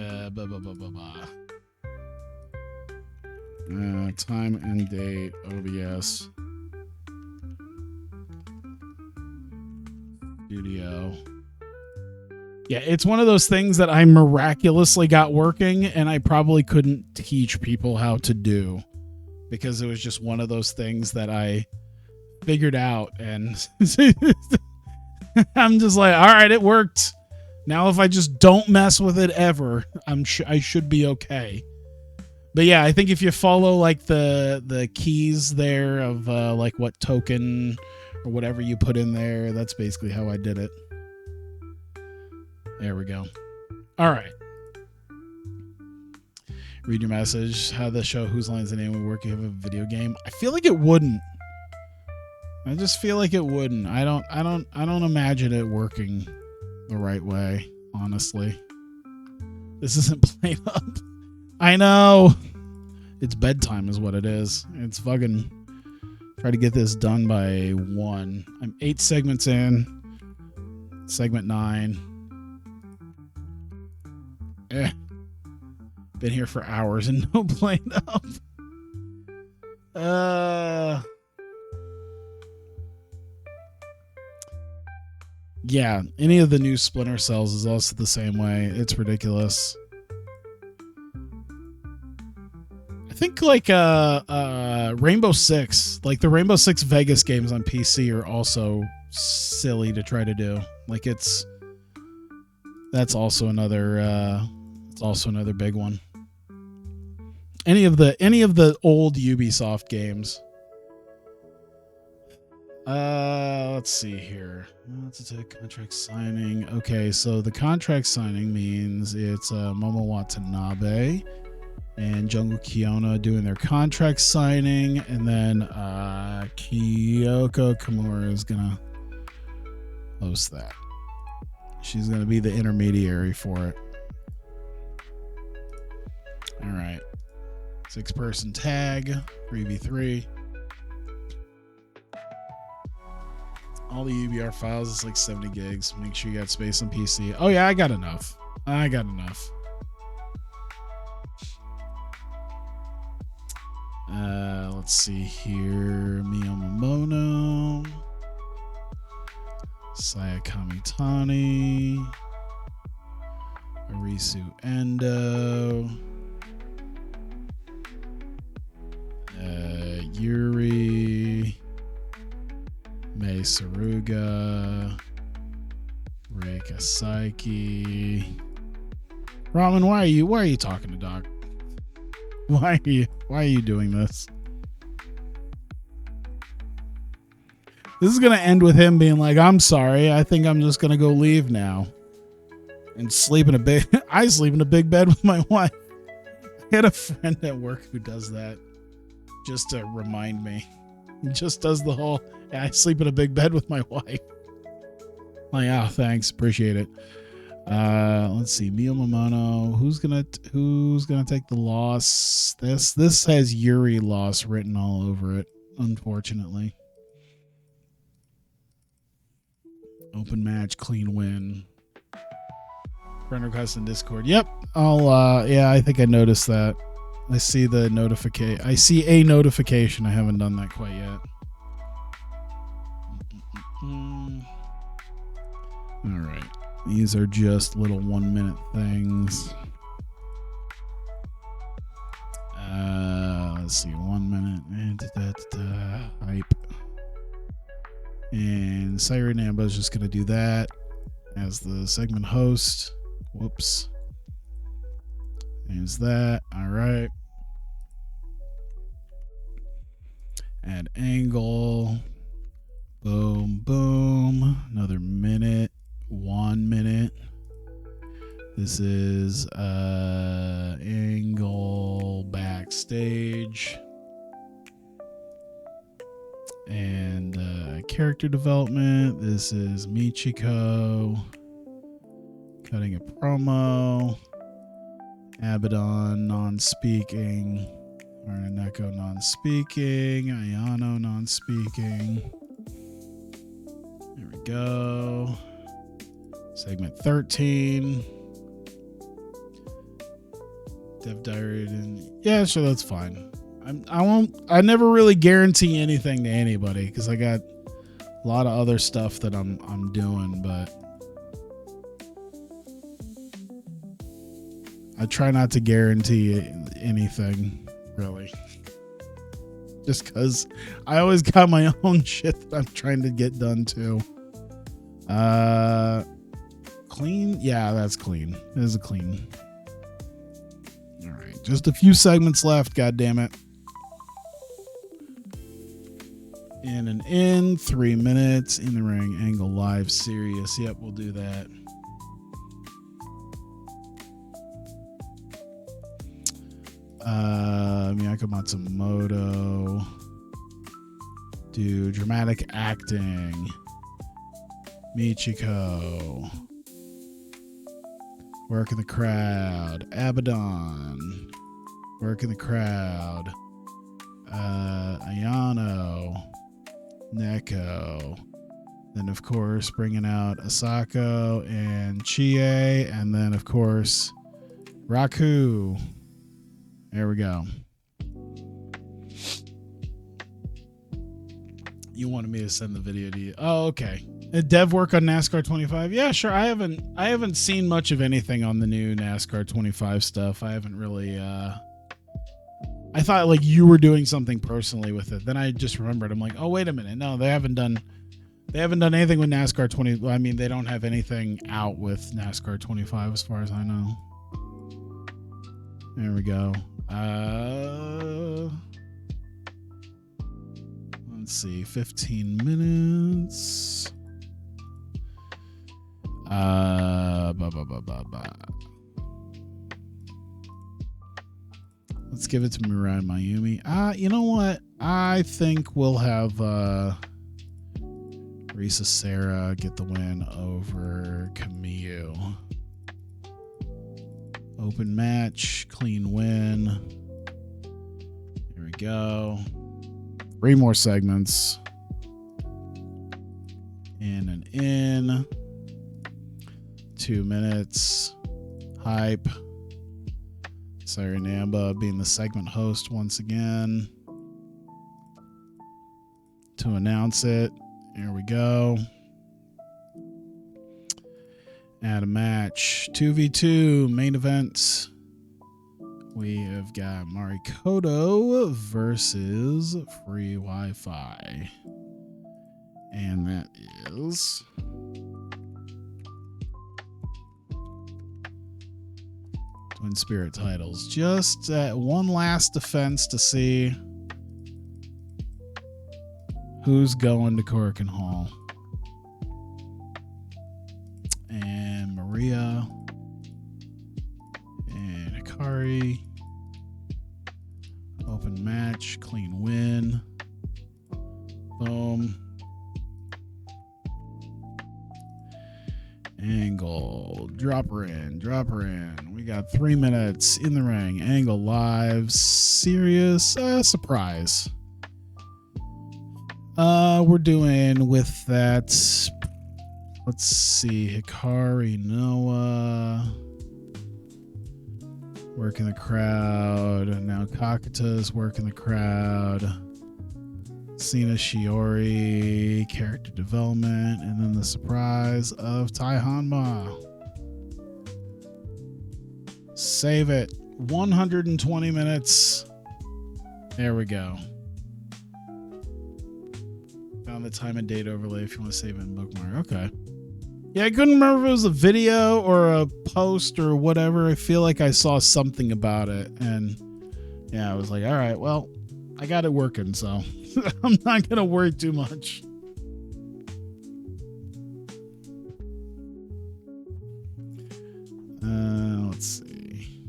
time and date OBS. So yeah, it's one of those things that I miraculously got working, and I probably couldn't teach people how to do, because it was just one of those things that I figured out, and I'm just like, all right, it worked. Now if I just don't mess with it ever, I should be okay. But yeah, I think if you follow like the keys there of like what token or whatever you put in there, that's basically how I did it. There we go. All right. Read your message. How the show Whose Line's the Name would work if you have a video game? I feel like it wouldn't. I just feel like it wouldn't. I don't imagine it working the right way, honestly. This isn't played up. I know. It's bedtime is what it is. It's fucking try to get this done by 1. I'm 8 segments in. Segment 9. Been here for hours and no playing up. Yeah, any of the new Splinter Cells is also the same way. It's ridiculous. I think like Rainbow Six, like the Rainbow Six Vegas games on PC are also silly to try to do. Like that's also another big one. Any of the old Ubisoft games. Let's see here. Let's take contract signing. Okay, so the contract signing means it's Momo Watanabe and Jungle Kiona doing their contract signing, and then Kyoko Kimura is gonna host that. She's gonna be the intermediary for it. All right, 6-person tag, 3v3. All the UBR files is like 70 gigs. Make sure you got space on PC. Oh yeah, I got enough. Let's see here. Miyamono, Sayakami Tani, Arisu Endo, Yuri, Mei Saruga, Reika Saiki. Ramen, why are you talking to Doc? Why are you doing this? This is gonna end with him being like, I'm sorry, I think I'm just gonna go leave now. And sleep in a big I sleep in a big bed with my wife. I had a friend at work who does that just to remind me. He just does the whole, I sleep in a big bed with my wife. Like, oh, thanks, appreciate it. Let's see, Miyamono. Who's gonna take the loss? This has Yuri loss written all over it, unfortunately. Open match, clean win. Friend request in Discord. Yep. Yeah, I think I noticed that. I see the notification. I see a notification. I haven't done that quite yet. All right. These are just little 1-minute things. Let's see. 1 minute. Hype. And Siren Amber is just going to do that as the segment host. Whoops. There's that. All right. Add angle. Boom, boom. Another minute. 1 minute. This is angle backstage. And character development. This is Michiko cutting a promo. Abaddon non-speaking. Arneko non-speaking. Ayano non-speaking. There we go. Segment 13. Dev Diary. Yeah, sure, that's fine. I never really guarantee anything to anybody because I got a lot of other stuff that I'm doing, but I try not to guarantee anything, really. Just because I always got my own shit that I'm trying to get done too. Clean? Yeah, that's clean. It is a clean. All right, just a few segments left, God damn it. In and in, 3 minutes, in the ring, angle live, serious. Yep, we'll do that. Miyako Matsumoto. Do dramatic acting. Michiko. Work in the crowd. Abaddon. Work in the crowd. Ayano. Neko. Then, of course, bringing out Asako and Chie. And then, of course, Raku. There we go. You wanted me to send the video to you. Oh, okay. Dev work on NASCAR 25. Yeah, sure. I haven't seen much of anything on the new NASCAR 25 stuff. I haven't really I thought like you were doing something personally with it. Then I just remembered. I'm like, "Oh, wait a minute. No, they haven't done anything with NASCAR 20. I mean, they don't have anything out with NASCAR 25 as far as I know." There we go. Let's see, 15 minutes. Let's give it to Mirai Mayumi. You know what? I think we'll have Risa Sera get the win over Kamiyu. Open match, clean win. Here we go. 3 more segments. In and in. 2 minutes. Hype. Sayuri Namba being the segment host once again. To announce it. Here we go. Add a match. 2v2 main event. We have got Marikoto versus Free Wi-Fi. And that is Twin Spirit titles. Just one last defense to see who's going to Korakuen Hall. And Maria and Hikari. Open match, clean win. Boom. Angle, drop her in. We got 3 minutes in the ring. Angle live, serious surprise. We're doing with that. Let's see, Hikari Noah. Working the crowd. Now Kakuta's working the crowd. Sina Shiori, character development, and then the surprise of Tai Hanma. Save it. 120 minutes. There we go. Found the time and date overlay if you want to save it in bookmark. Okay. Yeah, I couldn't remember if it was a video or a post or whatever. I feel like I saw something about it. And yeah, I was like, all right, well, I got it working, so I'm not going to worry too much. Let's see.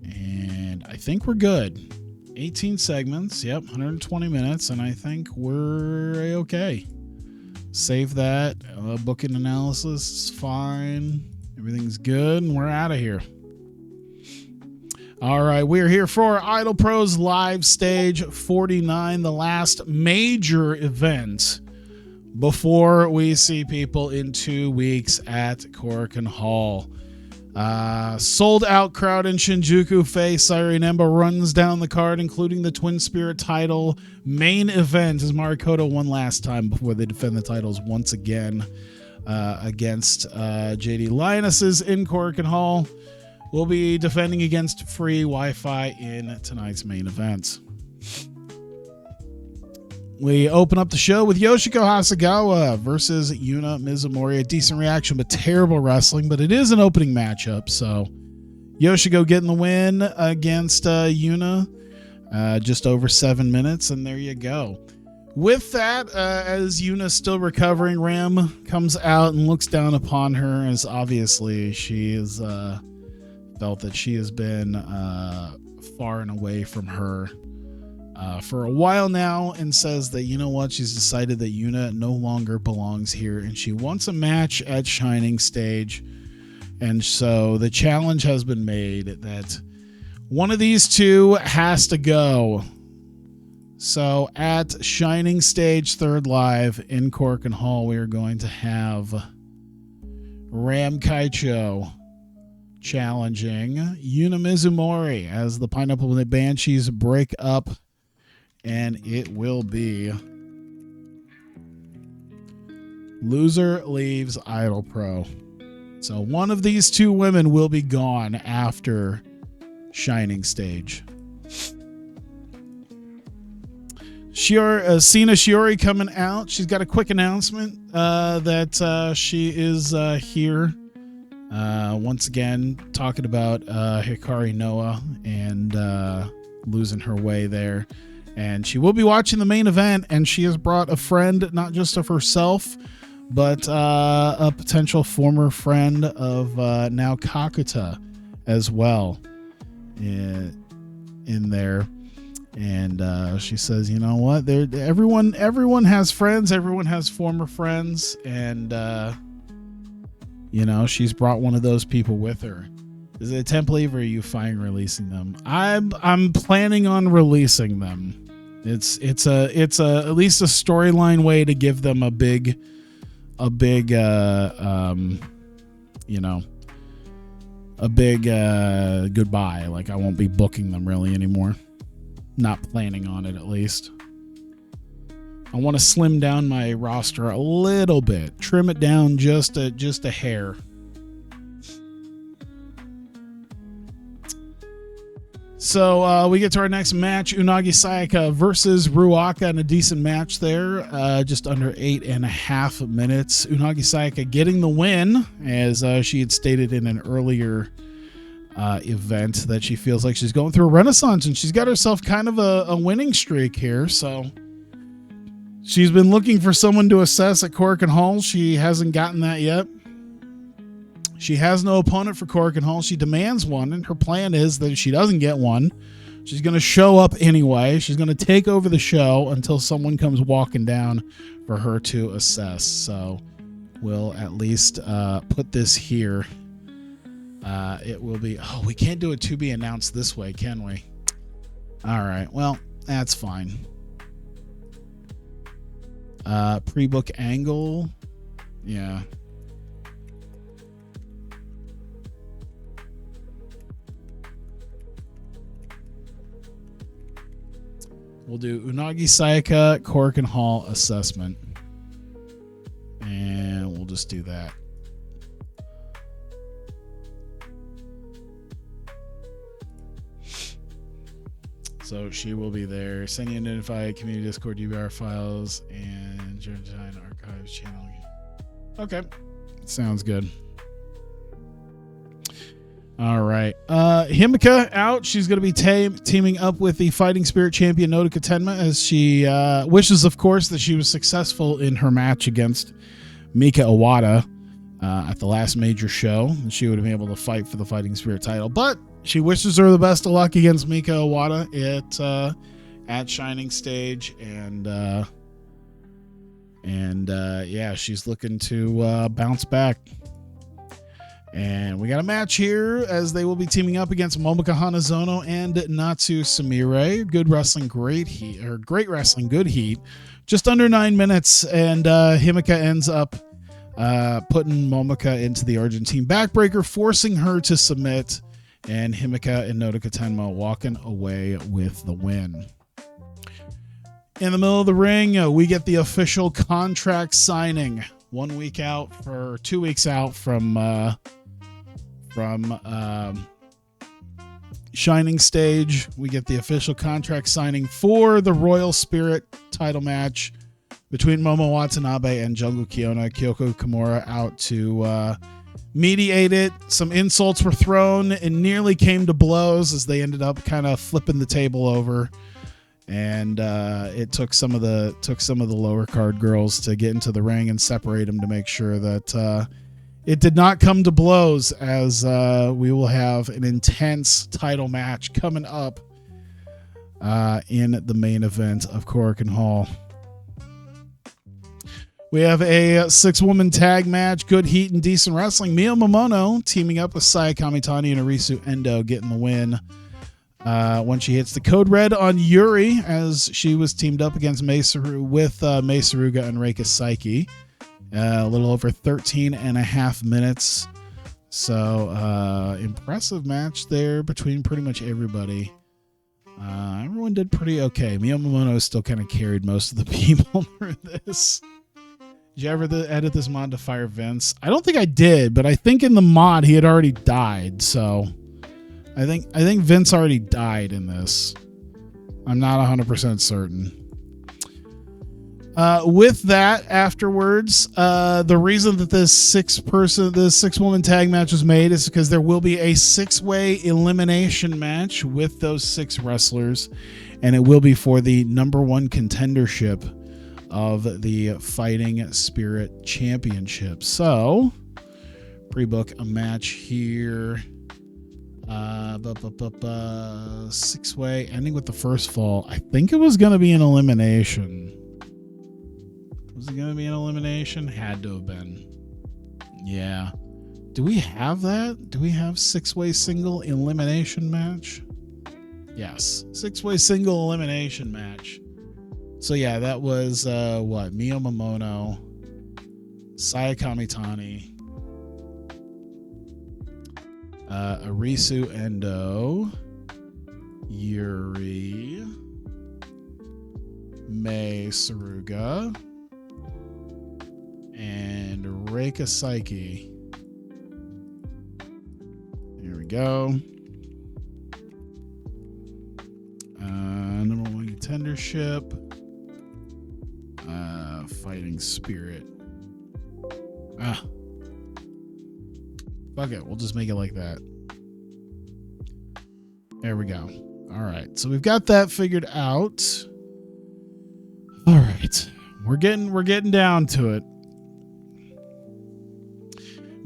And I think we're good. 18 segments. Yep, 120 minutes, and I think we're okay. Save that. Booking analysis is fine. Everything's good, and we're out of here. All right, we're here for IdolPro's Live Stage 49, the last major event before we see people in 2 weeks at Korakuen Hall. Sold out crowd in Shinjuku. Faye Sairi Nemba runs down the card, including the Twin Spirit title main event, as Marikoto won last time before they defend the titles once again against JD Lionesses in Korakuen Hall. Will be defending against Free Wi-Fi in tonight's main event. We open up the show with Yoshiko Hasegawa versus Yuna Mizumori. A decent reaction, but terrible wrestling. But it is an opening matchup, so Yoshiko getting the win against Yuna. Just over 7 minutes, and there you go. With that, as Yuna's still recovering, Ram comes out and looks down upon her, as obviously she is felt that she has been far and away from her for a while now, and says that, you know what, she's decided that Yuna no longer belongs here and she wants a match at Shining Stage. And so the challenge has been made that one of these two has to go. So at Shining Stage 3rd Live in Korakuen Hall, we are going to have Ram Kaicho challenging Yuna Mizumori as the Pineapple and the Banshees break up, and it will be loser leaves IdolPro. So one of these two women will be gone after Shining Stage. Sina Shiori coming out. She's got a quick announcement that she is here. Once again, talking about Hikari Noah and losing her way there. And she will be watching the main event, and she has brought a friend, not just of herself, but a potential former friend of now Kakuta as well in there. And she says, you know what? Everyone has friends. Everyone has former friends. And, you know, she's brought one of those people with her. Is it a temp leave, or are you fine releasing them? I'm planning on releasing them. It's a at least a storyline way to give them a big goodbye. Like, I won't be booking them really anymore. Not planning on it, at least. I want to slim down my roster a little bit, trim it down just a hair. So we get to our next match, Unagi Sayaka versus Ruaka, and a decent match there, just under 8.5 minutes. Unagi Sayaka getting the win, as she had stated in an earlier event that she feels like she's going through a renaissance, and she's got herself kind of a winning streak here. So she's been looking for someone to assess at Korakuen Hall. She hasn't gotten that yet. She has no opponent for Korakuen Hall. She demands one, and her plan is that if she doesn't get one, she's going to show up anyway. She's going to take over the show until someone comes walking down for her to assess. So we'll at least put this here. It will be... Oh, we can't do it to be announced this way, can we? All right. Well, that's fine. Pre-book angle. Yeah. We'll do Unagi Sayaka Korakuen Hall assessment. And we'll just do that. So she will be there. Send you identified community Discord UBR files and Design Archives channel. Okay. Sounds good. All right. Himika out. She's going to be teaming up with the Fighting Spirit champion Nodoka Tenma, as she wishes, of course, that she was successful in her match against Mika Iwata at the last major show. And she would have been able to fight for the Fighting Spirit title. But she wishes her the best of luck against Mika Iwata at Shining Stage. And yeah, she's looking to bounce back. And we got a match here, as they will be teaming up against Momika Hanazono and Natsu Sumire. Good wrestling, great heat, or great wrestling, good heat. Just under 9 minutes, and Himika ends up putting Momika into the Argentine backbreaker, forcing her to submit, and Himika and Nodoka Tenma walking away with the win. In the middle of the ring, we get the official contract signing 2 weeks out from Shining Stage. We get the official contract signing for the Royal Spirit title match between Momo Watanabe and Jungle Kiona. Kyoko Kimura out to mediate it. Some insults were thrown and nearly came to blows as they ended up kind of flipping the table over. And it took some of the lower card girls to get into the ring and separate them to make sure that it did not come to blows, as we will have an intense title match coming up in the main event of Korakuen Hall. We have a 6-woman tag match, good heat and decent wrestling. Mio Momono teaming up with Saya Kamitani and Arisu Endo getting the win when she hits the code red on Yuri, as she was teamed up against Mei Saruga and Reika Saiki. A little over 13 and a half minutes. So impressive match there between pretty much everybody. Everyone did pretty okay. Mio Momono still kind of carried most of the people through this. Did you ever edit this mod to fire Vince? I don't think I did, but I think in the mod he had already died. So I think Vince already died in this. I'm not 100% certain. With that, afterwards, the reason that this 6-woman tag match was made is because there will be a 6-way elimination match with those 6 wrestlers, and it will be for the #1 contendership of the Fighting Spirit Championship. So, pre-book a match here. 6-way, ending with the first fall. I think it was going to be an elimination. Was it going to be an elimination? Had to have been. Yeah. Do we have that? Do we have 6-way single elimination match? Yes. 6-way single elimination match. So yeah, that was Mio Momono, Saya Kamitani, Arisu Endo, Yuri, Mei Saruga, and Reika Saiki. Here we go. #1 contendership. Fighting Spirit. Fuck it. We'll just make it like that. There we go. All right. So we've got that figured out. All right. We're getting down to it.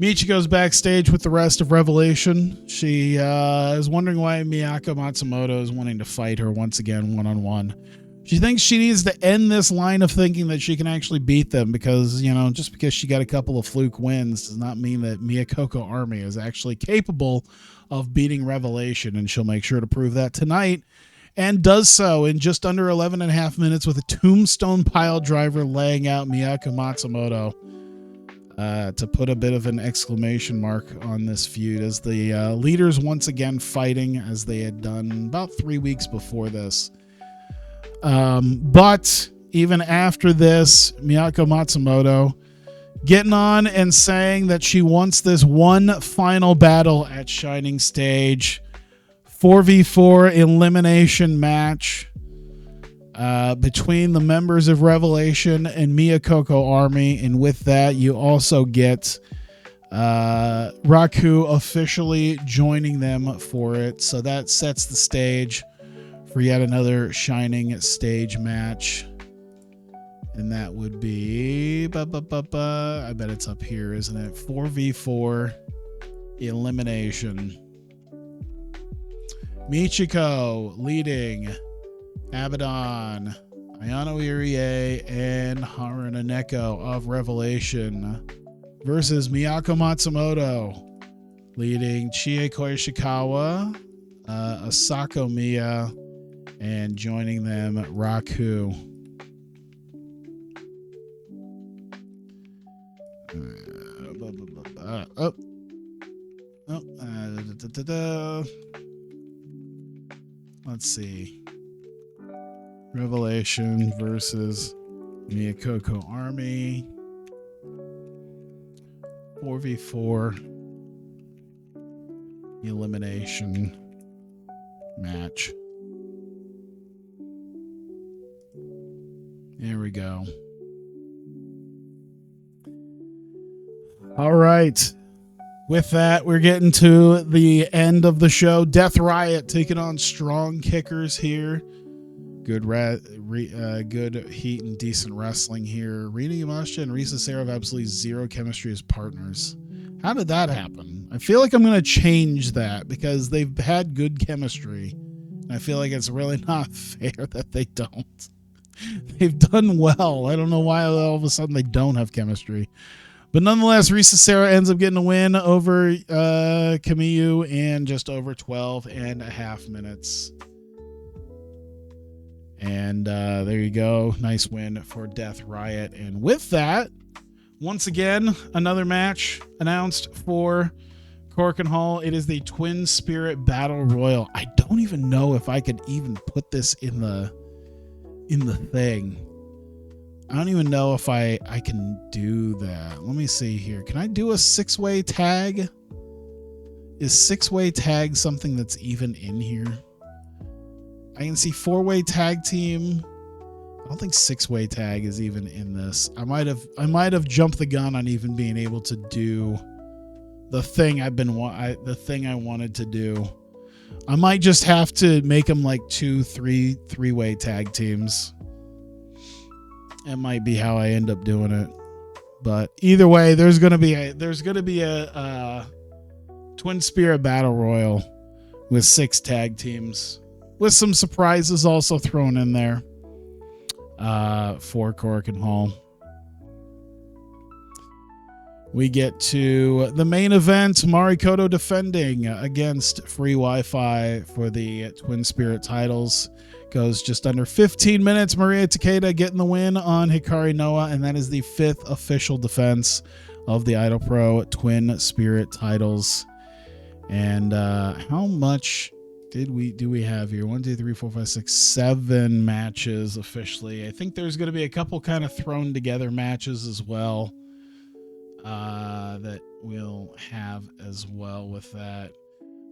Michiko's backstage with the rest of Revelation. She is wondering why Miyako Matsumoto is wanting to fight her once again one-on-one. She thinks she needs to end this line of thinking that she can actually beat them because, just because she got a couple of fluke wins does not mean that Miyako Army is actually capable of beating Revelation, and she'll make sure to prove that tonight, and does so in just under 11 and a half minutes with a tombstone pile driver laying out Miyako Matsumoto to put a bit of an exclamation mark on this feud as the leaders once again fighting as they had done about 3 weeks before this. But even after this, Miyako Matsumoto getting on and saying that she wants this one final battle at Shining Stage, 4v4 elimination match between the members of Revelation and Miyako Army. And with that, you also get Raku officially joining them for it. So that sets the stage for yet another Shining Stage match. And that would be, I bet it's up here, isn't it? 4v4 elimination. Michiko leading Abaddon, Ayano Irie, and Haruna Neko of Revelation versus Miyako Matsumoto leading Chie Koishikawa, Asako Miya, and joining them, Raku. Let's see. Revelation versus Miyakoko Army. 4v4 elimination match. There we go. All right. With that, we're getting to the end of the show. Death Riot taking on Strong Kickers here. Good heat and decent wrestling here. Rina Yamashita and Risa Sera have absolutely zero chemistry as partners. How did that happen? I feel like I'm going to change that because they've had good chemistry. And I feel like it's really not fair that they don't. They've done well. I don't know why all of a sudden they don't have chemistry. But nonetheless, Risa Sera ends up getting a win over Kamiyu in just over 12 and a half minutes. And there you go. Nice win for Death Riot. And with that, once again, another match announced for Korakuen Hall. It is the Twin Spirit Battle Royal. I don't even know if I could even put this in the thing. I don't even know if I can do that. Let me see here. Can I do a 6-way tag? Is 6-way tag something that's even in here? I can see 4-way tag team. I don't think 6-way tag is even in this. I might have jumped the gun on even being able to do the thing the thing I wanted to do. I might just have to make them like 3-way tag teams. It might be how I end up doing it. But either way, there's gonna be a Twin Spirit Battle Royal with 6 tag teams, with some surprises also thrown in there for Korakuen Hall. We get to the main event. Marikoto defending against Free Wi-Fi for the Twin Spirit titles. Goes just under 15 minutes. Maria Takeda getting the win on Hikari Noa, and that is the 5th official defense of the IdolPro Twin Spirit titles. And how much do we have here? 1, 2, 3, 4, 5, 6, 7 matches officially. I think there's going to be a couple kind of thrown together matches as well that we'll have as well with that.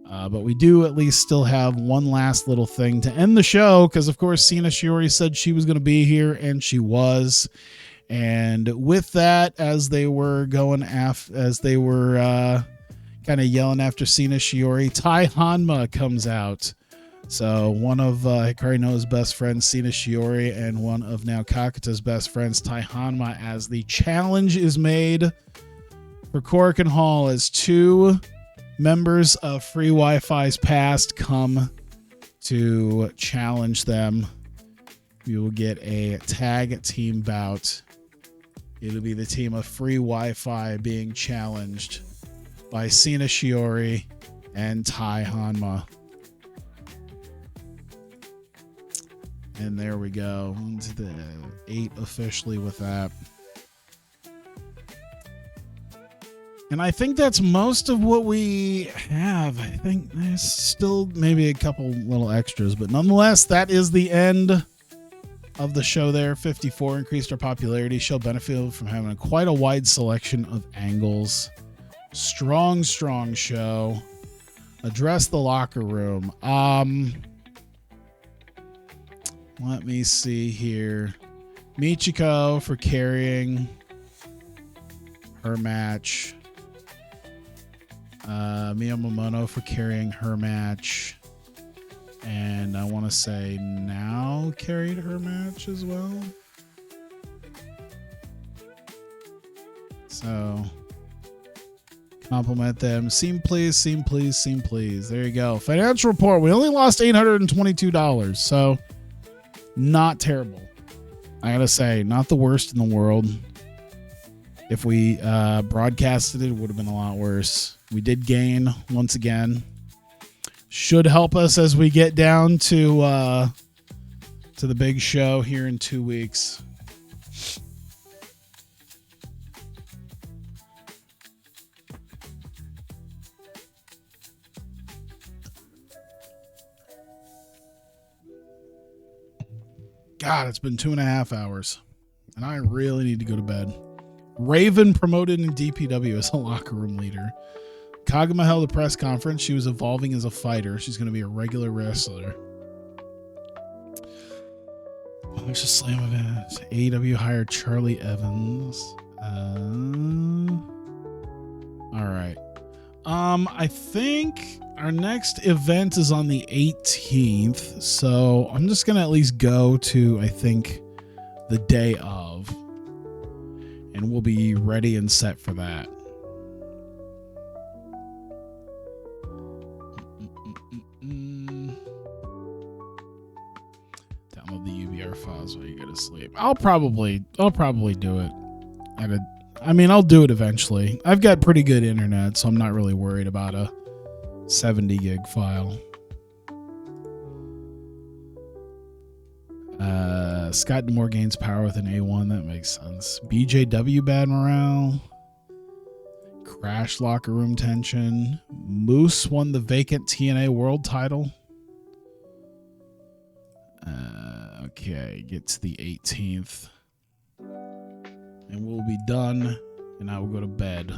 But we do at least still have one last little thing to end the show, because of course Sina Shiori said she was going to be here, and she was. And with that, as they were kind of yelling after Sina Shiori, Tai Hanma comes out. So one of Hikari Noa's best friends, Sina Shiori, and one of now Kakuta's best friends, Tai Hanma, as the challenge is made for Korakuen Hall as 2 members of Free Wi-Fi's past come to challenge them. We will get a tag team bout. It'll be the team of Free Wi-Fi being challenged by Sina Shiori and Tai Hanma. And there we go. Into the 8 officially with that. And I think that's most of what we have. I think there's still maybe a couple little extras, but nonetheless, that is the end of the show there. 54 increased our popularity. Show benefited from having quite a wide selection of angles. Strong show. Address the locker room. Let me see here. Michiko for carrying her match. Mio Momono for carrying her match. And I want to say Now carried her match as well. So compliment them. Seem please. There you go. Financial report. We only lost $822. So not terrible. I gotta say, not the worst in the world. If we broadcasted it, would have been a lot worse. We did gain once again. Should help us as we get down to the big show here in 2 weeks. God, it's been 2.5 hours, and I really need to go to bed. Raven promoted in DPW as a locker room leader. Kagama held a press conference. She was evolving as a fighter. She's going to be a regular wrestler. There's a slam event. AEW hired Charlie Evans. All right. I think our next event is on the 18th. So I'm just going to at least go to, I think, the day of. And we'll be ready and set for that. Download the UBR files while you go to sleep. I'll probably do it. I'll do it eventually. I've got pretty good internet, so I'm not really worried about a 70 gig file. Scott D'Amore gains power with an A1. That makes sense. BJW bad morale. Crash locker room tension. Moose won the vacant TNA world title. Okay, get to the 18th. And we'll be done, and I will go to bed.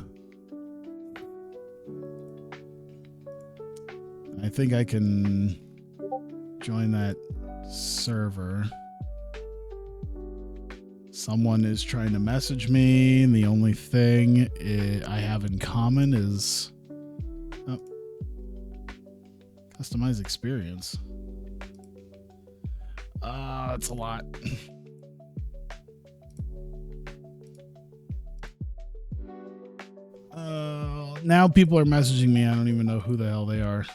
I think I can join that server. Someone is trying to message me, and the only thing I have in common is customize experience. It's a lot. Now people are messaging me. I don't even know who the hell they are.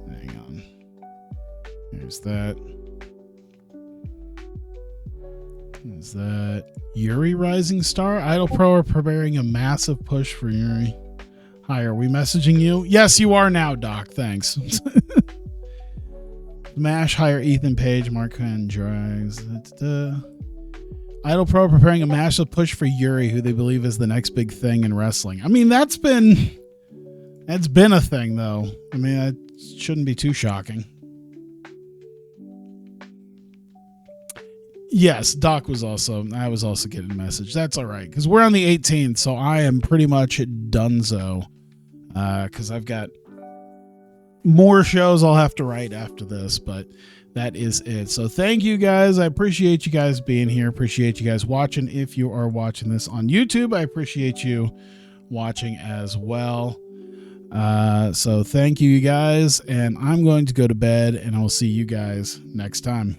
Hang on. There's that. Is that Yuri Rising Star? IdolPro are preparing a massive push for Yuri. Hi, are we messaging you? Yes, you are now, Doc. Thanks. Smash hire Ethan Page, Mark Drags. IdolPro preparing a massive push for Yuri, who they believe is the next big thing in wrestling. I mean, that's been a thing, though. I mean, that shouldn't be too shocking. Yes, Doc was also. I was also getting a message. That's all right, because we're on the 18th, so I am pretty much donezo. Because I've got more shows I'll have to write after this, but that is it. So thank you guys. I appreciate you guys being here. Appreciate you guys watching. If you are watching this on YouTube, I appreciate you watching as well. So thank you guys, and I'm going to go to bed, and I will see you guys next time.